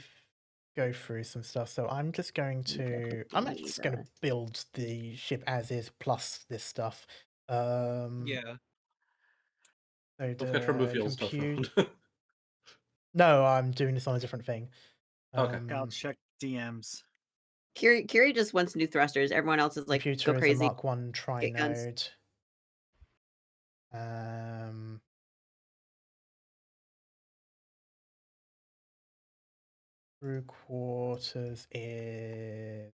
go through some stuff. So I'm just going you to. I'm actually just going to build the ship as is plus this stuff. Yeah. So Don't forget to remove the the old stuff. compute. No, I'm doing this on a different thing. Okay. I'll check DMs. Curie just wants new thrusters. Everyone else is like, Computer go is a crazy. Mark 1 Get guns. tri-node. Crew quarters is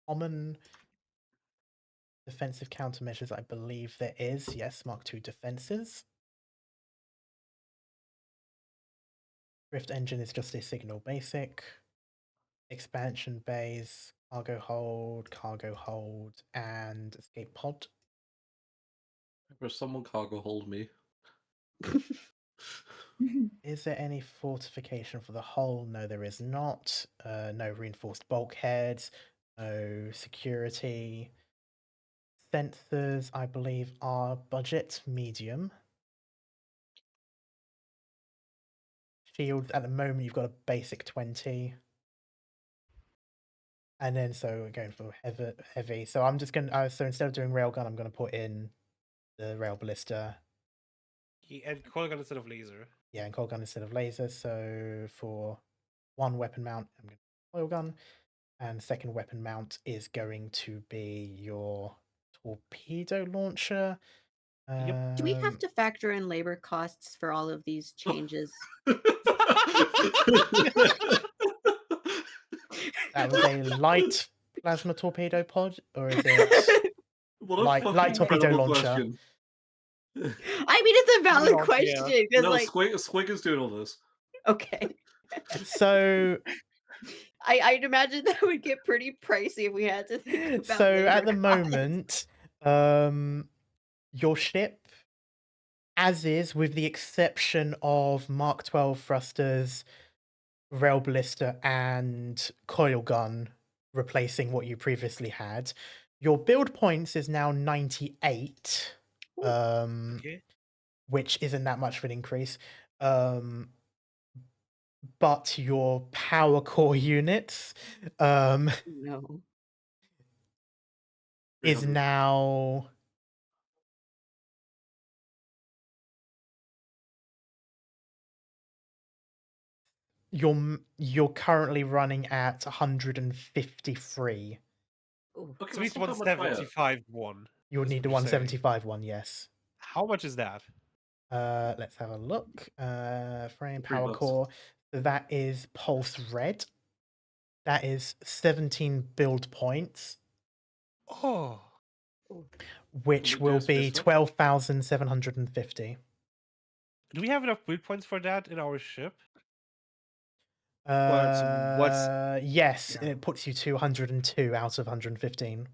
common defensive countermeasures. I believe there is. Yes, Mark II defenses. Rift engine is just a signal basic. Expansion bays, cargo hold, and escape pod. Where someone cargo hold me. Is there any fortification for the hull? No, there is not. No reinforced bulkheads. No security. Sensors, I believe, are budget medium. Shields, at the moment, you've got a basic 20. And then, so we're going for heavy. So I'm just going to, so instead of doing railgun, I'm going to put in the rail ballista. And coil gun instead of laser. Yeah, and coil gun instead of laser. So for one weapon mount, I'm going to coil gun. And second weapon mount is going to be your torpedo launcher. Do we have to factor in labor costs for all of these changes? That was a light plasma torpedo pod, or is it What a light fucking torpedo incredible launcher? question. I mean, it's a valid Yeah. question because, No, like, Squig is doing all this. okay, So, I'd imagine that would get pretty pricey if we had to think about so at the labor moment, your ship, as is, with the exception of Mark 12 thrusters, rail ballista, and coil gun, replacing what you previously had, your build points is now 98. Okay. Which isn't that much of an increase. But your power core units No. is 300. now you're currently running at 153. Ooh. Okay, So we that's need not that much higher. 175 one. You would is need what the you're saying. 175 one, yes. How much is that? Let's have a look. Frame power $3. core. So that is pulse red. That is 17 build points, Oh. which Can we will do be space one? 12,750. Do we have enough build points for that in our ship? What's Yes, yeah. it puts you 202 out of 115.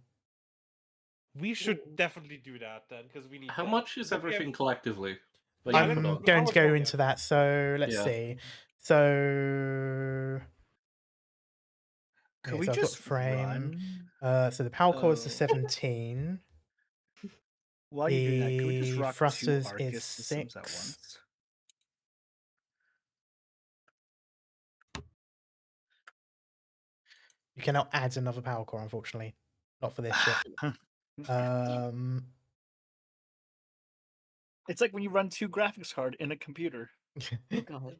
We should definitely do that then, because we need How that. much is But we have- everything collectively? that Yeah, you let's- put I'm on? how going to much go more we into have? that. So let's Yeah. see. So Could okay, we so I've got just frame. run? So the power core is the Oh. 17. While you're doing that, could we just The rock 2 thrusters Arcus is systems at 6. once? You cannot add another power core, unfortunately. Not for this ship. It's like when you run 2 graphics card in a computer. Oh god.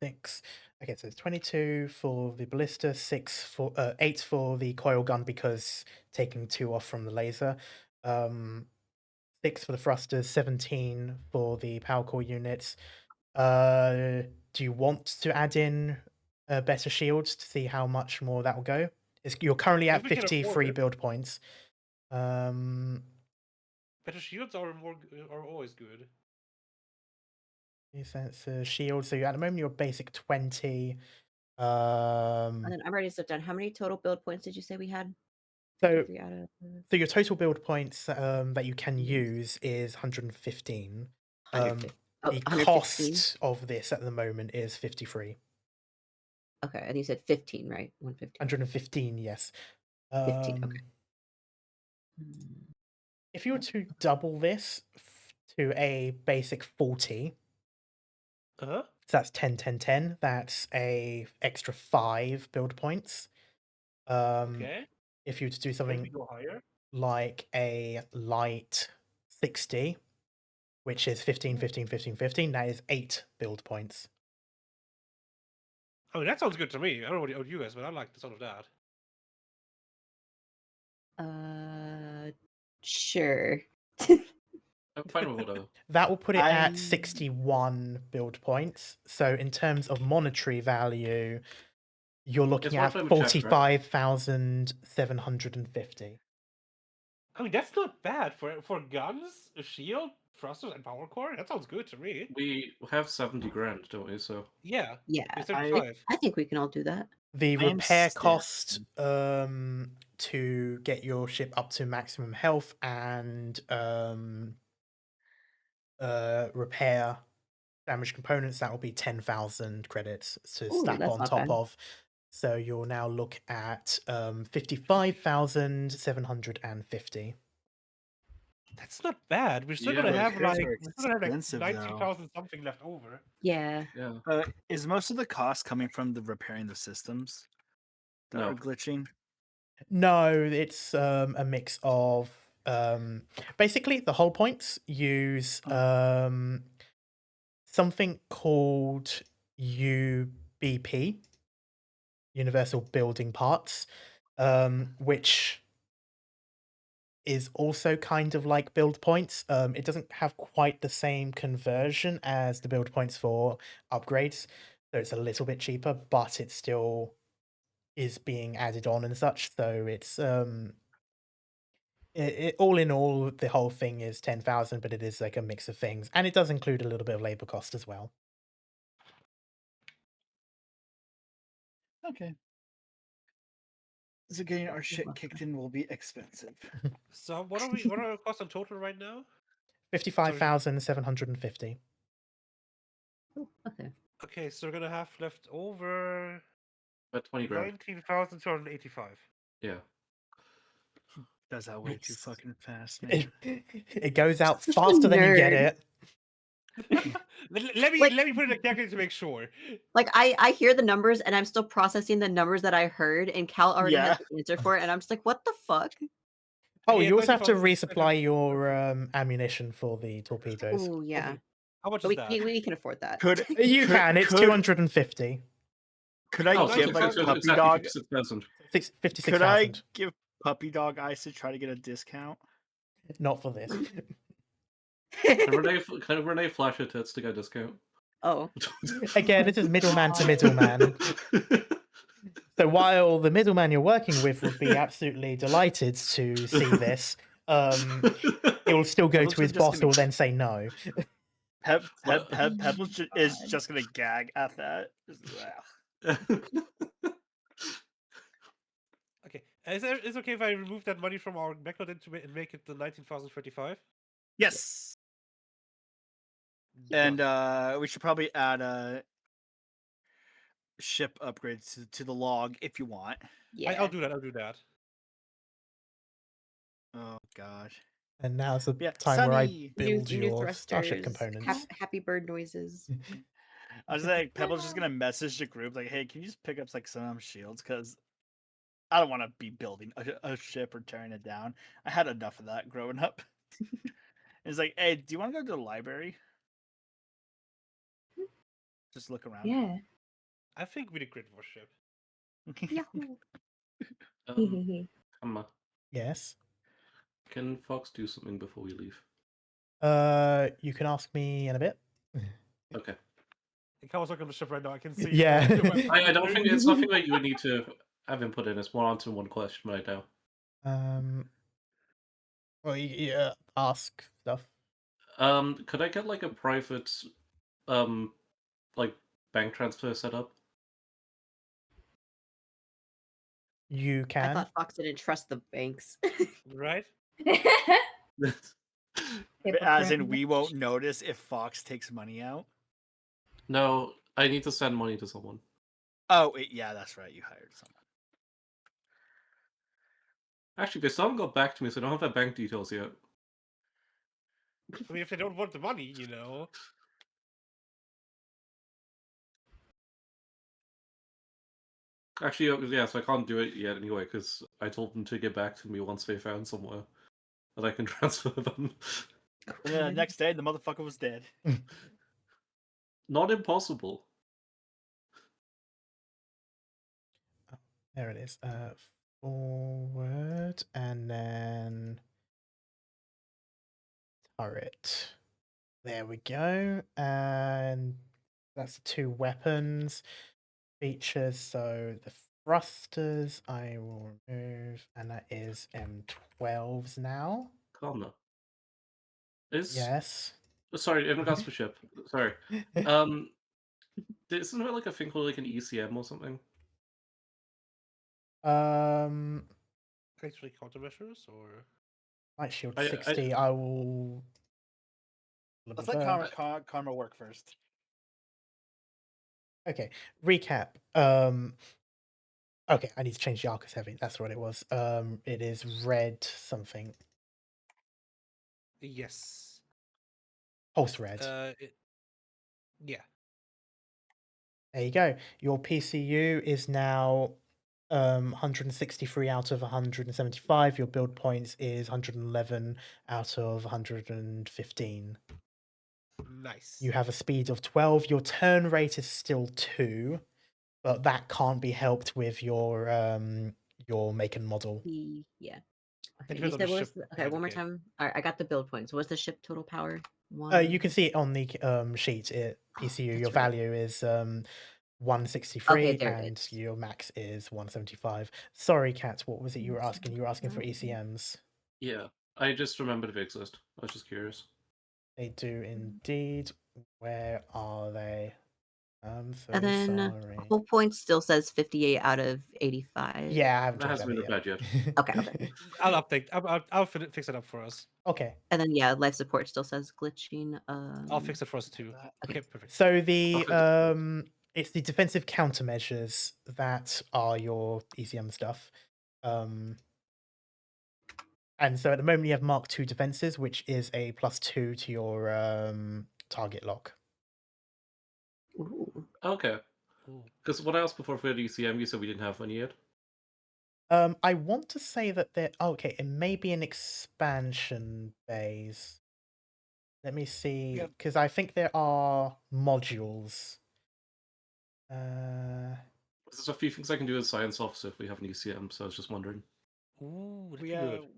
6. Okay, so it's 22 for the ballista, 8 for the coil gun because taking 2 off from the laser. 6 for the thrusters, 17 for the power core units. Do you want to add in better shields to see how much more that will go? You're currently at If we can afford 53 it. build points. Better shields are always good. Sensor shield. So at the moment you're basic 20. And then I'm ready to sit down. How many total build points did you say we had? So 53 out of so your total build points that you can use is 115. 150. The 115. cost of this at the moment is 53. Okay, and you said 15, right? 115. 115, yes. 15. Okay. If you were to double this to a basic 40, Uh-huh. so that's 10, 10, 10. That's a extra 5 build points. Okay. If you were to do Maybe something go higher. like a light 60, which is 15, 15, 15, 15, that is 8 build points. I mean, that sounds good to me. I don't know about you guys, but I like the sound of that. Sure. I'm fine with whatever. That will put it at 61 build points. So in terms of monetary value, you're looking at roughly with check, right? 45,750. I mean, that's not bad for guns, a shield, thrusters, and power core. That sounds good to me. We have 70 grand, don't we? So Yeah. Yeah. It's 35. I think we can all do that. The I am repair still- cost to get your ship up to maximum health and repair damaged components, that will be 10,000 credits to Ooh, stack that's on not top bad. of. So you'll now look at 55,750. That's not bad. We're still Yeah, gonna but have repairs like are we're still gonna have expensive, like though. 19,000 something left over. Yeah. yeah. Is most of the cost coming from the repairing the systems that No. are glitching? No, it's a mix of basically the whole points use something called UBP, Universal Building Parts, which is also kind of like build points. It doesn't have quite the same conversion as the build points for upgrades, so it's a little bit cheaper, but it still is being added on and such. So it's all in all, the whole thing is 10,000, but it is like a mix of things, and it does include a little bit of labor cost as well. Okay. So getting our shit kicked in will be expensive. So what are our costs on total right now? 55,750. Okay. Okay, so we're gonna have left over About 20 grand. 19,285. Yeah. Does that way too Nice. fucking fast, man. It goes out Such a faster than you get nerd. it. let me Like- put it in a calculator to make sure. Like I hear the numbers and I'm still processing the numbers that I heard, and Cal already has the answer for it, and I'm just like, what the fuck? Oh, Yeah, you also have to 20,000 resupply your ammunition for the torpedoes. Oh yeah. Okay. How much But is that? we can afford that. You can. It's 250. Could I Oh, give like it's Puppy Dog? 56,000. 56,000. Could I give Puppy Dog Ice to try to get a discount? Not for this. Can Renee flash her tits to get a discount? Oh. Again, this is middleman to middleman. So while the middleman you're working with would be absolutely delighted to see this, it will still go Pebbles to his is just boss, who gonna- will then say no. Pebbles is just gonna gag at that. Okay. Is it okay if I remove that money from our background and make it the 19,035? Yes. And we should probably add a ship upgrade to the log if you want. Yeah. I'll do that. I'll do that. Oh gosh. And now's the Yeah, time where I Sunny. build New your starship thrusters, components. happy bird noises. I was like, Pebbles just gonna message the group like, "Hey, can you just pick up like some shields? Because I don't want to be building a ship or tearing it down. I had enough of that growing up." It's like, "Hey, do you want to go to the library? Just look around." Yeah. I think we did great for ship. Yahoo. Come on. Yes. Can Fox do something before we leave? You can ask me in a bit. Okay. I was looking on the ship right now. I can see. Yeah. I don't think it's nothing that you would need to have input in. It's more onto one question right now. Well, yeah, ask stuff. Could I get like a private, like bank transfer set up? You I can. thought Fox didn't trust the banks. Right? As in, we won't notice if Fox takes money out. No, I need to send money to someone. Oh, yeah, that's right. You hired someone. Actually, they still haven't got back to me, so I don't have their bank details yet. I mean, if they don't want the money, you know. Actually, yeah, so I can't do it yet anyway, because I told them to get back to me once they found somewhere that I can transfer them. And then the next day, the motherfucker was dead. Not impossible. There it is. Forward and then turret. There we go. And that's the 2 weapons features. So the thrusters I will remove, and that is M12s now. Calm now. Yes. Sorry, in regards to ship. Sorry. Isn't there like a thing called like an ECM or something? Actually, countermeasures or Light shield I 60. I will. Let's let Karma work first. Okay. Recap. Okay, I need to change the Arcus Heavy. That's what it was. It is red something. yes. Pulse red. Yeah. There you go. Your PCU is now 163 out of 175. Your build points is 111 out of 115. Nice. You have a speed of 12. Your turn rate is still 2, but that can't be helped with your make and model. Yeah. It Okay, you depends on said the what was ship. okay, one more time. All right, I got the build points. What's the ship total power? You can see it on the sheet. PCU, that's your right. value is Okay, 163 there it and is. your max is 175. Sorry, Kat, what was it you were asking? You were asking for ECMs. Yeah, I just remembered they exist. I was just curious. They do indeed. Where are they? I'm so And then sorry. whole points still says 58 out of 85. Yeah, I haven't That changed hasn't been that bad yet. Okay. I'll update. I'll fix it up for us. Okay. And then yeah, life support still says glitching. I'll fix it for us too. Okay. Okay, perfect. So the Okay. it's the defensive countermeasures that are your ECM stuff. And so at the moment you have Mark 2 defenses, which is a +2 to your target lock. Ooh. Okay. Because what I asked before for the ECM, you said we didn't have one yet. I want to say that there. Oh, okay, it may be an expansion base. Let me see, because I think there are modules. There's a few things I can do as science officer if we have an ECM, so I was just wondering. Ooh, We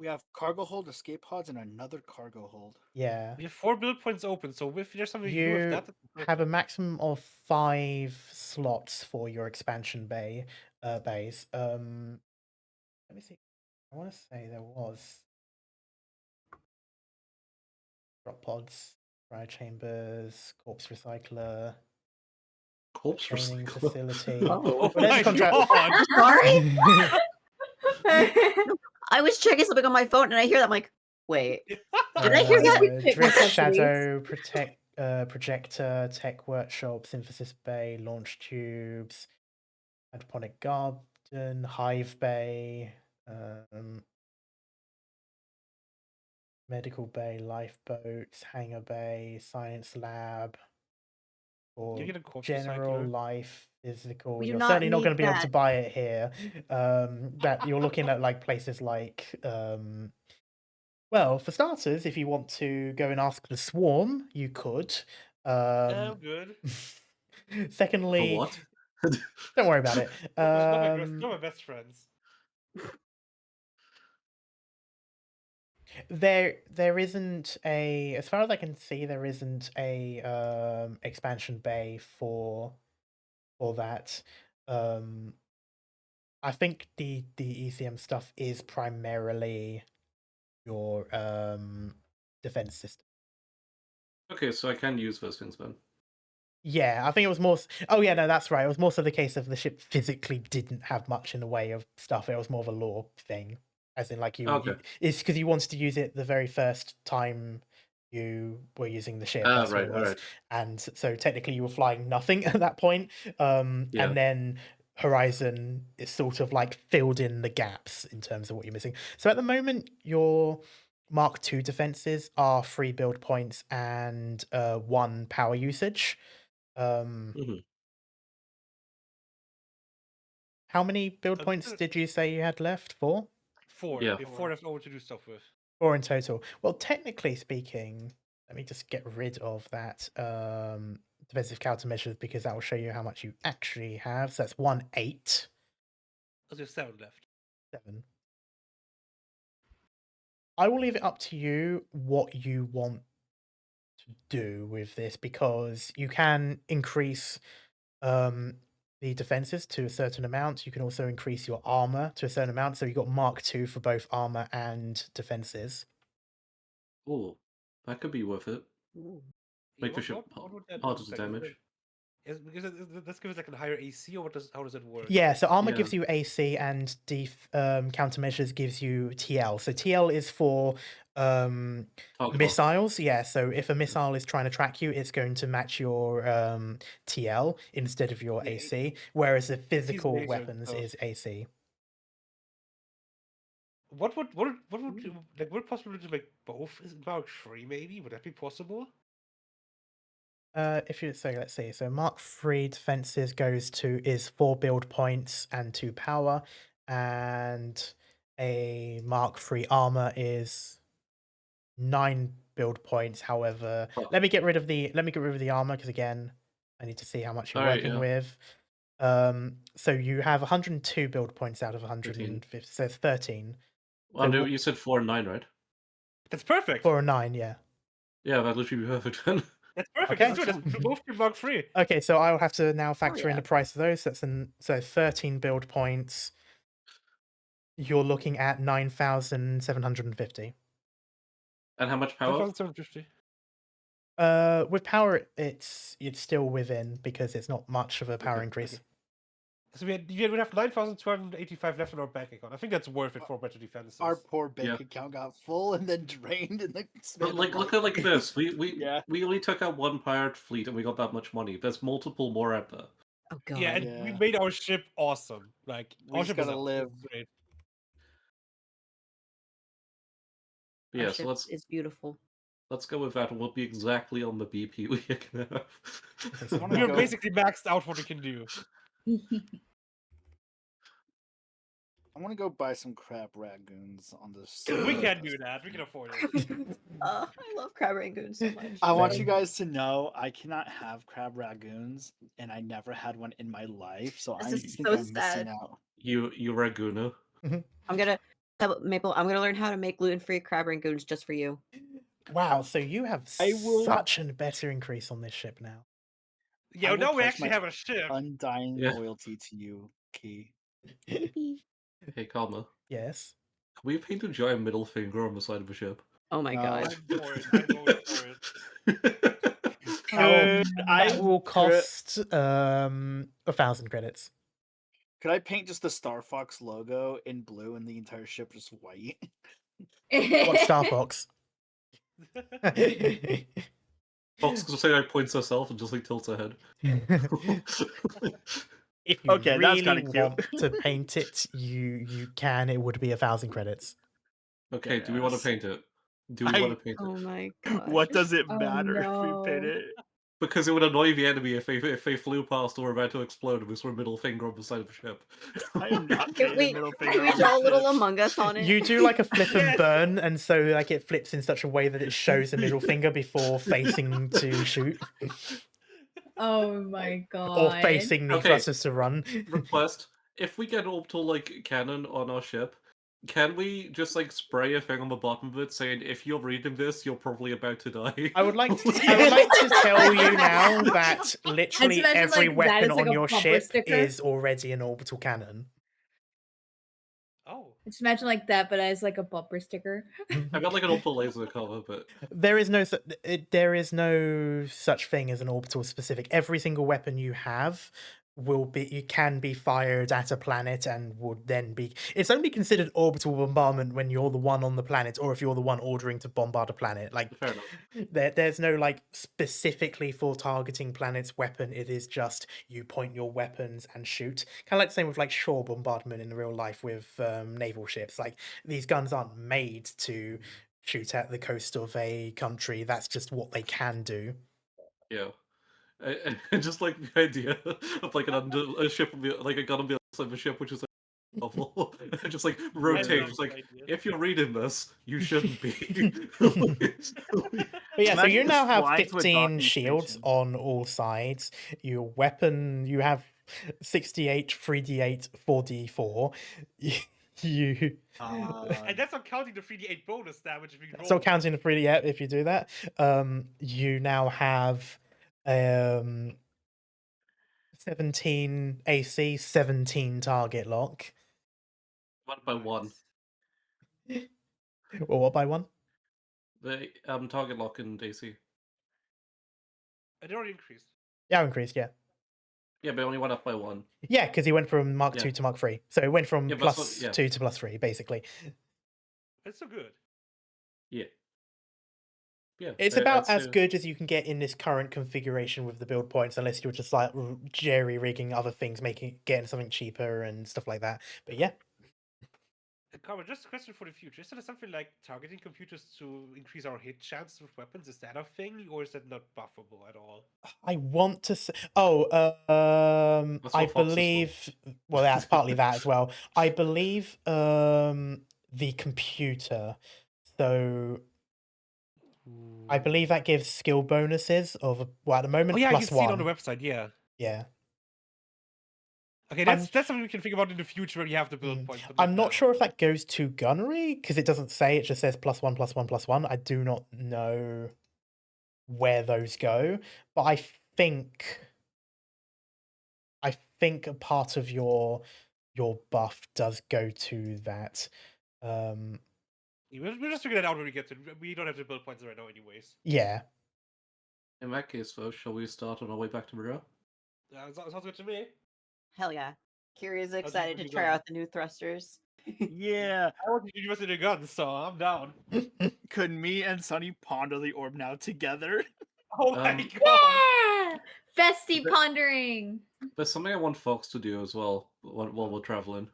have cargo hold, escape pods, and another cargo hold. Yeah. We have 4 build points open, so if there's something you do with that, have a maximum of 5 slots for your expansion base. Let me see. I want to say there was drop pods, cryo chambers, corpse recycler, corpse training recycler. facility. Oh Well, there's my a contract. God. Sorry. I was checking something on my phone and I hear that. I'm like, wait, did I hear that? Drift Shadow, Projector, Tech Workshop, Synthesis Bay, Launch Tubes, Hydroponic Garden, Hive Bay, Medical Bay, Lifeboats, Hangar Bay, Science Lab, or general life, physical. You're certainly not going to be able to buy it here. That you're looking at like places like well, for starters, if you want to go and ask the Swarm, you could. Good. Secondly, for what? don't worry about it. They're my best friends. There isn't a, as far as I can see, there isn't a expansion bay for that. I think the ECM stuff is primarily your defense system. Okay, so I can use those things then. Yeah, I think it was more. Oh yeah, no, that's right. It was more so the case of the ship physically didn't have much in the way of stuff. It was more of a lore thing, as in like Okay. it's because you wanted to use it the very first time you were using the ship. That's what Right, it was. alright. And so technically you were flying nothing at that point. Yeah. And then Horizon is sort of like filled in the gaps in terms of what you're missing. So at the moment, your Mark II defenses are 3 build points and 1 power usage. Mhm. How many build I'm points gonna- did you say you had left? 4? 4. Yeah. We have 4 left over to do stuff with. 4 in total. Well, technically speaking, let me just get rid of that defensive countermeasures because that will show you how much you actually have. So that's 1 8 There's 7 left. 7. I will leave it up to you what you want to do with this because you can increase the defenses to a certain amount. You can also increase your armor to a certain amount. So you've got Mark II for both armor and defenses. Ooh, that could be worth it. Ooh. Make the ship What would that harder look to like? damage. Because this gives like a higher AC, or how does it work? Yeah, so armor Yeah. gives you AC and countermeasures gives you TL. So TL is for Target lock. missiles. Yeah, so if a missile is trying to track you, it's going to match your TL instead of your Yeah, AC, whereas the physical laser and weapons stuff. is AC. What would like would it possible to make both? Is Mark 3 maybe? Would that be possible? If you so let's see. So Mark III defenses is 4 build points and 2 power, and a Mark III armor is 9 build points. However, Oh. let me get rid of the armor because again, I need to see how much you're Alright, working yeah. with. So you have 102 build points out of 150, so it's 13. Well, So no, you said 4 and 9, right? That's perfect. 4 or 9, yeah. Yeah, that'd literally be perfect then. That's perfect. Okay. Let's do it. Let's both be Mark 3. Okay, so I will have to now factor in yeah. the price of those. So 13 build points. You're looking at 9,750. And how much power? 1,750. With power, it's still within because it's not much of a power Okay, increase. okay. So we have 9,285 left in our bank account. I think that's worth it for better defenses. Our poor bank Yeah. account got full and then drained in the span But of, like, look at like this. We Yeah. we only took out 1 pirate fleet and we got that much money. There's multiple more out there. Oh god. Yeah, and we Yeah. made our ship awesome. Like We our just ship was gotta live. great. Yeah, Our so ship is beautiful. let's go with that and we'll be exactly on the BP we can have. Okay, so wanna We're go- basically maxed out what we can do. I want to go buy some crab ragoons on this. We can do that. We can afford Crab it. rangoons. I love crab rangoons so much. I want Same. you guys to know I cannot have crab ragoons, and I never had one in my life, so This I is think so I'm sad. missing out. You Raguna. I'm gonna Maple. I'm gonna learn how to make gluten-free crab rangoons just for you. Wow, so you have I will- such a better increase on this ship now. Yeah, will now we pledge actually my have a ship. Undying Yeah. loyalty to you, Key. Hey, Kalma. Yes. Can we paint a giant middle finger on the side of the ship? Oh my No. god. I'm for it. I'm going for it. That will cost 1,000 credits. Could I paint just the Star Fox logo in blue and the entire ship just white? What Star Fox? Fox can say I points herself and just like tilts her head. If you Okay, that's really kinda cute. want to paint it, you can. It would be 1,000 credits. Okay, do we want to Yes. paint it? Do we I- want to paint it? Oh my god. What does it Oh, matter if we paint no. it? Because it would annoy the enemy if they flew past or were about to explode and we saw a middle finger on the side of the ship. I am not Can painting we, a middle can finger we on draw a this little ship. Among Us on it? You do like a flip and Yes. burn, and so like it flips in such a way that it shows the middle finger before facing to shoot, Oh my or god. facing the Okay. thrusters to run. Request: if we get an orbital like cannon on our ship, can we just like spray a thing on the bottom of it saying, "If you're reading this, you're probably about to die"? I would like to tell you now that literally imagine, every like, that weapon is, like, on a your bumper ship sticker. is already an orbital cannon. Oh. Just imagine like that, but as like a bumper sticker. I got like an orbital laser cover, but there is no such thing as an orbital specific. Every single weapon you have can be fired at a planet and would then be. It's only considered orbital bombardment when you're the one on the planet, or if you're the one ordering to bombard a planet. Like, fair enough. there's no like specifically for targeting planets weapon. It is just you point your weapons and shoot. Kind of like the same with like shore bombardment in real life with naval ships. Like, these guns aren't made to shoot at the coast of a country. That's just what they can do. Yeah. I just like the idea of like a ship, like a gun on the other side of a ship, which is like novel. Just like rotate. love Just like, those ideas. if you're reading this, you shouldn't be. But yeah, so Imagine you just now have flying to a 15 docking shields station. on all sides. Your weapon, you have 68, 3d8, 4d4. You. And that's not counting the 3d8 bonus damage if you roll. So counting the 3d, yeah, if you do that, you now have 17 AC, 17 target lock. 1 by 1. Well, what by one? The target lock in AC. And it already increased. Yeah, increased, yeah. Yeah, but it only went up by 1. Yeah, because he went from Mark 2 to Mark 3. So it went from Yeah, but plus 2 to plus 3, basically. That's so good. Yeah. Yeah. It's I'd about as say- good as you can get in this current configuration with the build points, unless you're just like jerry rigging other things, getting something cheaper and stuff like that. But yeah, Carmen, just a question for the future. Is there something like targeting computers to increase our hit chance with weapons? Is that a thing, or is that not buffable at all? I want to say. That's I what Fox is for. believe. Well, that's partly that as well. I believe the computer. So I believe that gives skill bonuses of at the moment Oh yeah, plus I can see it on the one. website. Yeah. Yeah. Okay, that's something we can think about in the future when you have the build points. But I'm not now. sure if that goes to gunnery because it doesn't say. It just says plus one, plus one, plus one. I do not know where those go, but I think a part of your buff does go to that. We'll just figure that out when we get to. We don't have the build points right now, anyways. Yeah. In that case, though, shall we start on our way back to Maria? Sounds good to me. Hell yeah. Kira's How's excited to everybody try going? out the new thrusters. Yeah. I want to use it in guns, so I'm down. Could me and Sunny ponder the orb now together? Oh my god! Yeah! Festy But- pondering. There's something I want Fox to do as well while we're traveling.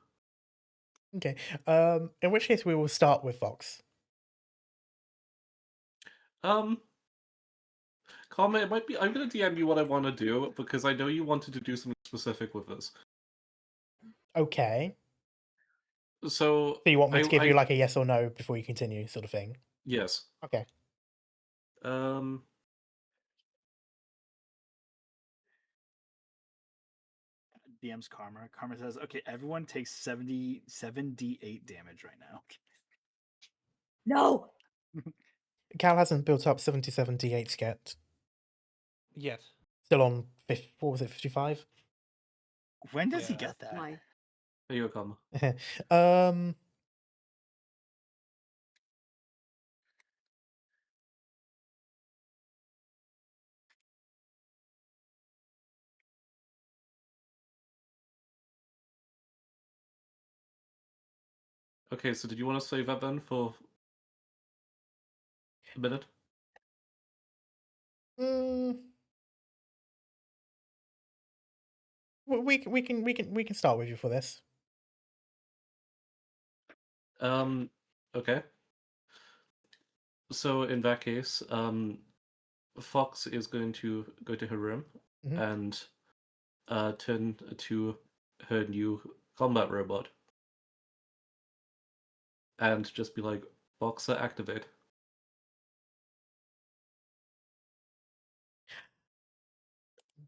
Okay. In which case we will start with Fox. Karma, it might be. I'm gonna DM you what I want to do because I know you wanted to do something specific with this. Okay. So So you want me to give you like a yes or no before you continue, sort of thing? Yes. Okay. DM's Karma. Karma says, okay, everyone takes 77d8 damage right now. No. Cal hasn't built up 77 d8s yet. Yet. Still on what was it, 55? When does he Yeah. get that? My. There you go, Karma. Okay, so did you want to save that then for a minute? We can start with you for this. Okay. So in that case, Fox is going to go to her room and turn to her new combat robot. And just be like, Boxer, activate.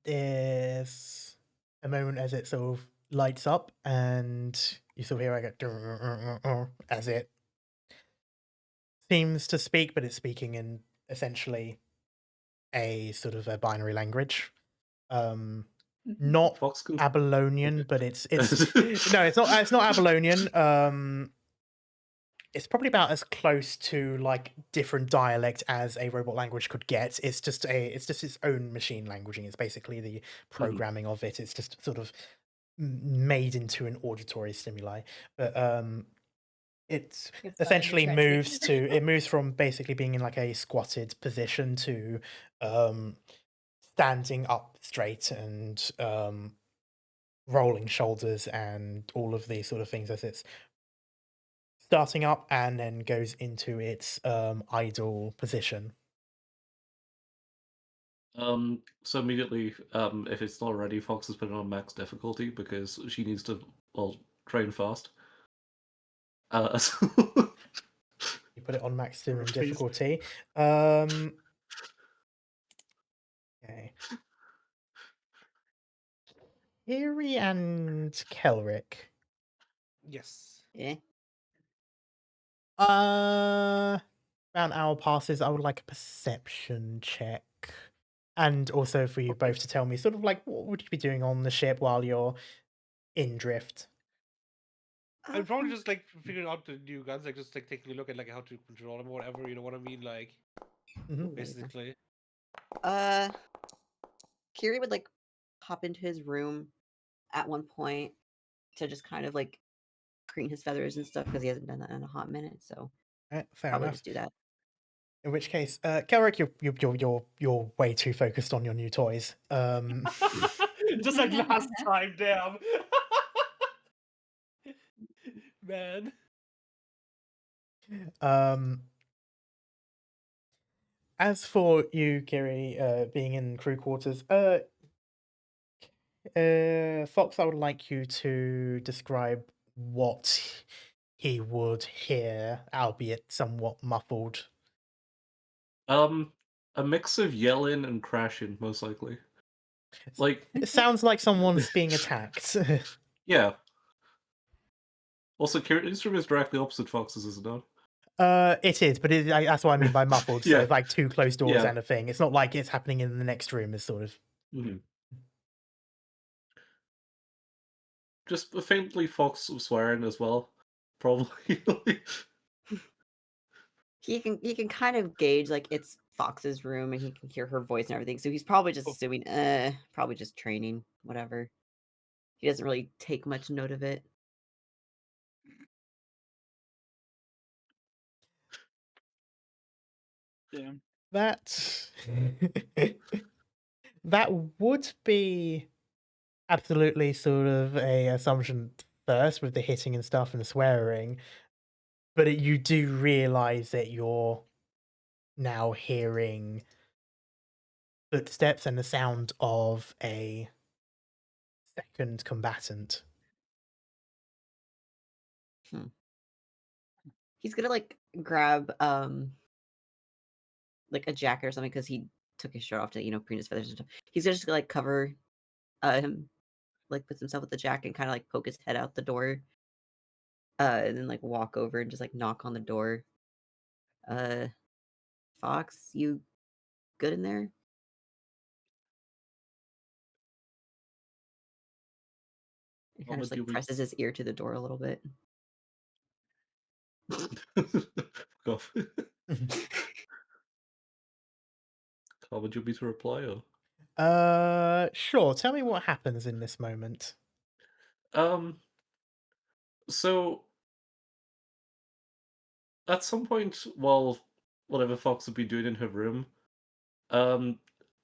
There's a moment as it sort of lights up, and you sort of hear like a as it seems to speak, but it's speaking in essentially a sort of a binary language. not Fox can. Abelonian, but it's no, it's not Abelonian. It's probably about as close to like different dialect as a robot language could get. It's just its own machine languaging. It's basically the programming of it. It's just sort of made into an auditory stimuli. But it essentially moves from basically being in like a squatted position to standing up straight and rolling shoulders and all of these sort of things as it's starting up, and then goes into its idle position. So immediately, if it's not ready, Fox has put it on max difficulty because she needs to, well, train fast. So You put it on maximum Please. difficulty. Okay. Eerie and Kelric. Yes. Yeah. About an hour passes. I would like a perception check. And also for you both to tell me sort of like what would you be doing on the ship while you're in drift? I'd probably just like figuring out the new guns, like just like taking a look at like how to control them or whatever. You know what I mean? Like basically. Kiri would like hop into his room at one point to just kind of like preen his feathers and stuff because he hasn't done that in a hot minute. So Fair probably enough. just do that. In which case, Kelric, you're way too focused on your new toys. Just like last time, damn. Man. As for you, Kiri, being in crew quarters, Fox, I would like you to describe what he would hear, albeit somewhat muffled. A mix of yelling and crashing, most likely. Like, It sounds like someone's being attacked. yeah. Also, Kiri's room is directly opposite Fox's, is it not? It is, but that's what I mean by muffled. So Yeah. it's like two closed doors Yeah. and a thing. It's not like it's happening in the next room. It's sort of just faintly Fox swearing as well, probably. He can kind of gauge like it's Fox's room and he can hear her voice and everything. So he's probably just assuming, probably just training, whatever. He doesn't really take much note of it. Damn. that. That would be absolutely sort of a assumption first with the hitting and stuff and the swearing, but you do realize that you're now hearing footsteps and the sound of a second combatant. He's gonna like grab like a jacket or something because he took his shirt off to preen his feathers and stuff. He's gonna just like cover him, like puts himself with the jacket and kind of like poke his head out the door, and then like walk over and just like knock on the door. Fox, you good in there? He kind of just like presses his ear to the door a little bit. Go. How would you be to reply? Or? Sure. Tell me what happens in this moment. So at some point while whatever Fox had been doing in her room,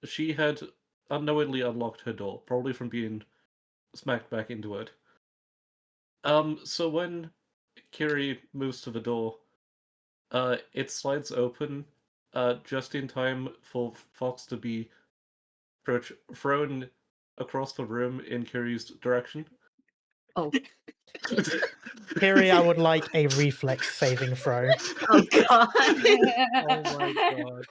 she had unknowingly unlocked her door, probably from being smacked back into it. So when Kiri moves to the door, it slides open, just in time for Fox to be thrown across the room in Kiri's direction. Oh. Kiri, I would like a reflex saving throw. Oh god. Oh my god.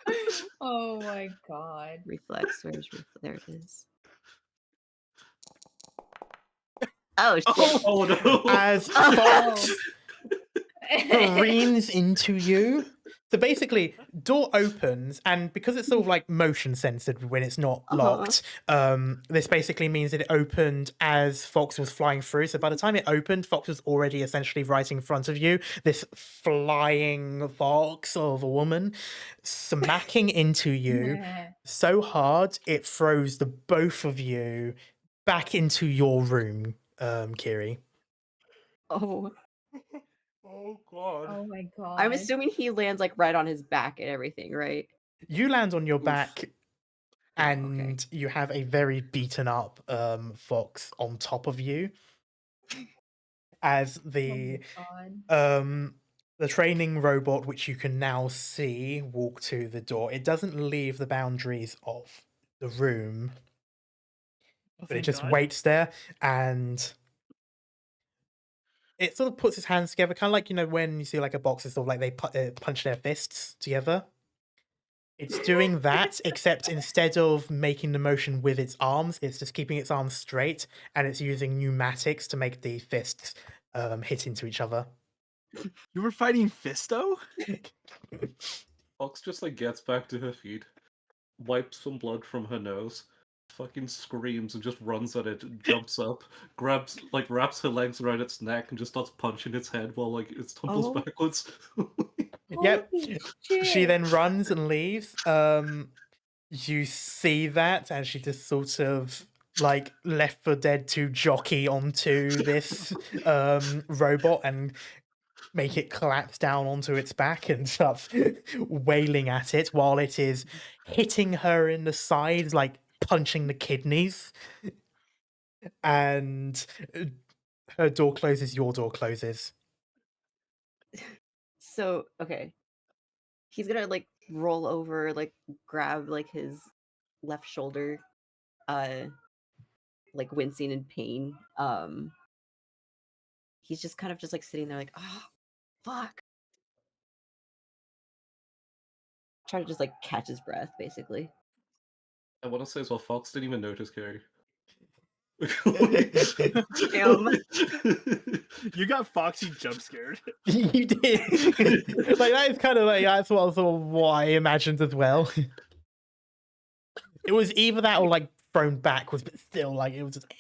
Oh my god. Reflex, where's there it is. Oh shit. Oh no. As Fox careens into you, So basically, door opens, and because it's sort of like motion censored when it's not locked, this basically means that it opened as Fox was flying through. So by the time it opened, Fox was already essentially right in front of you. This flying fox of a woman smacking into you so hard it throws the both of you back into your room, Kiri. Oh. Oh god. Oh my god. I'm assuming he lands like right on his back and everything, right? You land on your Oof. back, Oh, okay. and you have a very beaten up fox on top of you. As Oh the my god. the training robot, which you can now see, walk to the door. It doesn't leave the boundaries of the room, Oh, but it thank just God. waits there, and it sort of puts its hands together, kind of like, you know, when you see like a boxer, sort of like they punch their fists together. It's doing that, except instead of making the motion with its arms, it's just keeping its arms straight, and it's using pneumatics to make the fists hit into each other. You were fighting Fisto? Fox just like gets back to her feet, wipes some blood from her nose, fucking screams and just runs at it, jumps up, wraps her legs around its neck and just starts punching its head while like it stumbles Oh. backwards. Yep. Holy She shit. then runs and leaves. You see that, and she just sort of like Left 4 Dead to jockey onto this robot and make it collapse down onto its back and starts wailing at it while it is hitting her in the sides, like punching the kidneys. And her door closes, your door closes. So, okay. He's gonna like roll over, like grab like his left shoulder, like wincing in pain. He's just kind of just like sitting there like, oh fuck. Trying to just like catch his breath, basically. I want to say as well, Fox didn't even notice Carrie. Damn. You got Foxy jump scared. You did. Like that is kind of like that's what I imagined as well. It was either that or like thrown backwards, but still like it was just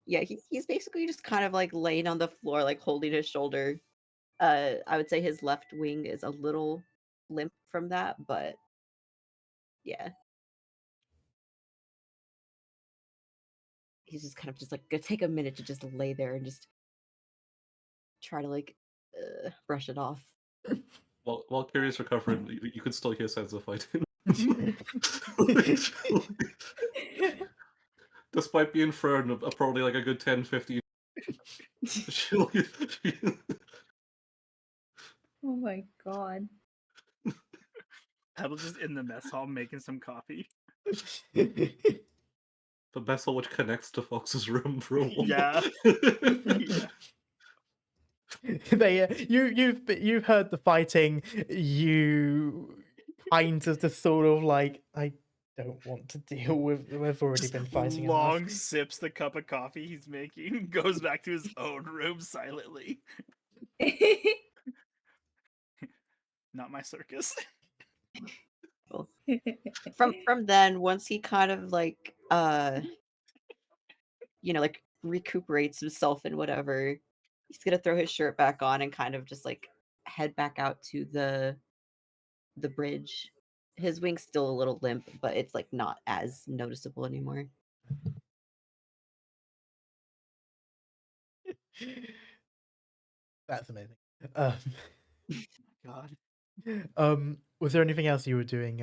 Yeah, he's basically just kind of like laying on the floor, like holding his shoulder. I would say his left wing is a little limp from that, but yeah. He's just kind of just like gonna take a minute to just lay there and just try to like brush it off. While Carrie's recovering, you could still hear sounds of fighting. Despite being thrown probably like a good 10, 15. Oh my god. Petal's just in the mess hall making some coffee. The vessel which connects to Fox's room for a wall. Yeah. They you've heard the fighting. You kind of just sort of like, I don't want to deal with. We've already Just been fighting long enough. sips the cup of coffee he's making, goes back to his own room silently. Not my circus. Well, from then, once he kind of like you know, like recuperates himself and whatever, he's gonna throw his shirt back on and kind of just like head back out to the bridge. His wing's still a little limp, but it's like not as noticeable anymore. That's amazing. God. Was there anything else you were doing,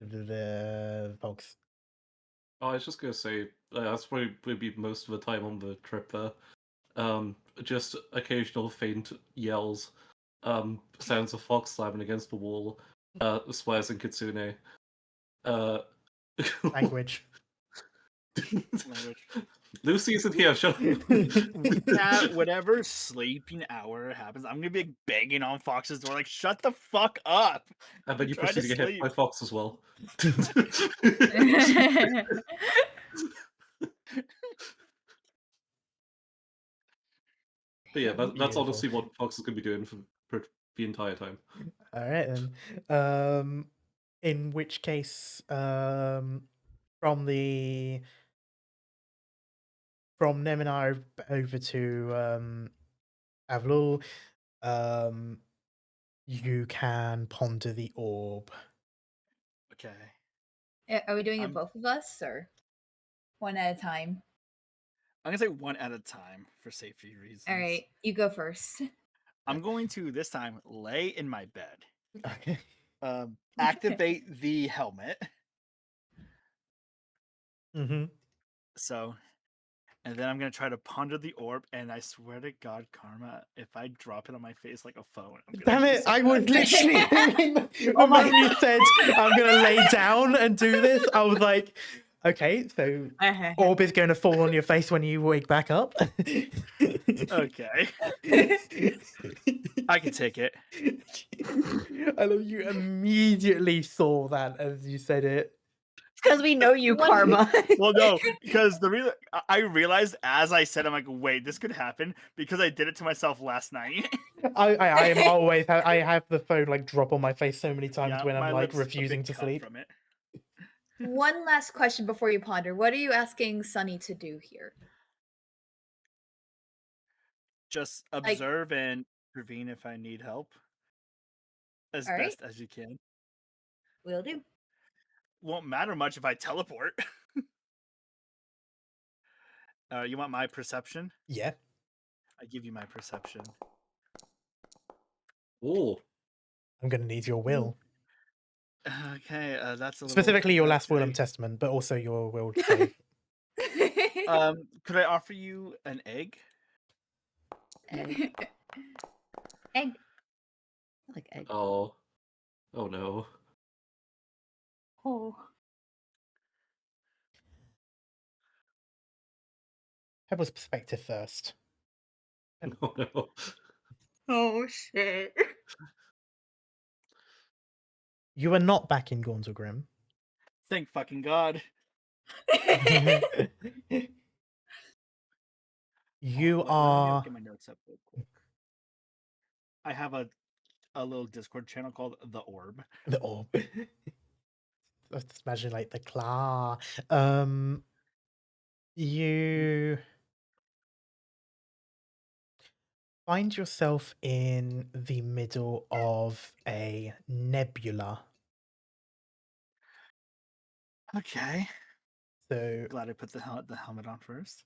the folks? Oh, I was just gonna say that's probably would be most of the time on the trip there. Just occasional faint yells, sounds of Fox slamming against the wall, swears in Kitsune. Language. Lucy isn't here. Shut up. At whatever sleeping hour happens, I'm gonna be banging on Fox's door, like, shut the fuck up. And then you Try to proceed to get hit sleep. by Fox as well. But yeah, that's Beautiful. honestly what Fox is going to be doing for the entire time. All right then. In which case, from Neminar over to Avlul, you can ponder the orb. Okay. Are we doing it I'm- both of us or one at a time? I'm gonna say one at a time for safety reasons. All right, you go first. I'm going to this time lay in my bed. Okay. Activate the helmet. Mm-hmm. So, and then I'm gonna try to ponder the orb. And I swear to God, Karma, if I drop it on my face like a phone, I'm gonna Damn be it! so I mad. was literally thinking the Oh my moment you said I'm gonna lay down and do this, I was like, okay, so orb is going to fall on your face when you wake back up. Okay, I can take it. I love you immediately saw that as you said it. Because we know you, One- Karma. Well, no, because I realized as I said, I'm like, wait, this could happen because I did it to myself last night. I am always I have the phone like drop on my face so many times Yeah, when I'm my like lips a big refusing to cut sleep. from it. One last question before you ponder. What are you asking Sunny to do here? Just observe and intervene if I need help, as All right. best as you can. Will do. Won't matter much if I teleport. You want my perception? Yeah. I give you my perception. Oh, I'm gonna need your will. Okay, that's a little Specifically your last will today. and testament, but also your will save. Could I offer you an egg? Egg. Egg. I like egg. oh no. Oh. Pebble's perspective first. Oh no. Oh shit. You are not back in Gauntlgrim. Thank fucking God. You Let me are get my notes up real quick. I have a little Discord channel called The Orb. the orb. I just imagine like the claw. You find yourself in the middle of a nebula. Okay. So Glad I put the helmet on first.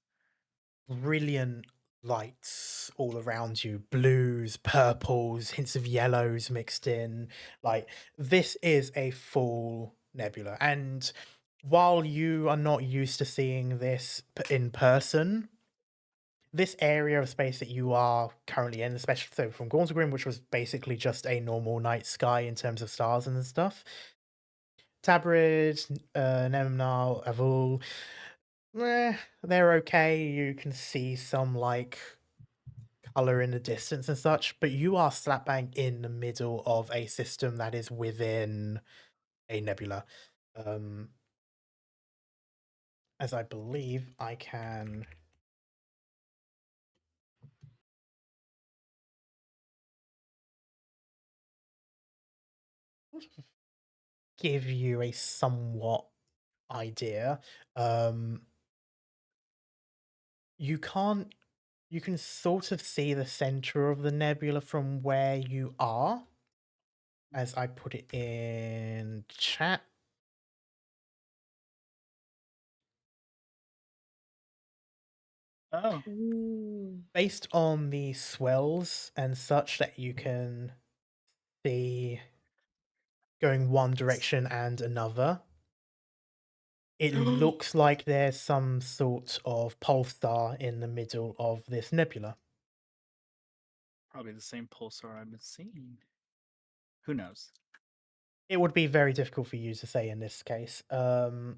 brilliant lights all around you, blues, purples, hints of yellows mixed in. Like this is a full nebula, and while you are not used to seeing this in person, this area of space that you are currently in, especially so from Gauntlgrim, which was basically just a normal night sky in terms of stars and stuff, Tabrid, Nemnal, Avul, they're okay. You can see some like color in the distance and such, but you are slap bang in the middle of a system that is within a nebula. As I believe I can give you a somewhat idea. You can sort of see the center of the nebula from where you are, as I put it in chat. Oh. Ooh. Based on the swells and such that you can see going one direction and another, it looks like there's some sort of pulsar in the middle of this nebula. Probably the same pulsar I've been seeing. Who knows? It would be very difficult for you to say in this case. To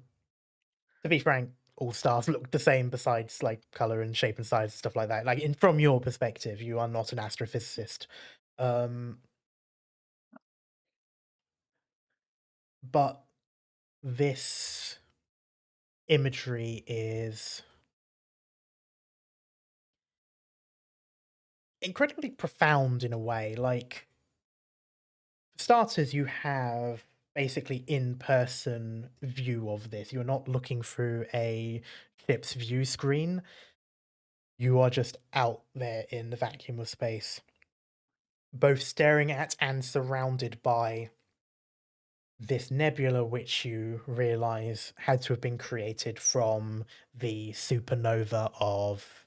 be frank, all stars look the same besides like color and shape and size and stuff like that. Like from your perspective, you are not an astrophysicist. But this imagery is incredibly profound in a way. Like, for starters, you have basically in-person view of this. You're not looking through a ship's view screen. You are just out there in the vacuum of space, both staring at and surrounded by this nebula, which you realize had to have been created from the supernova of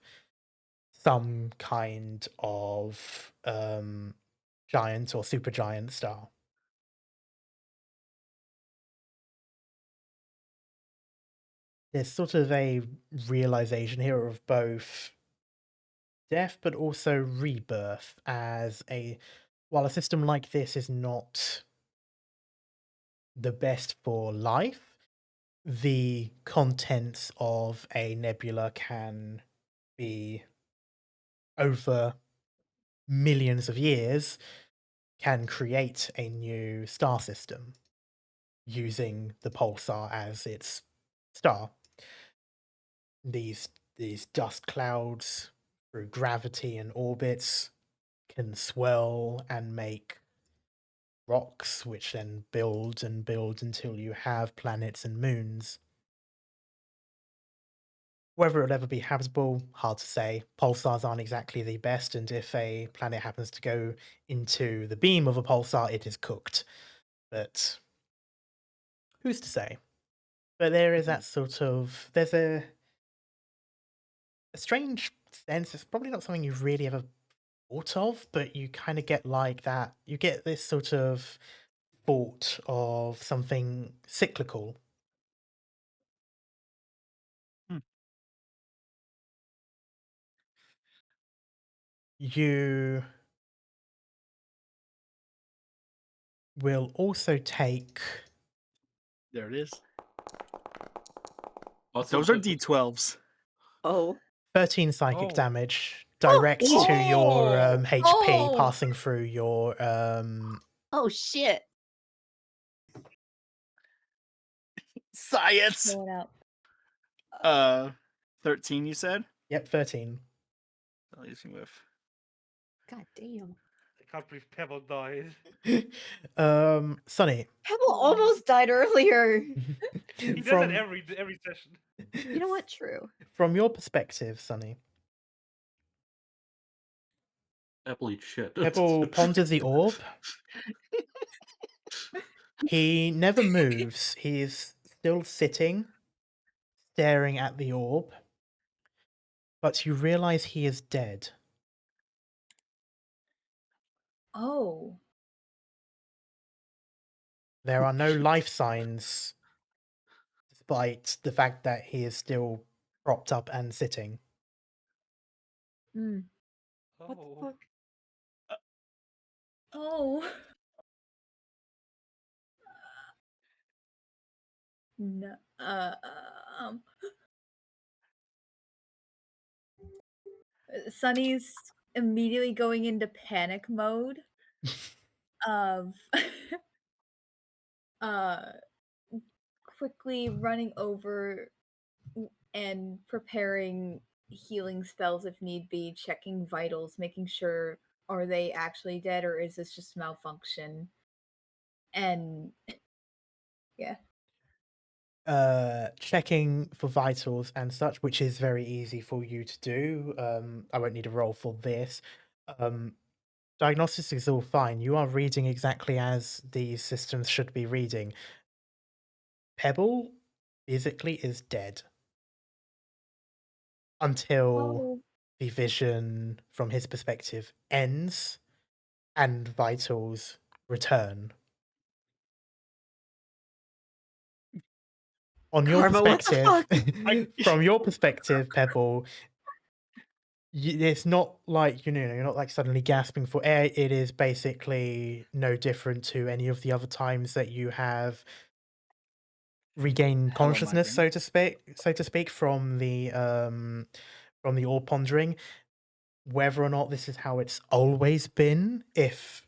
some kind of giant or supergiant star. There's sort of a realization here of both death but also rebirth, as while a system like this is not the best for life, the contents of a nebula can be, over millions of years, can create a new star system using the pulsar as its star. These dust clouds, through gravity and orbits, can swirl and make rocks, which then build and build until you have planets and moons. Whether it'll ever be habitable, hard to say. Pulsars aren't exactly the best, and if a planet happens to go into the beam of a pulsar, it is cooked. But who's to say? But there is that sort of... There's a strange sense. It's probably not something you've really ever thought of, but you kind of get like that. You get this sort of thought of something cyclical. You will also take... There it is. What's Those are up? D12s. Oh. 13 psychic Oh. damage direct to your Oh. HP, Oh. passing through your Oh shit. Science. Blow it out. 13 you said? Yep, 13. At least with. God damn. I can't believe Pebble died. Sunny. Pebble almost died earlier. He does from, that every session. You know what? True. From your perspective, Sunny, Apple eat shit. Pebble ponders the orb. He never moves. He is still sitting, staring at the orb. But you realize he is dead. Oh. There are no life signs, despite the fact that he is still propped up and sitting. Hmm. What the Oh. fuck? Oh. No. Sunny's immediately going into panic mode of quickly running over and preparing healing spells if need be, checking vitals, making sure, are they actually dead or is this just malfunction? And yeah. Checking for vitals and such, which is very easy for you to do. I won't need a roll for this. Diagnostics is all fine. You are reading exactly as these systems should be reading. Pebble physically is dead until Oh. the vision from his perspective ends and vitals return. On your Karma, what the perspective, from your perspective, Pebble, it's not like, you're not like suddenly gasping for air. It is basically no different to any of the other times that you have regained Hello, consciousness, migraine. so to speak, from the orb pondering. Whether or not this is how it's always been, if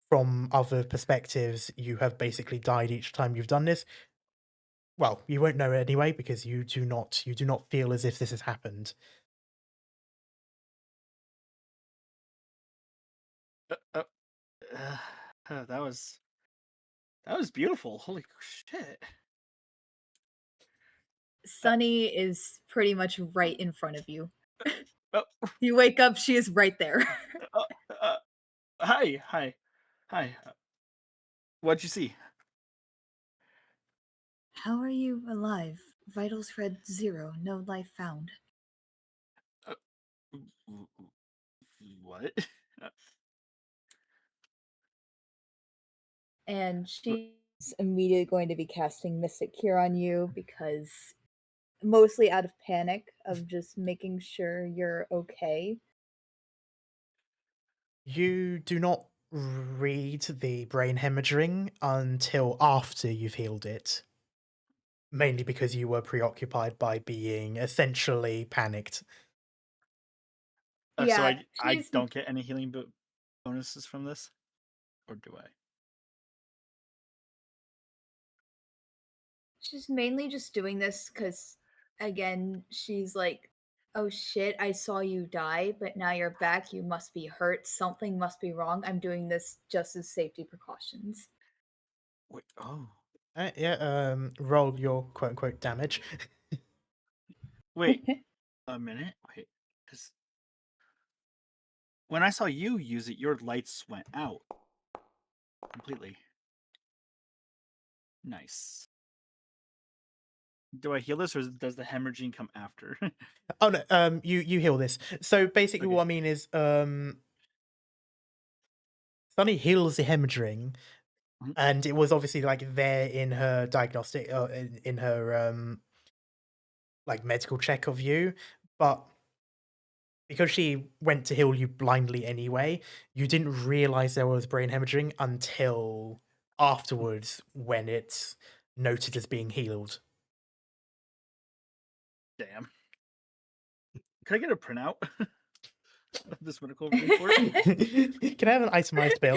from other perspectives you have basically died each time you've done this, well, you won't know anyway because you do not feel as if this has happened. That was beautiful. Holy shit. Sunny is pretty much right in front of you. Oh, You wake up, she is right there. hi. What'd you see? How are you alive? Vitals read 0, no life found. What? And she's immediately going to be casting Mystic Cure on you because mostly out of panic of just making sure you're okay. You do not read the brain hemorrhaging until after you've healed it. Mainly because you were preoccupied by being essentially panicked. So Yeah, I don't get any healing bonuses from this? Or do I? she's mainly just doing this because, again, she's like, oh shit, I saw you die, but now you're back. You must be hurt. Something must be wrong. I'm doing this just as safety precautions. Wait, oh. Roll your quote-unquote damage. Wait a minute. Wait. 'Cause when I saw you use it, your lights went out completely. Nice. Do I heal this, or does the hemorrhaging come after? Oh no, you heal this. So basically Okay. what I mean is Sunny heals the hemorrhaging, Mhm. and it was obviously like there in her diagnostic in her like medical check of you, but because she went to heal you blindly anyway, you didn't realize there was brain hemorrhaging until afterwards when it's noted as being healed. Damn. Can I get a printout of this medical report? Can I have an itemized bill?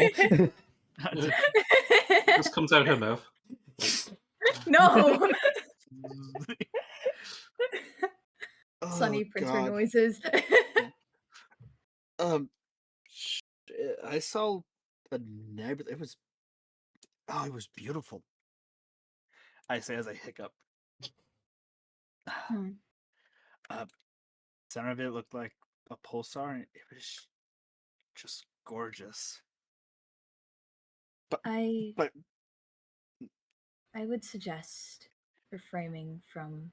This comes out her mouth. No! Oh, Sunny printer God. noises. I saw the nebula. It was beautiful. I say as I hiccup. Center of it looked like a pulsar, and it was just gorgeous. I But would suggest refraining from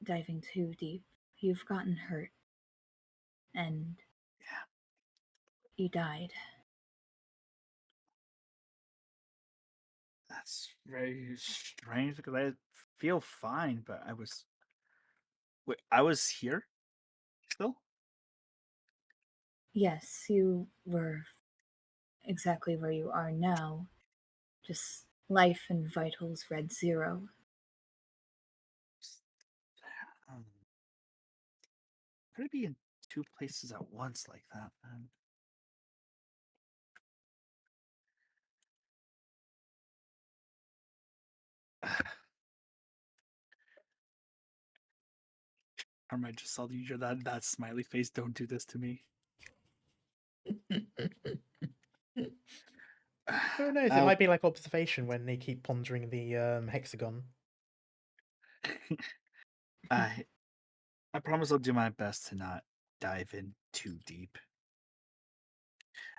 diving too deep. You've gotten hurt. And yeah, you died. that's very strange because I feel fine, but I was here still. Yes, you were exactly where you are now. Just life and vitals read 0. Could it be in 2 places at once like that, man? Or am I just saw you that smiley face? Don't do this to me. Who knows? It might be like observation when they keep pondering the hexagon. I promise I'll do my best to not dive in too deep.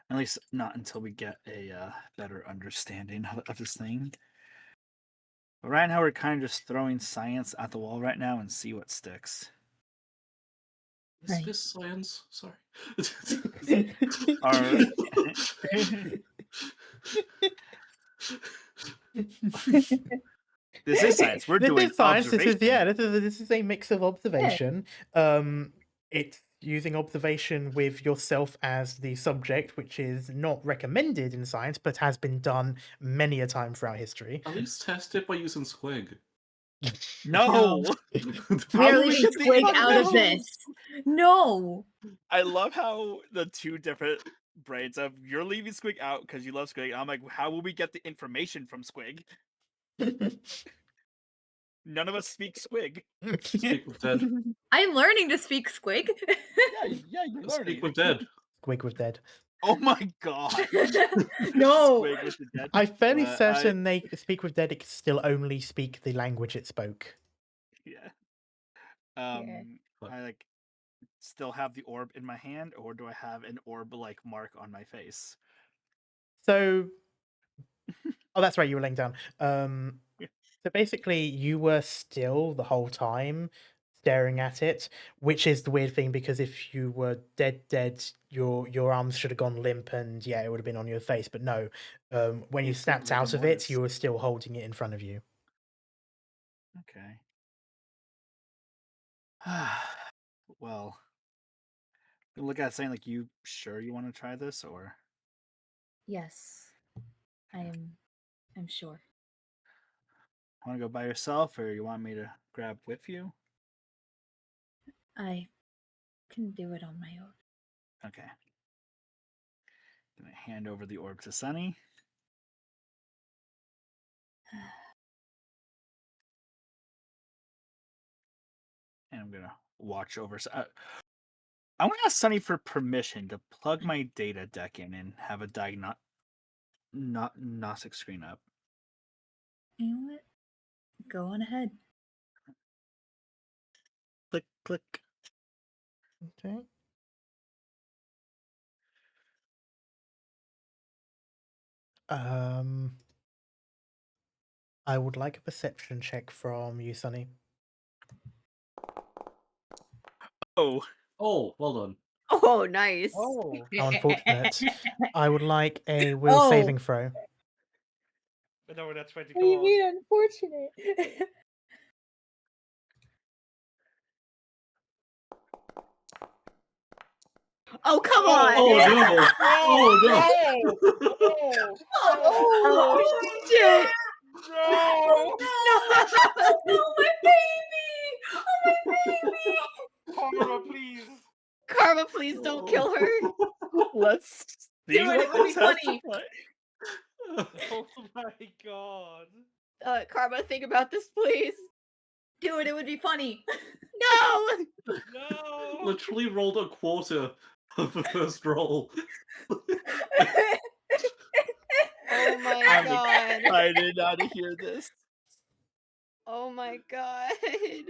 At least not until we get a better understanding of this thing. But right now we're kind of just throwing science at the wall right now and see what sticks. Is this science? Sorry. This is science. We're doing science. observation. This is a mix of observation. It's using observation with yourself as the subject, which is not recommended in science, but has been done many a time throughout history. At least test it by using Squig. No! We are leaving Squig out of this. No! I love how the two different brains of you're leaving Squig out because you love Squig. I'm like, how will we get the information from Squig? None of us speak Squig. Speak with Dead. I'm learning to speak Squig. Yeah, you're learning. Speak with Dead. Squig with Dead. Oh my god. No. Swig with the dead. I'm fairly I certain they speak with dead. It can still only speak the language it spoke. yeah. Yeah. I like still have the orb in my hand, or do I have an orb-like mark on my face? So, oh, that's right. You were laying down. Yeah. So basically, you were still the whole time staring at it, which is the weird thing because if you were dead, your arms should have gone limp, and yeah, it would have been on your face. But no, when you It's like snapped rigor out of it, mortis. you were still holding it in front of you. Okay. Well, look at it saying like, you sure you want to try this, or Yes. I'm sure. want to go by yourself, or you want me to grab with you? I can do it on my own. Okay. Gonna hand over the orb to Sunny. And I'm gonna watch over. I want to ask Sunny for permission to plug my data deck in and have a diagnostic screen up. You know what? Go on ahead. Click, click. Okay. I would like a perception check from you, Sunny. Oh. Oh, well done. Oh, nice. Oh. How unfortunate. I would like a will saving throw. No, that's right. What do you mean unfortunate? Oh, come Oh, on. Oh no! Oh no! Oh, Oh, shit. no! No, my baby! Oh, my baby! Karma, please. Karma, please don't kill her. Let's see Do it, what it would be this has to funny. play. Oh my god. Karma, think about this, please. Do it, it would be funny. No! No! Literally rolled a quarter of the first roll. Oh my I'm god. excited now to hear this. Oh my god.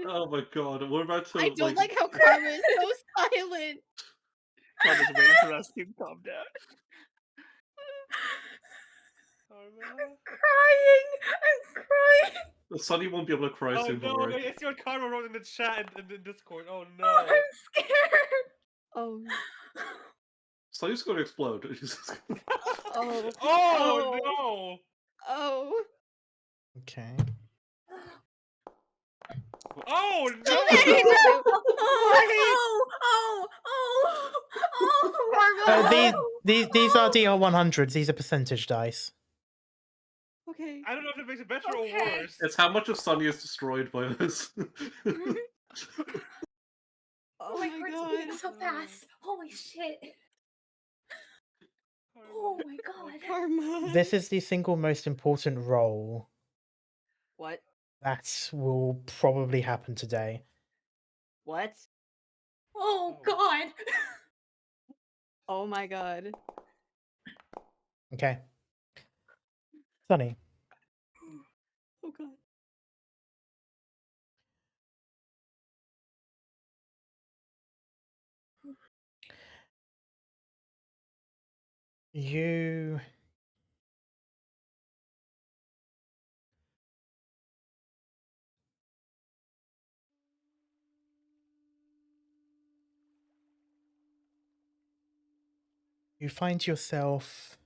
Oh my god, we're about to I don't like how Karma is so silent. Karma's waiting for us to calm down. Karma? Crying! I'm crying! Sunny won't be able to cry Oh soon, no, don't worry. I see what Karma wrote in the chat in the Discord. Oh no. Oh, I'm scared! Oh. Sunny's gonna explode. Oh. Oh no! Oh. Okay. Oh So no! many. These Karma. these are DR 100s. These are percentage dice. Okay. I don't know if it makes it better or Okay. worse. It's how much of Sunny is destroyed by this. Oh, my heart's beating so fast. Holy shit. Oh my god. Karma. This is the single most important roll What? that will probably happen today. What? Oh god. Oh my god. Okay. Sunny, Oh god. you find yourself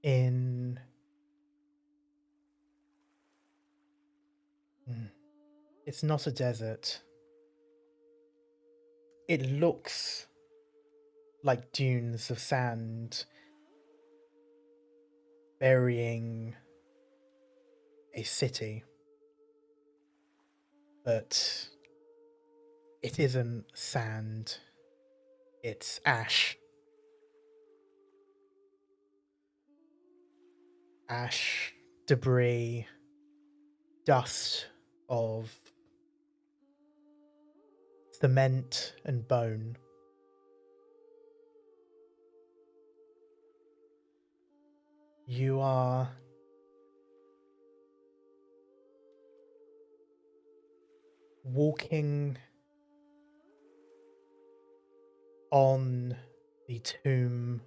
in it's not a desert. It looks like dunes of sand burying a city, but it isn't sand, it's ash. Ash, debris, dust of cement and bone. You are walking on the tomb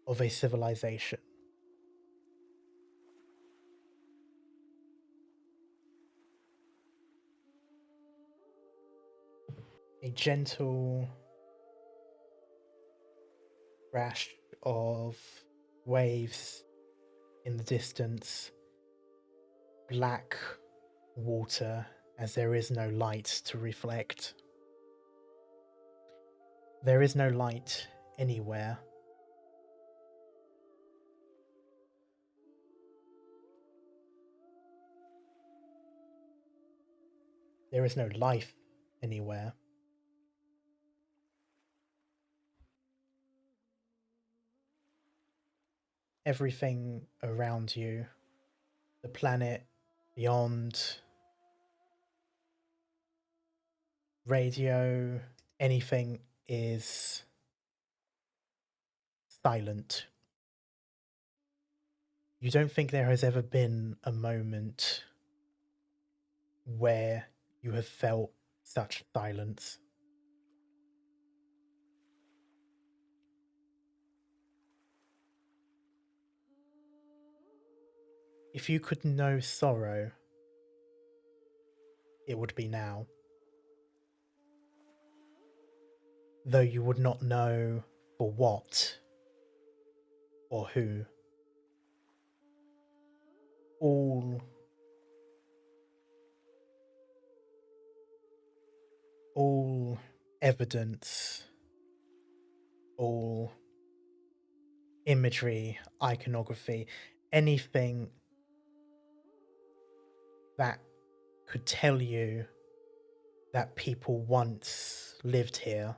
of a civilization. A gentle crash of waves in the distance, black water as there is no light to reflect. There is no light anywhere. There is no life anywhere. Everything around you, the planet beyond, radio, anything is silent. You don't think there has ever been a moment where you have felt such silence. If you could know sorrow, it would be now. Though you would not know for what or who. All evidence, all imagery, iconography, anything that could tell you that people once lived here,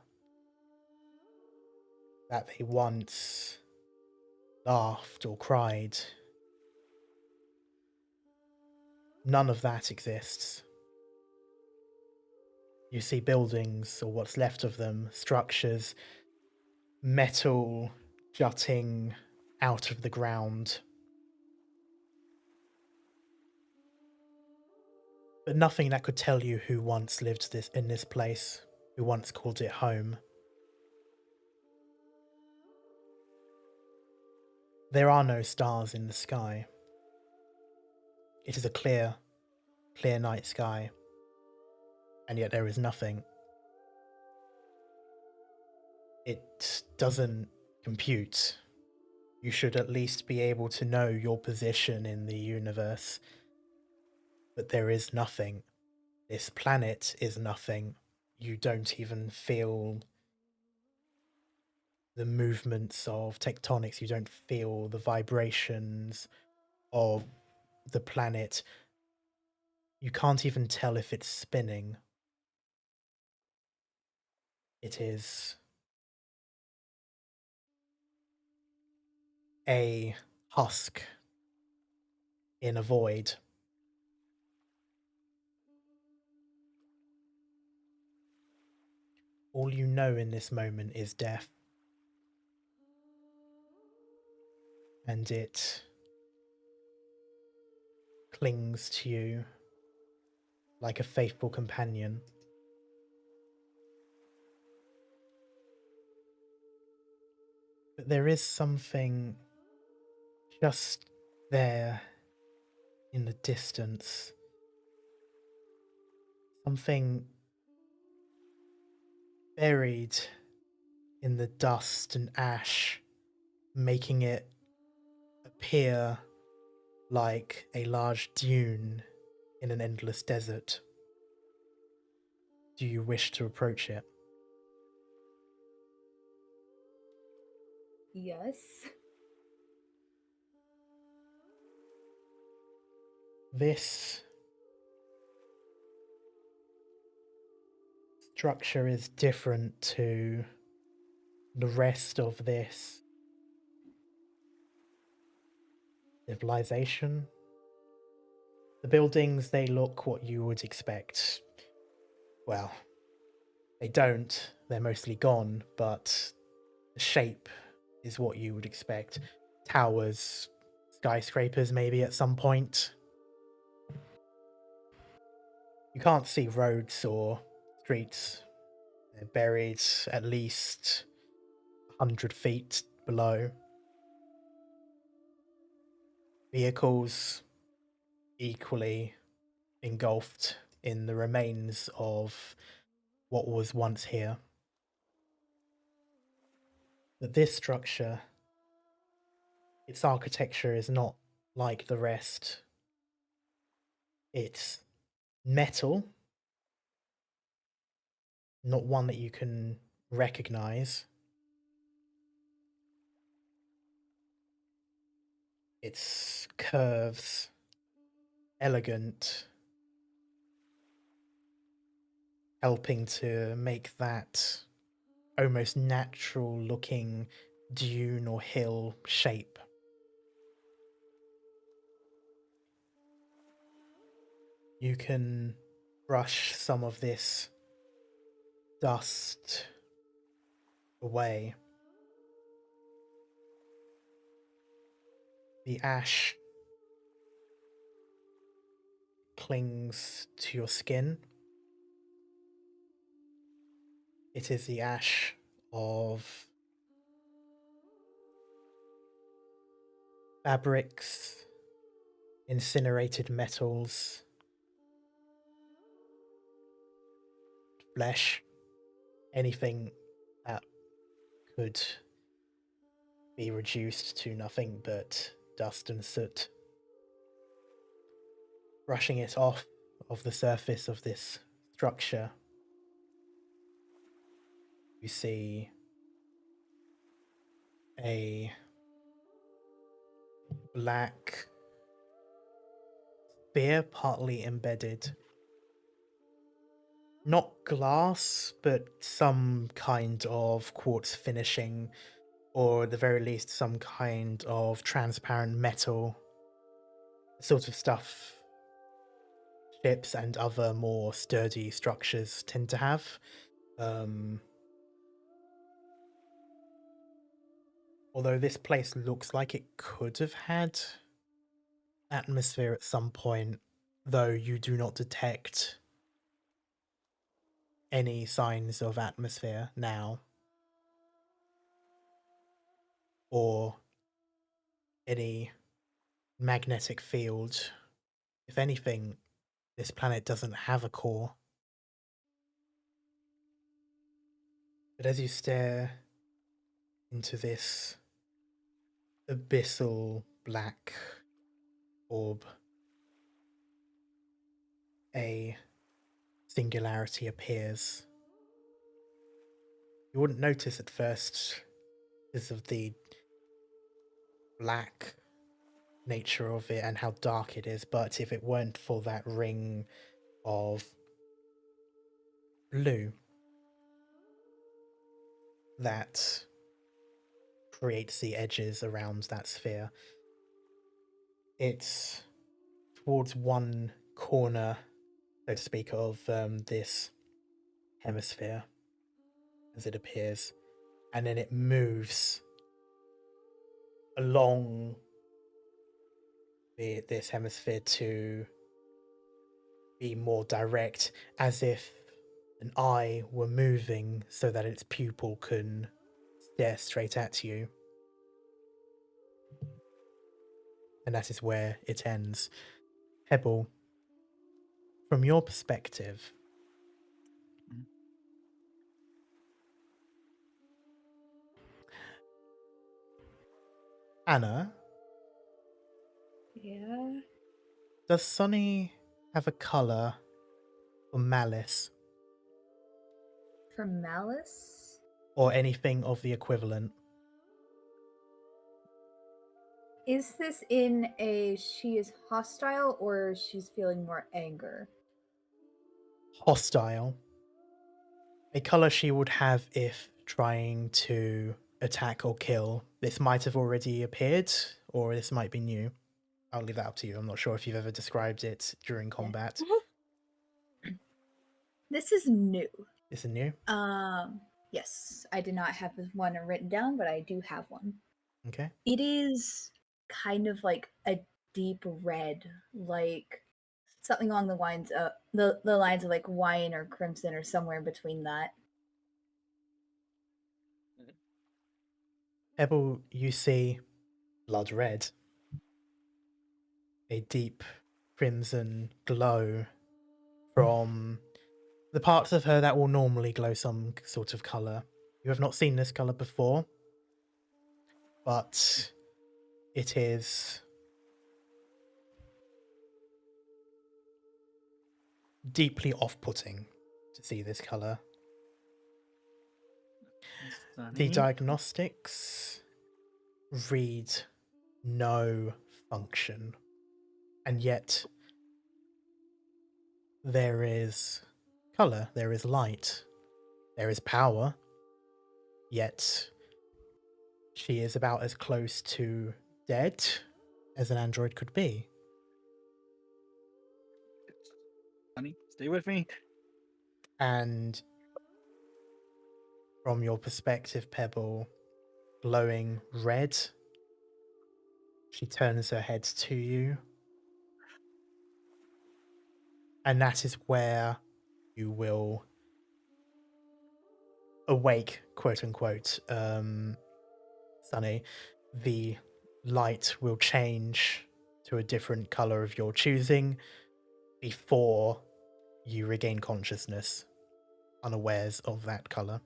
that they once laughed or cried. None of that exists. You see buildings, or what's left of them, structures, metal jutting out of the ground. But nothing that could tell you who once lived in this place, who once called it home. There are no stars in the sky. It is a clear night sky, and yet there is nothing. It doesn't compute. You should at least be able to know your position in the universe. But there is nothing. This planet is nothing. You don't even feel the movements of tectonics. You don't feel the vibrations of the planet. You can't even tell if it's spinning. It is a husk in a void. All you know in this moment is death. And it clings to you like a faithful companion. But there is something just there in the distance. Something buried in the dust and ash, making it appear like a large dune in an endless desert. Do you wish to approach it? Yes. This structure is different to the rest of this civilization. The buildings, they look what you would expect. Well, they don't. They're mostly gone, but the shape is what you would expect. Towers, skyscrapers, maybe at some point. You can't see roads or streets. They're buried at least 100 feet below. Vehicles equally engulfed in the remains of what was once here. But this structure, its architecture is not like the rest. It's metal, not one that you can recognize. Its curves, elegant, helping to make that almost natural looking dune or hill shape. You can brush some of this dust away. The ash clings to your skin. It is the ash of fabrics, incinerated metals, flesh, anything that could be reduced to nothing but dust and soot. Brushing it off of the surface of this structure, you see a black spear partly embedded. Not glass, but some kind of quartz finishing, or at the very least some kind of transparent metal. The sort of stuff ships and other more sturdy structures tend to have. Although this place looks like it could have had atmosphere at some point, though you do not detect any signs of atmosphere now, or any magnetic field. If anything, this planet doesn't have a core. But as you stare into this abyssal black orb, a singularity appears. You wouldn't notice at first because of the black nature of it and how dark it is, but if it weren't for that ring of blue that creates the edges around that sphere, it's towards one corner, so to speak, of this hemisphere as it appears, and then it moves along this hemisphere to be more direct, as if an eye were moving so that its pupil can stare straight at you. And that is where it ends. Pebble, from your perspective, Anna, Yeah. does Sunny have a colour for malice For malice? or anything of the equivalent? Is this in a she is hostile or she's feeling more anger? Hostile. A colour she would have if trying to attack or kill. This might have already appeared, or this might be new. I'll leave that up to you. I'm not sure if you've ever described it during combat. This is new. This is new? Yeah. Yes, I did not have one written down, but I do have one. Okay. It is kind of like a deep red, like something along the lines of the lines of like wine or crimson or somewhere between that. Pebble, you see blood red. A deep crimson glow from the parts of her that will normally glow some sort of color. You have not seen this color before, but it is deeply off-putting to see this color. The diagnostics read no function, and yet there is color, there is light, there is power, yet she is about as close to dead as an android could be. Honey, stay with me. And from your perspective, Pebble, glowing red, she turns her head to you. And that is where you will awake, quote unquote, Sunny. The light will change to a different color of your choosing before you regain consciousness, unawares of that color.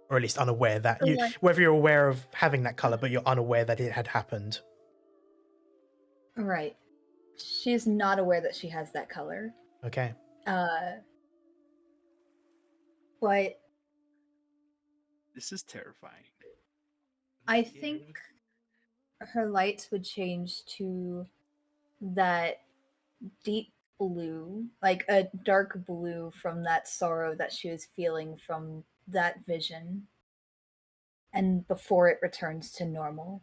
Or at least unaware that you, whether you're aware of having that color, but you're unaware that it had happened. Right. She's not aware that she has that color. Okay. But this is terrifying. I think her lights would change to that deep blue, like a dark blue from that sorrow that she was feeling from that vision, and before it returns to normal.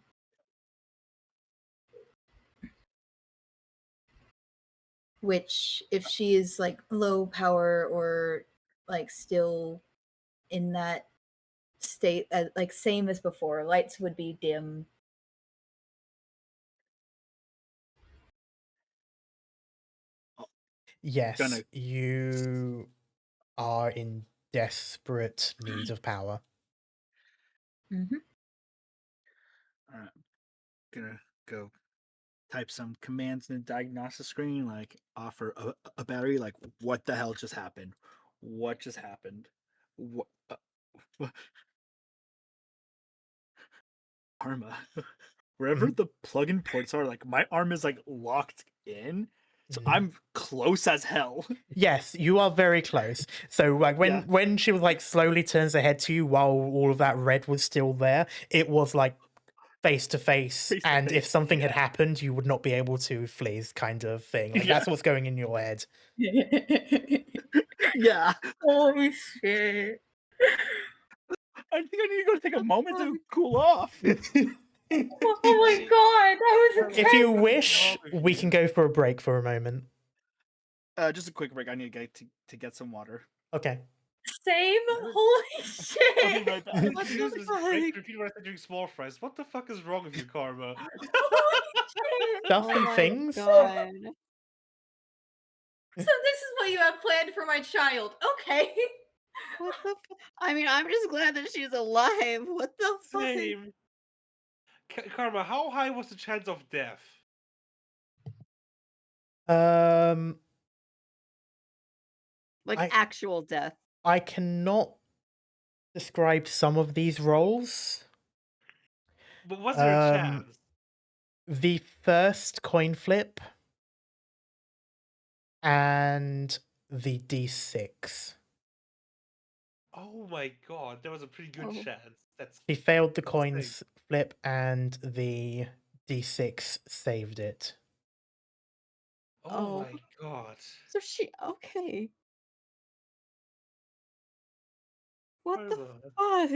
Which, if she is like low power or like still in that state, like same as before, lights would be dim. Yes, you are in desperate need of power. Mm-hmm. All right, gonna go type some commands in the diagnosis screen, like offer a battery. Like, what the hell just happened? What just happened? What? Arma. Wherever the plug-in ports are, like my arm is like locked in, so I'm close as hell. Yes, you are very close. So like when she was like slowly turns her head to you while all of that red was still there, it was like face to face, and if something had happened, you would not be able to flee, kind of thing. Like that's what's going in your head. Yeah. Holy shit. I think I need to go take a moment to cool off. Oh my god, that was intense. If you wish, we can go for a break for a moment. Just a quick break. I need to get some water. Okay. Same? Holy shit! I'll be right back. What the fuck? Repeat what I said during small fries. What the fuck is wrong with you, Karma? Holy shit! Stuff and things. God. So this is what you have planned for my child. Okay. What the I mean, I'm just glad that she's alive. What the fuck? Same. Karma, how high was the chance of death? Like actual death. I cannot describe some of these roles. But was there a chance? The first coin flip and the D6. Oh my god, there was a pretty good chance. He failed the coins flip and the D6 saved it. Oh my god. So she okay. What the fuck?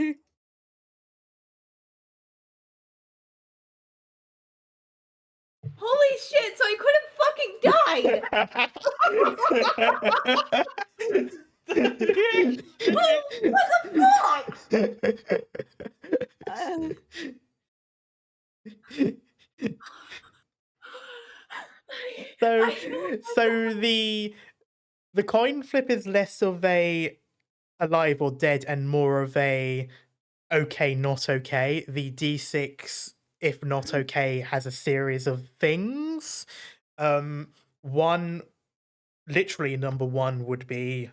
Holy shit, so I could have fucking died! What the fuck? So the coin flip is less of a alive or dead and more of a okay, not okay. The D6, if not okay, has a series of things. One, literally number one would be,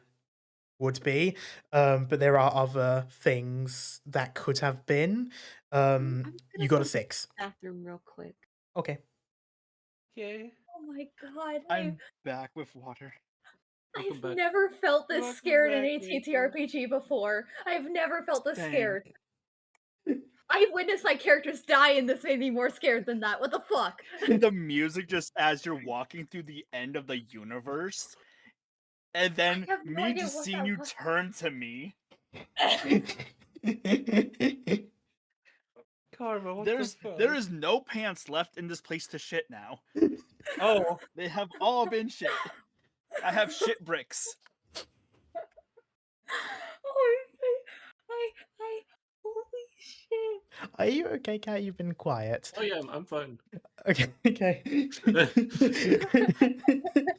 but there are other things that could have been. You got a 6. Bathroom real quick. Okay. Okay. Oh my god. I'm back with water. Welcome I've back. never felt this Welcome scared in back, a Rachel. TTRPG before. I've never felt this Same. scared. I've witnessed my characters die and this made me more scared than that. What the fuck? The music just as you're walking through the end of the universe, and then have no me idea just what seeing that you was. turn to me. Karma, what There the is no pants left in this place to shit now. fuck? Oh, They have all been shit. I have shit bricks. Holy shit. Are you okay, Kat? You've been quiet. Oh yeah, I'm fine. Okay. Okay.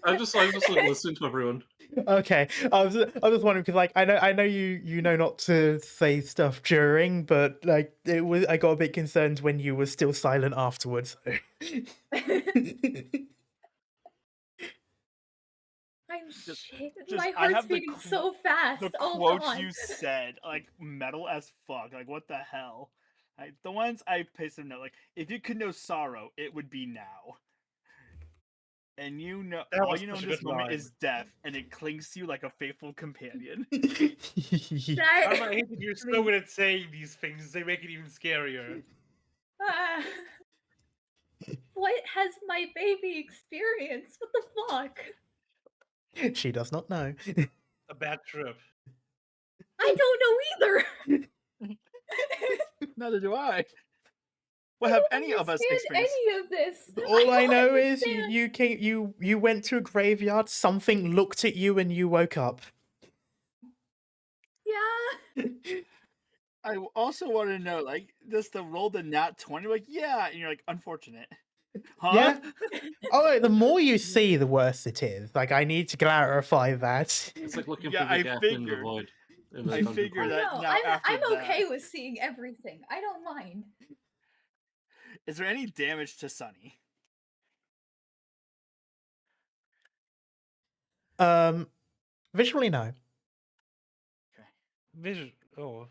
I'm just like listening to everyone. Okay. I was wondering because like I know you know not to say stuff during, but like I got a bit concerned when you were still silent afterwards. I'm shit. Just My I heart's have the beating so fast. the Oh quotes god. you said, like metal as fuck. Like what the hell? The ones I pasted note, like if you could know sorrow, it would be now. And you know, that all was you know such in a this good moment line. is death, and it clings to you like a faithful companion. That, Karma, I hate that you're I so mean, good at saying these things. They make it even scarier. ah. What has my baby experienced? What the fuck? She does not know. A bad trip. I don't know either. Neither do I. What I have don't any of us understand experienced? any of this. All I don't know is understand. you went to a graveyard, something looked at you and you woke up. Yeah. I also want to know, like, just the roll the nat 20, like, yeah, and you're like, unfortunate. Huh? Yeah. Oh, the more you see, the worse it is. Like, I need to clarify that. It's like looking Yeah, for the I gap in the figured. void. In the I dungeon figured void. that No, now after I'm that. okay with seeing everything. I don't mind. Is there any damage to Sunny? Visually, no. Vision. Oh.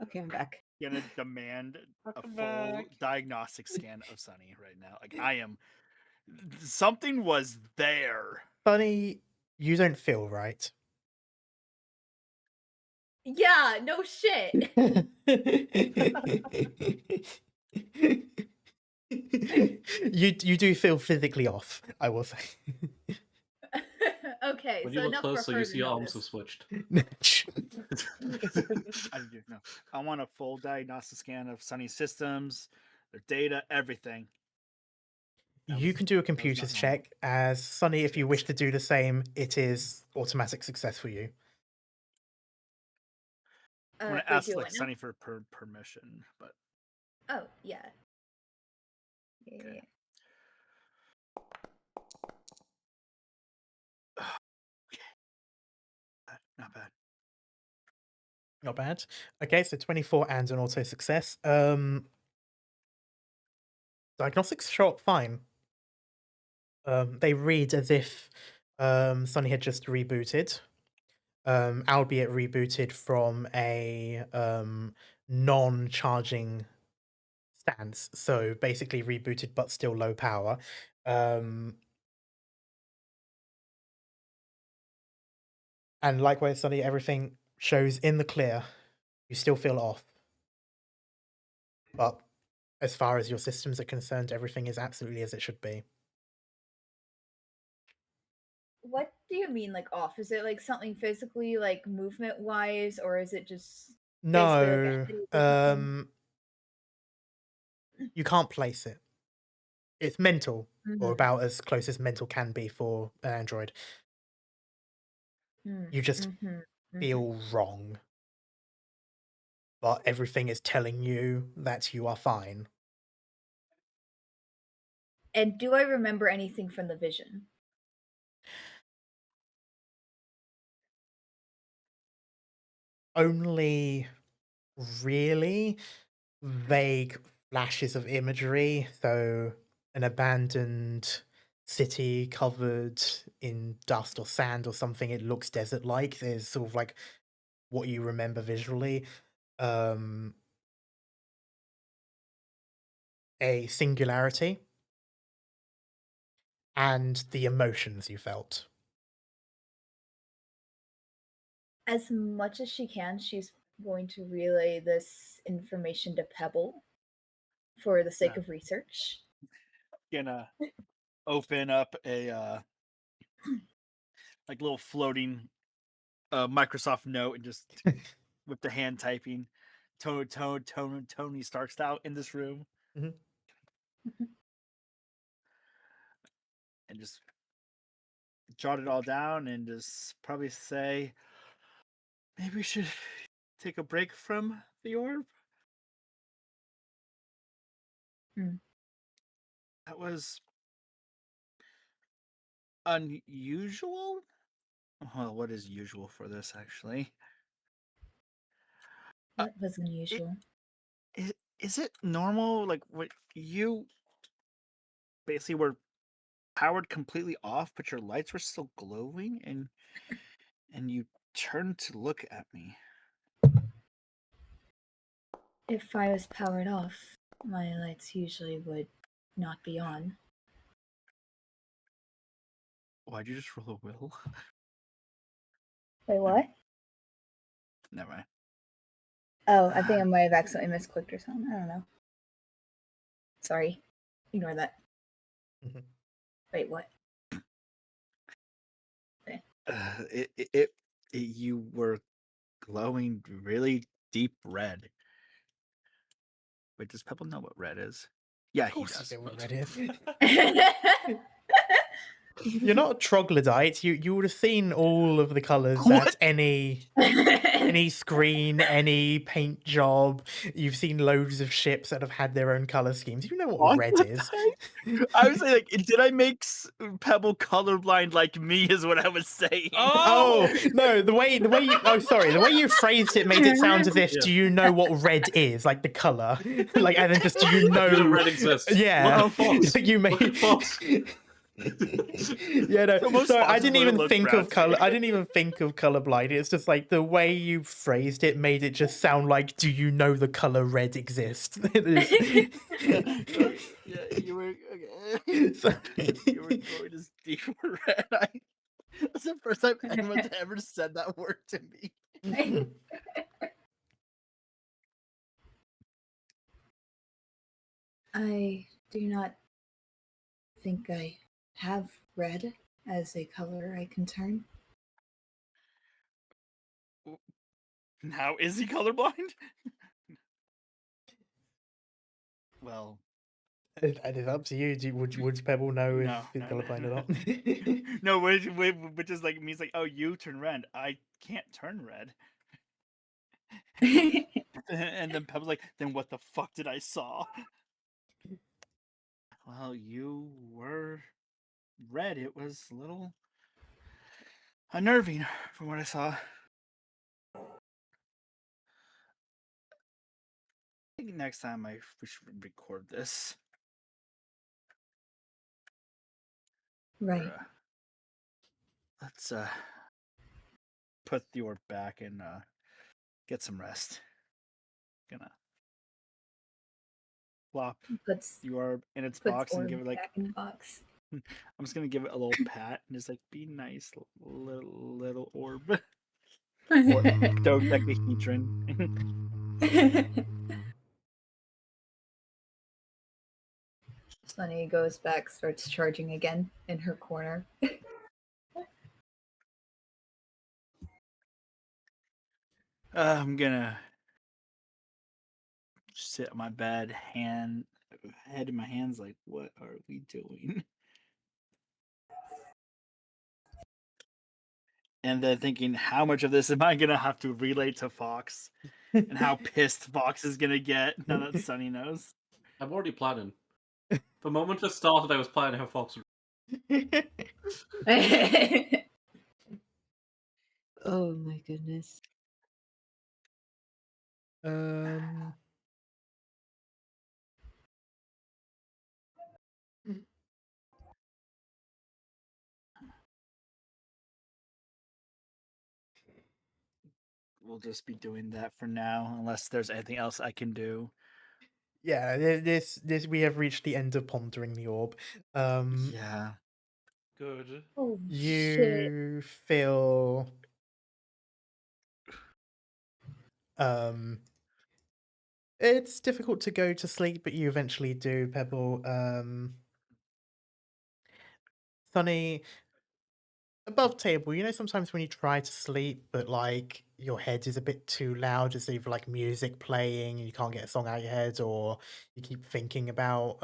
Okay, I'm back. Gonna demand a Welcome full back. diagnostic scan of Sunny right now. Like, I am. Something was there. Funny, you don't feel right. Yeah, no shit. You do feel physically off, I will say. Okay, When so you look enough for closer, her you to see your arms have notice. switched. I do no. I want a full diagnostic scan of Sunny's systems, their data, everything. You can do a that was not computers normal. check. As Sunny, if you wish Six. to do the same, it is automatic success for you. I'm gonna Wait, ask do like what now? Sunny for permission, but Oh, yeah. Yeah, okay. Not bad. Not bad. Okay, so 24 and an auto success. Diagnostics show up fine. They read as if Sunny had just rebooted. Albeit rebooted from a non-charging stance. So basically rebooted but still low power. And likewise, Sunny, everything shows in the clear. You still feel off. But as far as your systems are concerned, everything is absolutely as it should be. What do you mean, like off? Is it like something physically, like movement wise, or is it just basically like a No, headache or something? you can't place it. It's mental, or Mhm. about as close as mental can be for an android. You just feel wrong. But everything is telling you that you are fine. And do I remember anything from the vision? Only really vague flashes of imagery. So an abandoned city covered in dust or sand or something. It looks desert-like. There's sort of like what you remember visually. A singularity and the emotions you felt. As much as she can, she's going to relay this information to Pebble for the sake of research. Gonna open up a like little floating Microsoft Note and just with the hand typing Tony Stark style in this room. Mm-hmm. And just jot it all down and just probably say, maybe we should take a break from the orb. That was unusual. Well, what is usual for this, actually? What was unusual? Is it normal? Like, what you basically were powered completely off, but your lights were still glowing, and you turned to look at me. If I was powered off, my lights usually would not be on. Why'd you just roll a will? Wait, what? Never mind. Oh, I think I might have accidentally misclicked or something. I don't know. Sorry. Ignore that. Wait, what? Okay. You were glowing really deep red. Wait, does Pebble know what red is? Yeah, he does. You know what red is. You're not a troglodyte. You would have seen all of the colours at any screen, any paint job. You've seen loads of ships that have had their own colour schemes. You know what red is. I was like, did I make Pebble colorblind like me? Is what I was saying. Oh no, the way you phrased it made it sound as if do you know what red is, like the colour, like, and then just do you know the red exists? Yeah, Look how Fox. you made. Look at Fox. Yeah, no. So I didn't even think of brown color. I didn't even think of colorblind. It's just like the way you phrased it made it just sound like, do you know the color red exists? Yeah, you were okay. So, You were going as deep red. That's the first time anyone's ever said that word to me. I do not think I have red as a color I can turn. Now, is he colorblind? Well, and it's up to you. Would Pebble know if he's colorblind or not? No, which is like means like, oh, you turn red. I can't turn red. And then Pebble's like, then what the fuck did I saw? Well, you were red. It was a little unnerving from what I saw. I think next time we should record this. Right. Let's put the orb back and get some rest. Gonna plop the orb in its box and give it like back in the box. I'm just gonna give it a little pat and just like be nice, little orb. Dodecahedron. Sunny goes back, starts charging again in her corner. I'm gonna sit on my bed, head in my hands, like, what are we doing? and then thinking, how much of this am I gonna have to relay to Fox, and how pissed Fox is gonna get now that Sunny knows. I'm already planning. The moment it started, I was planning how Fox would. Oh my goodness. We'll just be doing that for now, unless there's anything else I can do. Yeah, this we have reached the end of pondering the orb. Yeah. Good. Oh shit. You feel it's difficult to go to sleep, but you eventually do, Pebble. Sunny, above table, you know, sometimes when you try to sleep, but like your head is a bit too loud, it's either like music playing and you can't get a song out of your head, or you keep thinking about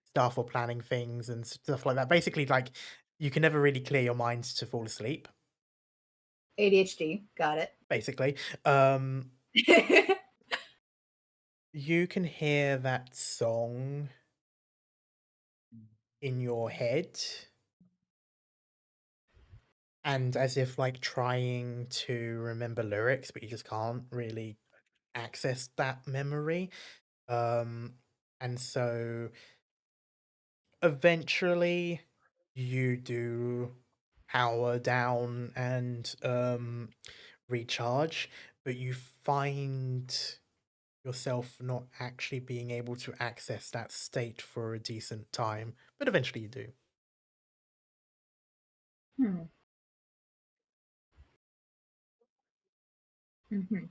stuff or planning things and stuff like that. Basically, like you can never really clear your mind to fall asleep. ADHD. Got it. Basically. You can hear that song in your head, and as if like trying to remember lyrics, but you just can't really access that memory. And so eventually you do power down and recharge, but you find yourself not actually being able to access that state for a decent time, but eventually you do. Mm-hmm.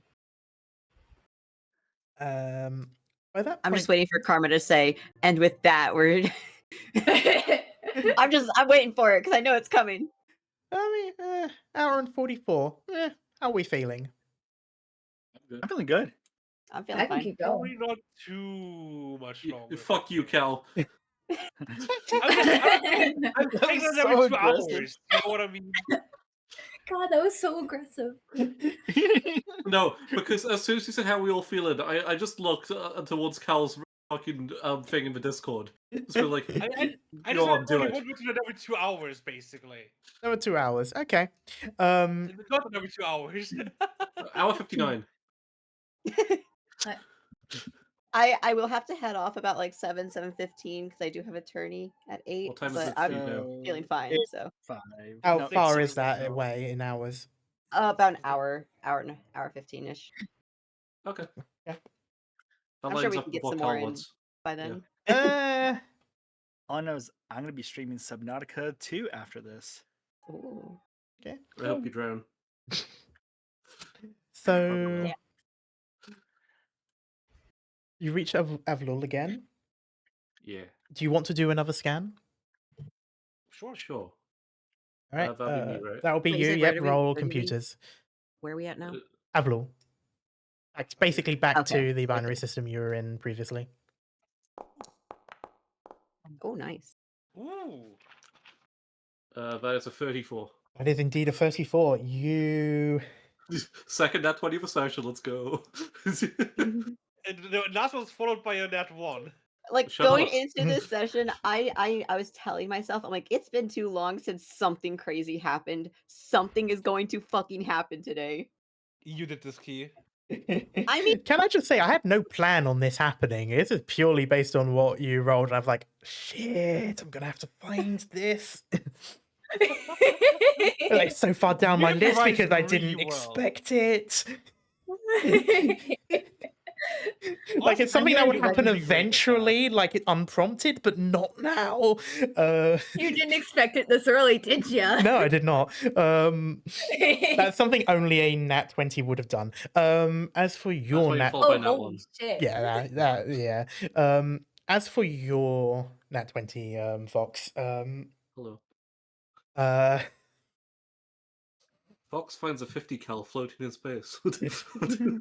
By that I'm point, just waiting for Karma to say, and with that, we're. I'm waiting for it because I know it's coming. I mean, hour and 44. How are we feeling? I'm feeling good. I'm feeling I can fine. keep Probably going. not too much longer. Fuck you, Cal. I'm taking was it so every 2 aggressive. hours. You know what I mean? God, that was so aggressive. No, because as soon as you said how we all feeling, I just looked towards Cal's fucking thing in the Discord. Just feel like, I go just on, do only it. want to do it every 2 hours, basically. Another 2 hours. Okay. Not every 2 hours. Hour 59. I will have to head off about like 7:15 because I do have a tourney at 8. What time is but it for I'm you now? feeling fine. So 5. How No, far it's is that 6 now. away in hours? about an hour 15ish. Okay. Yeah. That I'm sure lines we up can with get what some Cal more in wants. by then. All I know is I'm gonna be streaming Subnautica 2 after this. Ooh. Okay. I hope you drown. So Yeah. you reach Avlul again. Yeah. Do you want to do another scan? Sure. Sure. All right. That'll be me, right? That'll be Wait, you. said Yep. where do we- Roll where do we- computers. Where are we at now? Avlul. It's basically back Okay, to the binary okay. system you were in previously. Oh, nice. Ooh. That is a 34. That is indeed a 34. You. Second nat 20 for social, let's go. And the last one's followed by a nat 1. Like Shut going up. into this session, I was telling myself, I'm like, it's been too long since something crazy happened. Something is going to fucking happen today. You did this, Key. I mean, Can I just say, I had no plan on this happening. This is purely based on what you rolled. And I was like, shit, I'm going to have to find this. Like, so far down my list improvised because I really didn't well. expect it. Like, Honestly, it's something I'm that gonna would be happen really great at that. eventually, like unprompted, but not now. You didn't expect it this early, did ya? No, I did not. That's something only a nat 20 would have done. As for your why you nat, followed by Oh, nat holy 1. shit. yeah, yeah. As for your nat 20, Fox, Hello. uh, Fox finds a 50 cal floating in space. You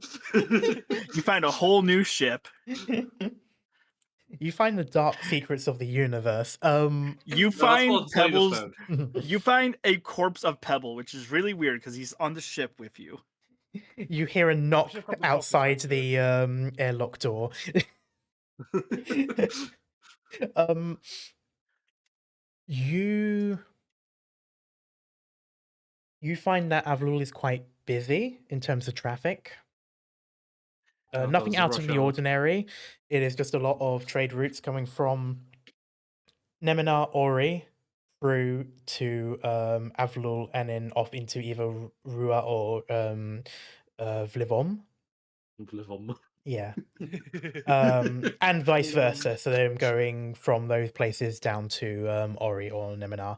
find a whole new ship. You find the dark secrets of the universe. You That's find what Titus Pebbles. found. You find a corpse of Pebble, which is really weird because he's on the ship with you. You hear a knock Ship from the top outside beside the airlock door. um, you find that Avlul is quite busy in terms of traffic. Oh, Nothing those are out of rush the hours. ordinary. It is just a lot of trade routes coming from Neminar Ori through to Avlul and then off into either Rua or Vlivom. Vlivom. Yeah. there. And vice versa. So they're going from those places down to Ori or Neminar.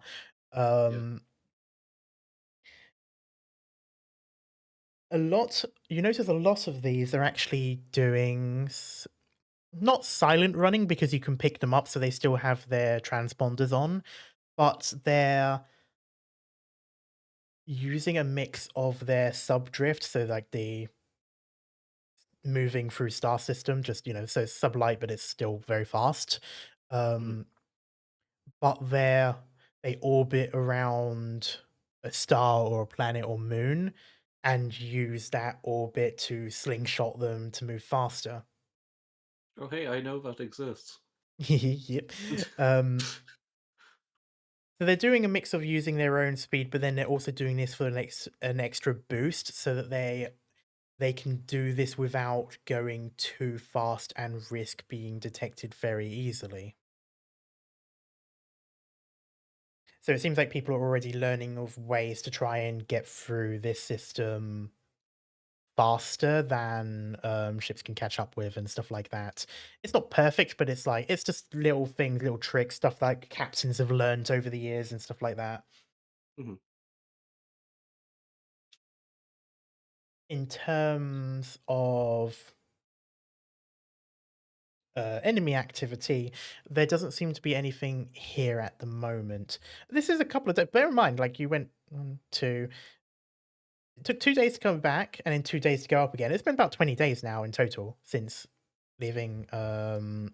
You notice a lot of these are actually doing not silent running because you can pick them up, so they still have their transponders on, but they're using a mix of their subdrift, so like the moving through star system, just so it's sublight, but it's still very fast. But they orbit around a star or a planet or moon and use that orbit to slingshot them to move faster. Oh, hey, I know that exists. Yep. So they're doing a mix of using their own speed, but then they're also doing this for an extra boost so that they can do this without going too fast and risk being detected very easily. So it seems like people are already learning of ways to try and get through this system faster than ships can catch up with and stuff like that. It's not perfect, but it's just little things, little tricks, stuff like captains have learned over the years and stuff like that. In terms of enemy activity, there doesn't seem to be anything here at the moment. This is a couple of days. Bear in mind, like you went to. It took 2 days to come back and then 2 days to go up again. It's been about 20 days now in total since leaving the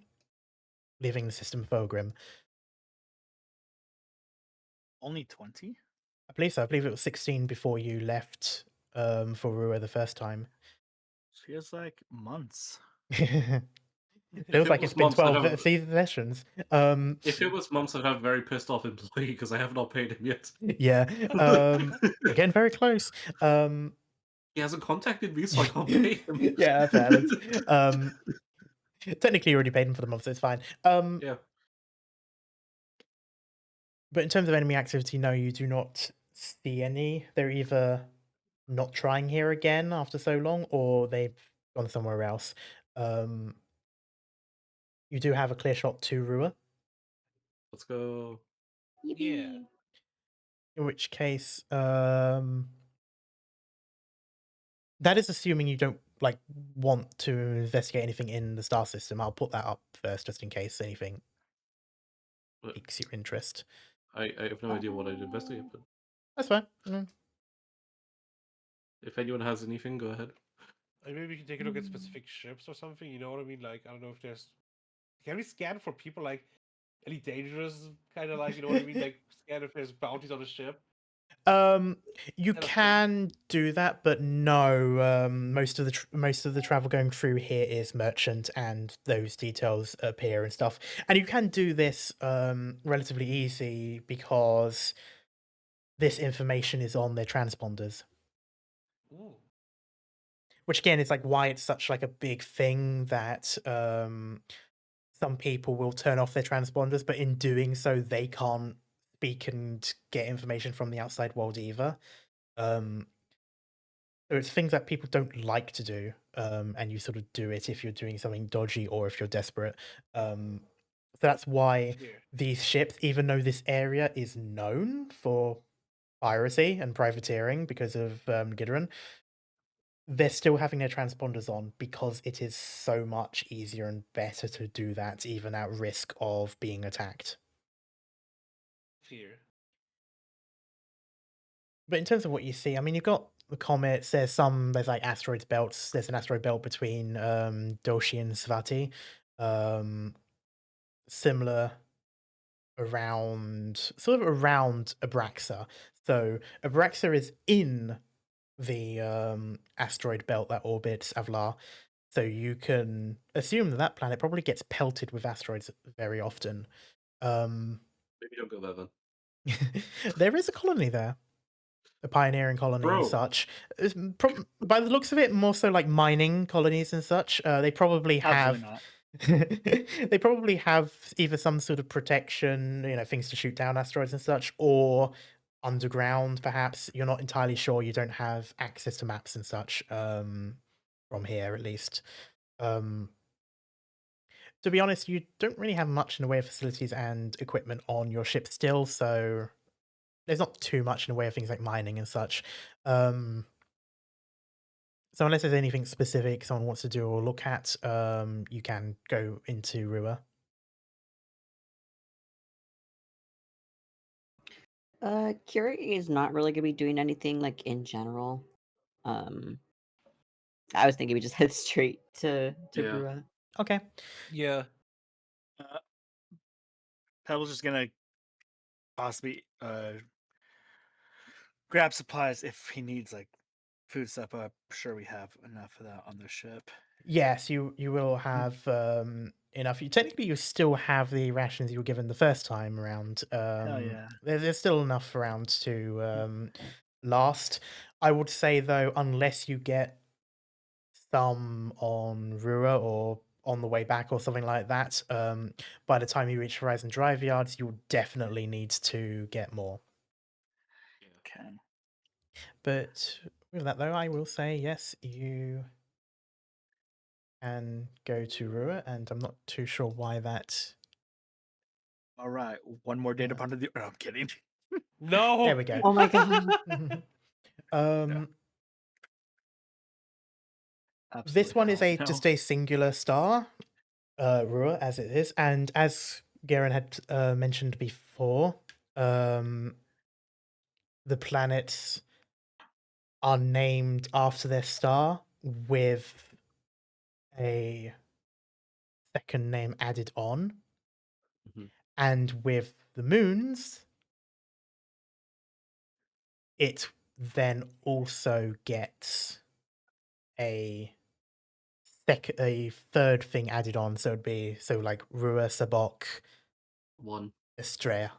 system of Fulgrim. Only 20? I believe so. I believe it was 16 before you left for Rua the first time. Feels like months. Feels like it's been 12 sessions. If it was months, I'd have a very pissed off employee because I have not paid him yet. Yeah. Again, very close. He hasn't contacted me, so I can't pay him. Yeah, fair. Technically, you already paid him for the month, so it's fine. Yeah. But in terms of enemy activity, no, you do not see any. They're either not trying here again after so long, or they've gone somewhere else. You do have a clear shot to Rua. Let's go. Yeah. In which case, that is assuming you don't want to investigate anything in the star system. I'll put that up first, just in case anything piques your interest. I have no idea what I'd investigate, but that's fine. If anyone has anything, go ahead. Maybe we can take a look at specific ships or something. You know what I mean? Like, I don't know if there's. Can we scan for people like any dangerous kind of you know what I mean? Like, scan if there's bounties on the ship. You can do that, but no. Most of the travel going through here is merchant, and those details appear and stuff. And you can do this relatively easy because this information is on their transponders. Ooh. Which again is why it's such a big thing that some people will turn off their transponders, but in doing so, they can't speak and get information from the outside world either. So it's things that people don't like to do, and you sort of do it if you're doing something dodgy or if you're desperate. So that's why these ships, even though this area is known for piracy and privateering because of Gidderon, they're still having their transponders on because it is so much easier and better to do that, even at risk of being attacked. Clear. But in terms of what you see, I mean, you've got the comets. There's asteroid belts. There's an asteroid belt between Doshi and Svati. similar sort of around Abraxa. So Abraxa is in the asteroid belt that orbits Avlar. So you can assume that planet probably gets pelted with asteroids very often. Maybe don't go there then. There is a colony there, a pioneering colony and Bro. such. By the looks of it, more so like mining colonies and such. They probably have. Absolutely not. They probably have either some sort of protection, things to shoot down asteroids and such, or underground, perhaps. You're not entirely sure. You don't have access to maps and such, from here at least. To be honest, you don't really have much in the way of facilities and equipment on your ship still, so there's not too much in the way of things like mining and such. So unless there's anything specific someone wants to do or look at, you can go into Rua. Curie is not really gonna be doing anything like in general. I was thinking we just head straight to Yeah. Rua. Okay. Yeah. Pebble's just gonna possibly grab supplies if he needs like food stuff. I'm sure we have enough of that on the ship. Yes, you will have enough. You still have the rations you were given the first time around. Hell yeah. There's still enough around to last. I would say though, unless you get some on Rua or on the way back or something like that, by the time you reach Horizon Drive Yards, you'll definitely need to get more. Okay. But with that though, I will say yes, you can go to Rua, and I'm not too sure why that. All right. One more data point of the. Oh, I'm kidding. No. There we go. Oh my god. This one is Absolutely hell just a singular star, Rua, as it is, and as Geran had mentioned before, the planets are named after their star with a second name added on, Mhm. and with the moons, it then also gets a third thing added on, so it'd be like Rua, Sabok, 1. Estrella.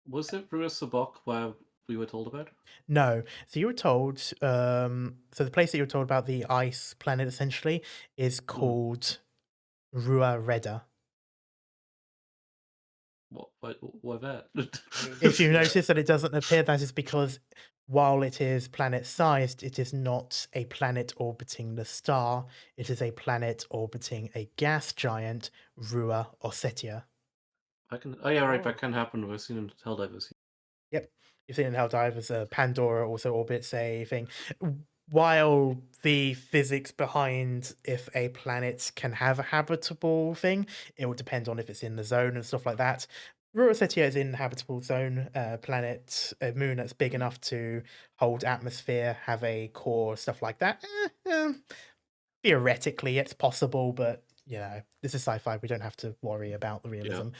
Was it Rua Sabok where we were told about? No, so you were told. So the place that you were told about, the ice planet, essentially, is called Rua Reda. Why that? If you notice that it doesn't appear, that is because while it is planet-sized, it is not a planet orbiting the star. It is a planet orbiting a gas giant, Rua Ossetia. Oh yeah, right. That can happen. We've seen in Helldivers. Yep, you've seen in Helldivers, Pandora also orbits a thing. While the physics behind if a planet can have a habitable thing, it will depend on if it's in the zone and stuff like that. Rura Setia is in habitable zone, planet, a moon that's big enough to hold atmosphere, have a core, stuff like that. Theoretically, it's possible, but this is sci-fi. We don't have to worry about the realism.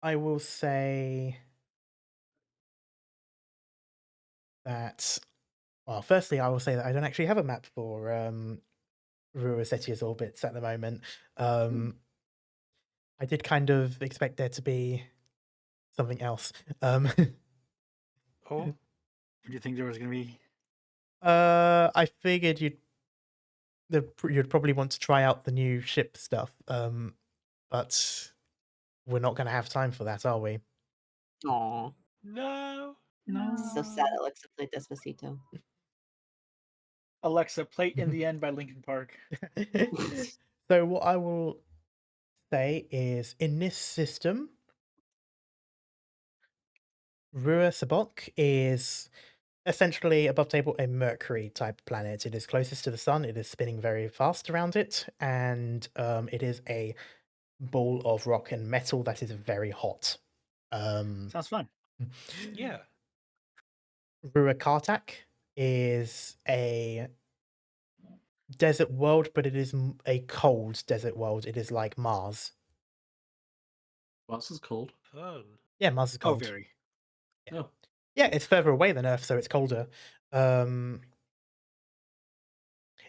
I will say that, well, firstly, I will say that I don't actually have a map for Rura Setia's orbits at the moment. I did kind of expect there to be something else. Oh. Do you think there was gonna be? I figured you'd probably want to try out the new ship stuff, but we're not going to have time for that, are we? Aw. No. So sad Alexa played Despacito. Alexa, play "In the End" by Linkin Park. So what I will say is, in this system, Rua Sabok is essentially above table a Mercury type planet. It is closest to the sun. It is spinning very fast around it, and it is a ball of rock and metal that is very hot. Sounds fun. Yeah. Rua Kartak is a desert world, but it is a cold desert world. It is like Mars. Mars is cold. Fun. Yeah, Mars is Oh, cold. very. Oh, Yeah, it's further away than Earth, so it's colder.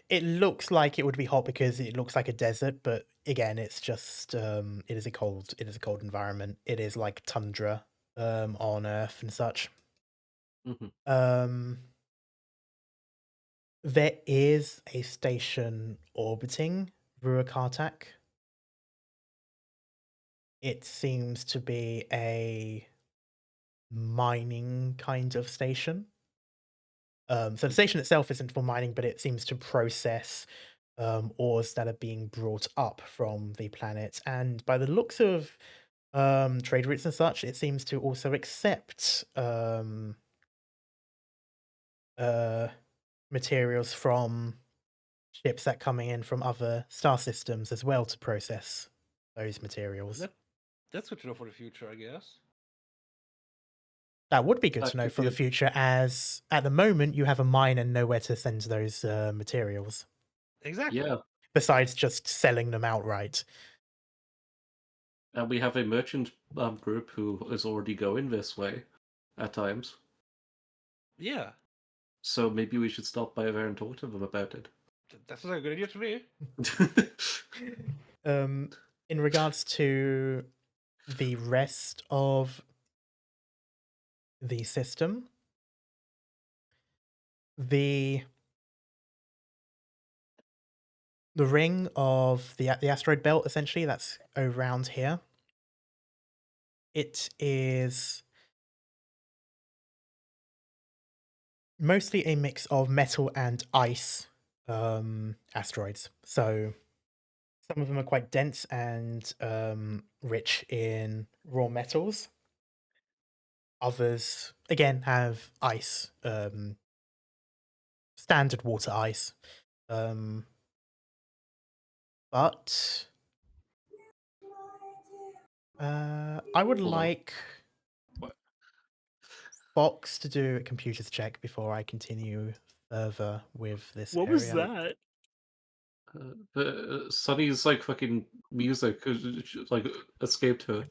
It looks like it would be hot because it looks like a desert, but again, it's just it is a cold environment. It is like tundra on Earth and such. mhm. There is a station orbiting Ruakartak. It seems to be a mining kind of station. So the station itself isn't for mining, but it seems to process ores that are being brought up from the planet. And by the looks of trade routes and such, it seems to also accept materials from ships that coming in from other star systems as well to process those materials. That's good to know for the future, I guess. That would be good to know Could for the be- future, as at the moment you have a mine and nowhere to send those materials, Exactly. Yeah, besides just selling them outright. and we have a merchant group who is already going this way at times. Yeah. So maybe we should stop by there and talk to them about it. That sounds like a good idea to me. In regards to the rest of the system, the ring of the asteroid belt, essentially, that's around here. It is mostly a mix of metal and ice asteroids. So some of them are quite dense and rich in raw metals. Others, again, have ice, standard water ice. But I would Hold on. like What? Fox to do a computers check before I continue further with this area. that? Sunny's like fucking music like escaped her.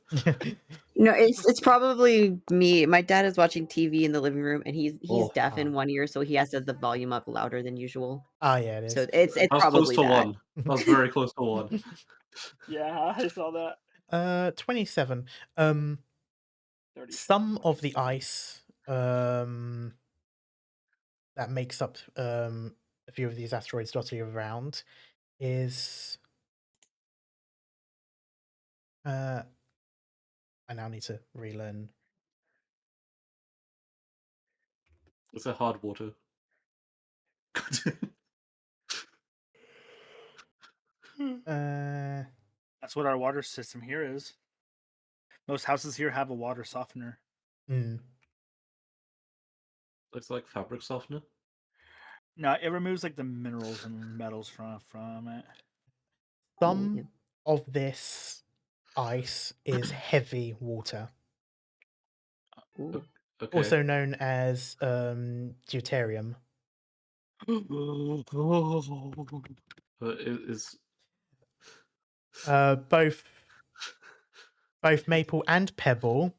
No, it's probably me. My dad is watching TV in the living room, and he's Oh. deaf in one ear, so he has to have the volume up louder than usual. Ah, yeah, it is. So it's I was close probably to that. one. I was very close to one. Yeah, I saw that. 27. 30. Some of the ice that makes up a few of these asteroids dotted around is I now need to relearn. It's a hard water. That's what our water system here is. Most houses here have a water softener. Looks like fabric softener. No, it removes like the minerals and metals from it. Some of this ice is heavy water, Ooh. Okay. also known as deuterium. Is Both Maple and Pebble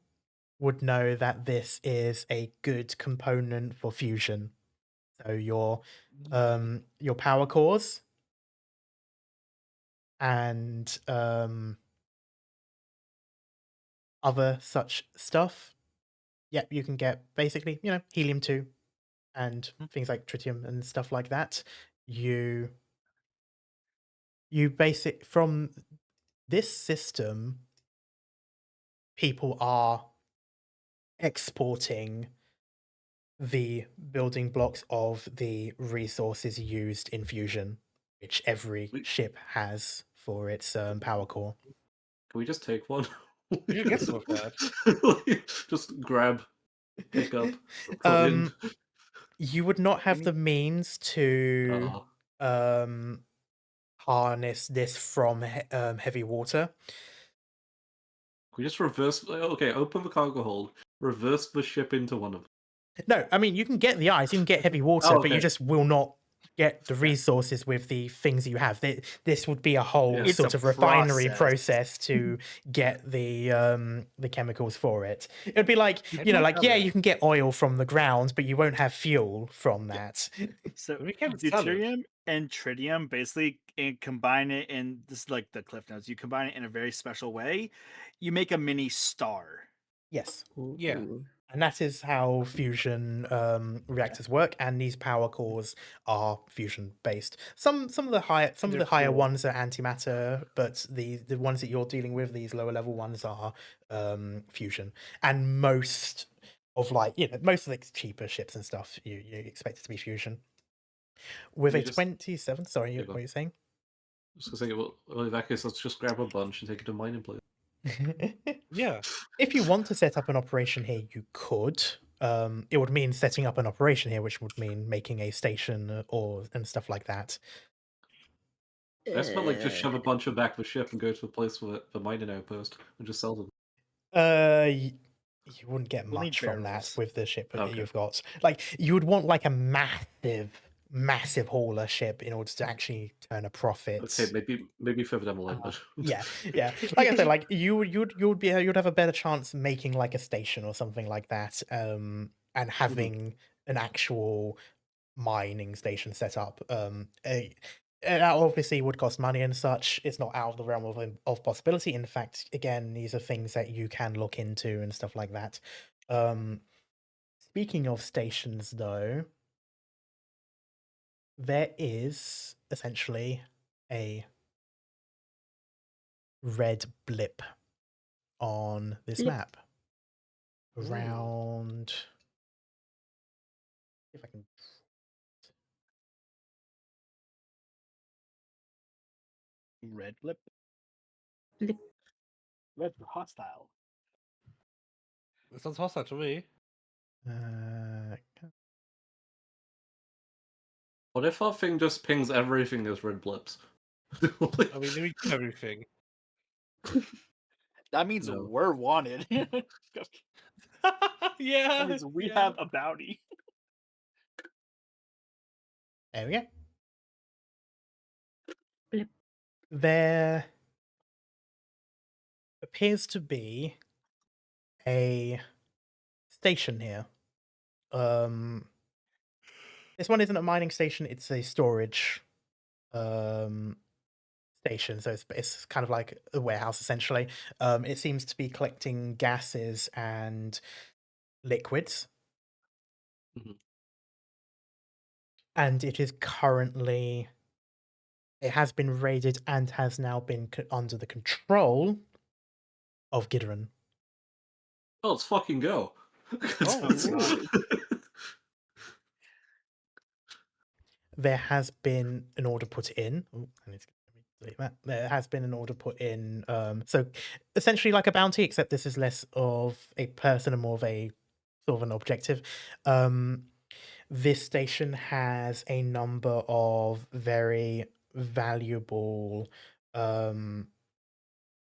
would know that this is a good component for fusion. So your power cores and other such stuff. Yeah, you can get basically, helium-2 and things like tritium and stuff like that. You basic from this system, people are exporting the building blocks of the resources used in fusion, which every ship has for its power core. Can we just take one? We should get some of that. Just grab, pick up, put in. You would not have the means to harness this from heavy water. Can we just reverse? Okay, open the cargo hold, reverse the ship into one of them. No, I mean, you can get the ice, you can get heavy water, but you okay. just will not get the resources with the things that you have. This would be a whole Yeah. It's sort a of refinery process. process to get the chemicals for it. It would be like, You you know, do like, have yeah, it. you can get oil from the ground, but you won't have fuel from Yeah. that. So We can sell it. deuterium and tritium basically combine it in this is like the cliff notes. You combine it in a very special way. You make a mini star. Yes. Yeah. Ooh. And that is how fusion reactors work, and these power cores are fusion based. Some of the higher They're cool. ones are antimatter, but the ones that you're dealing with, these lower level ones, are fusion. And most of most of the cheaper ships and stuff, you expect it to be fusion. With You a just- 27, sorry, Yeah, what were you saying? I was gonna say, well, in that case, let's just grab a bunch and take it to mining place. Yeah. If you want to set up an operation here, you could. It would mean setting up an operation here, which would mean making a station and stuff like that. I just felt like just shove a bunch of back the ship and go to a place with the mining outpost and just sell them. You wouldn't get We'll need much from that barrels. with the ship that Okay. you've got. Like, you would want like a massive hauler ship in order to actually turn a profit. Okay, maybe further down the line, but Yeah. Like I said, like you'd have a better chance making like a station or something like that, and having an actual mining station set up. That obviously would cost money and such. It's not out of the realm of possibility. In fact, again, these are things that you can look into and stuff like that. Speaking of stations, though, there is essentially a red blip on this Blip. map around. If I can. Red blip. Blip. Red for hostile. That sounds hostile to me. what if our thing just pings everything as red blips? I mean, we do everything. That means No. we're wanted. Yeah. That means we yeah. have a bounty. There we go. Blip. There appears to be a station here. This one isn't a mining station, it's a storage station, so it's kind of like a warehouse essentially. It seems to be collecting gases and liquids. Mhm. And it is currently, it has been raided and has now been under the control of Gidderon. Oh, let's fucking go. Oh, There has been an order put in. Ooh, I need to delete that. There has been an order put in. So essentially like a bounty, except this is less of a person and more of a sort of an objective. This station has a number of very valuable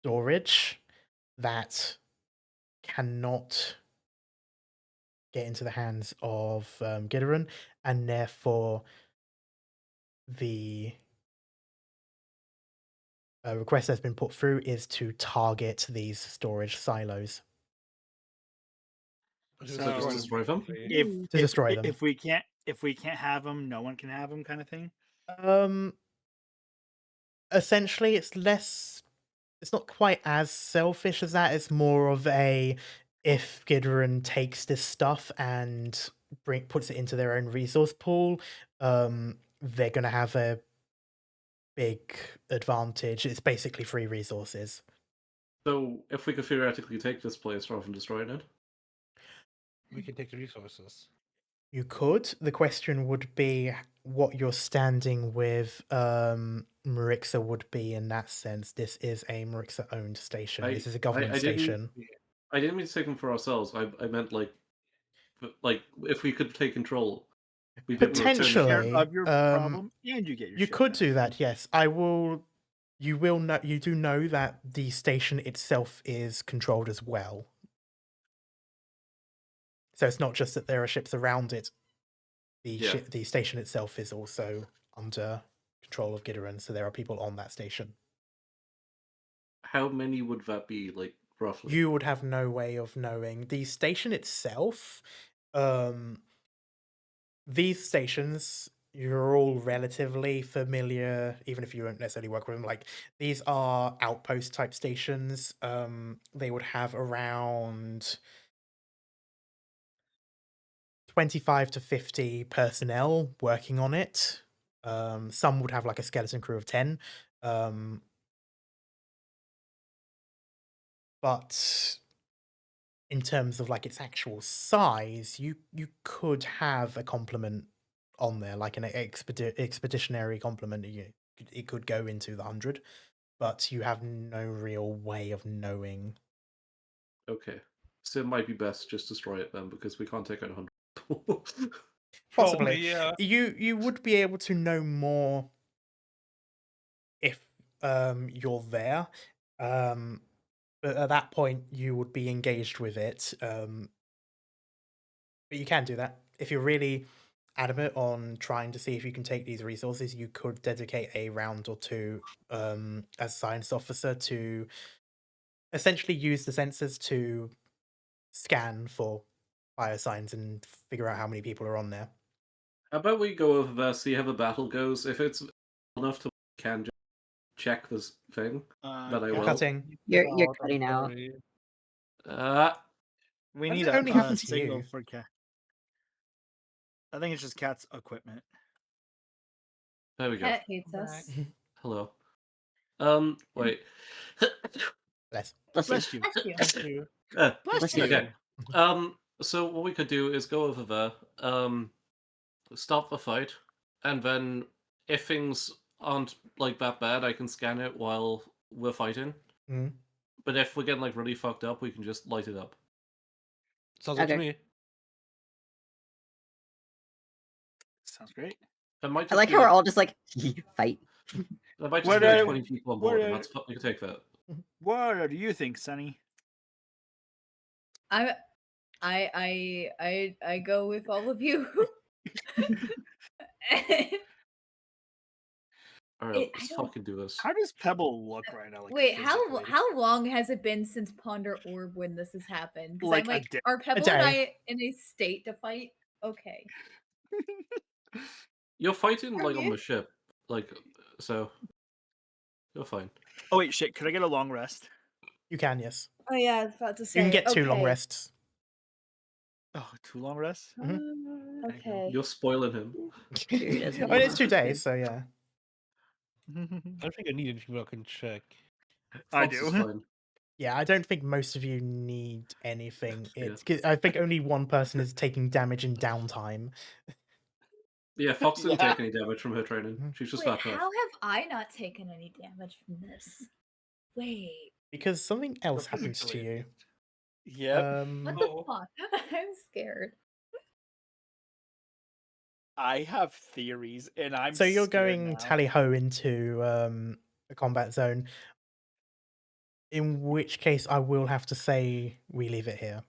storage that cannot get into the hands of Gidderon, and therefore the request that's been put through is to target these storage silos. just So just destroy them? basically. To destroy them. If we can't have them, no one can have them, kind of thing. Essentially, it's not quite as selfish as that. It's more of a, if Gidderon takes this stuff and puts it into their own resource pool, they're gonna have a big advantage. It's basically free resources. So, if we could theoretically take this place rather than destroying it, We can take the resources. You could. The question would be what your standing with Marixa would be in that sense. This is a Marixa-owned station. This is a government I didn't- station. I didn't mean to take them for ourselves. I meant like if we could take control. We didn't return the Potentially. Care of your problem, and you get your. You shit could back. do that, yes. I will. You will know. You do know that the station itself is controlled as well. So it's not just that there are ships around it. Yeah. The station itself is also under control of Gidderon, so there are people on that station. How many would that be, like, roughly? You would have no way of knowing. The station itself, these stations, you're all relatively familiar, even if you don't necessarily work with them. Like, these are outpost type stations. They would have around 25 to 50 personnel working on it. Some would have like a skeleton crew of 10. But in terms of like its actual size, you could have a complement on there, like an expeditionary complement. It could go into the 100, but you have no real way of knowing. Okay. So it might be best just destroy it then, because we can't take out 100 people. Possibly. Yeah. You would be able to know more if you're there. But at that point you would be engaged with it. But you can do that. If you're really adamant on trying to see if you can take these resources, you could dedicate a round or two as science officer to essentially use the sensors to scan for biosigns and figure out how many people are on there. How about we go over there, see how the battle goes? If it's enough to can just check this thing, then I will. Cutting. You're cutting out. We How does need it only happen a to signal you? for cat. I think it's just cat's equipment. There we go. Cat hates us. Hello. Wait. Bless. Bless you. Bless you. Bless you. Thank you. Bless you. you. Okay. So what we could do is go over there, stop the fight, and then if things aren't like that bad, I can scan it while we're fighting. Mhm. But if we're getting like really fucked up, we can just light it up. Sounds good to Okay. me. Sounds great. That might I just like be how we're all just like fight. that might just What be like are- 20 people on what board, and are- that's we can take that. What do you think, Sonny? I go with all of you. All right, let's fucking do this. How does Pebble look right now? Like, Wait, physically? how long has it been since Ponder Orb when this has happened? Because Like I'm a like, day. are Pebble and I in a state to fight? Okay. You're fighting Are like on you? the ship, like so. You're fine. Oh wait, shit! Could I get a long rest? You can, yes. Oh yeah, I was about to say. You can get 2 long okay. rests. Oh, 2 long rests. Okay. You're spoiling him. Period, as I mean, it's it 2 is. days, so yeah. I don't think I need anything, but I can check. I Fox is do. fine. Yeah, I don't think most of you need anything. Yeah. I think only one person is taking damage in downtime. Yeah, Fox didn't Yeah. take any damage from her training. She's just Wait, that how tough. have I not taken any damage from this? Wait, Because something else You're happens to physics you. Yep. what Oh. the fuck? I'm scared. I have theories, and I'm So you're scared going now. tally-ho into a combat zone. In which case, I will have to say we leave it here.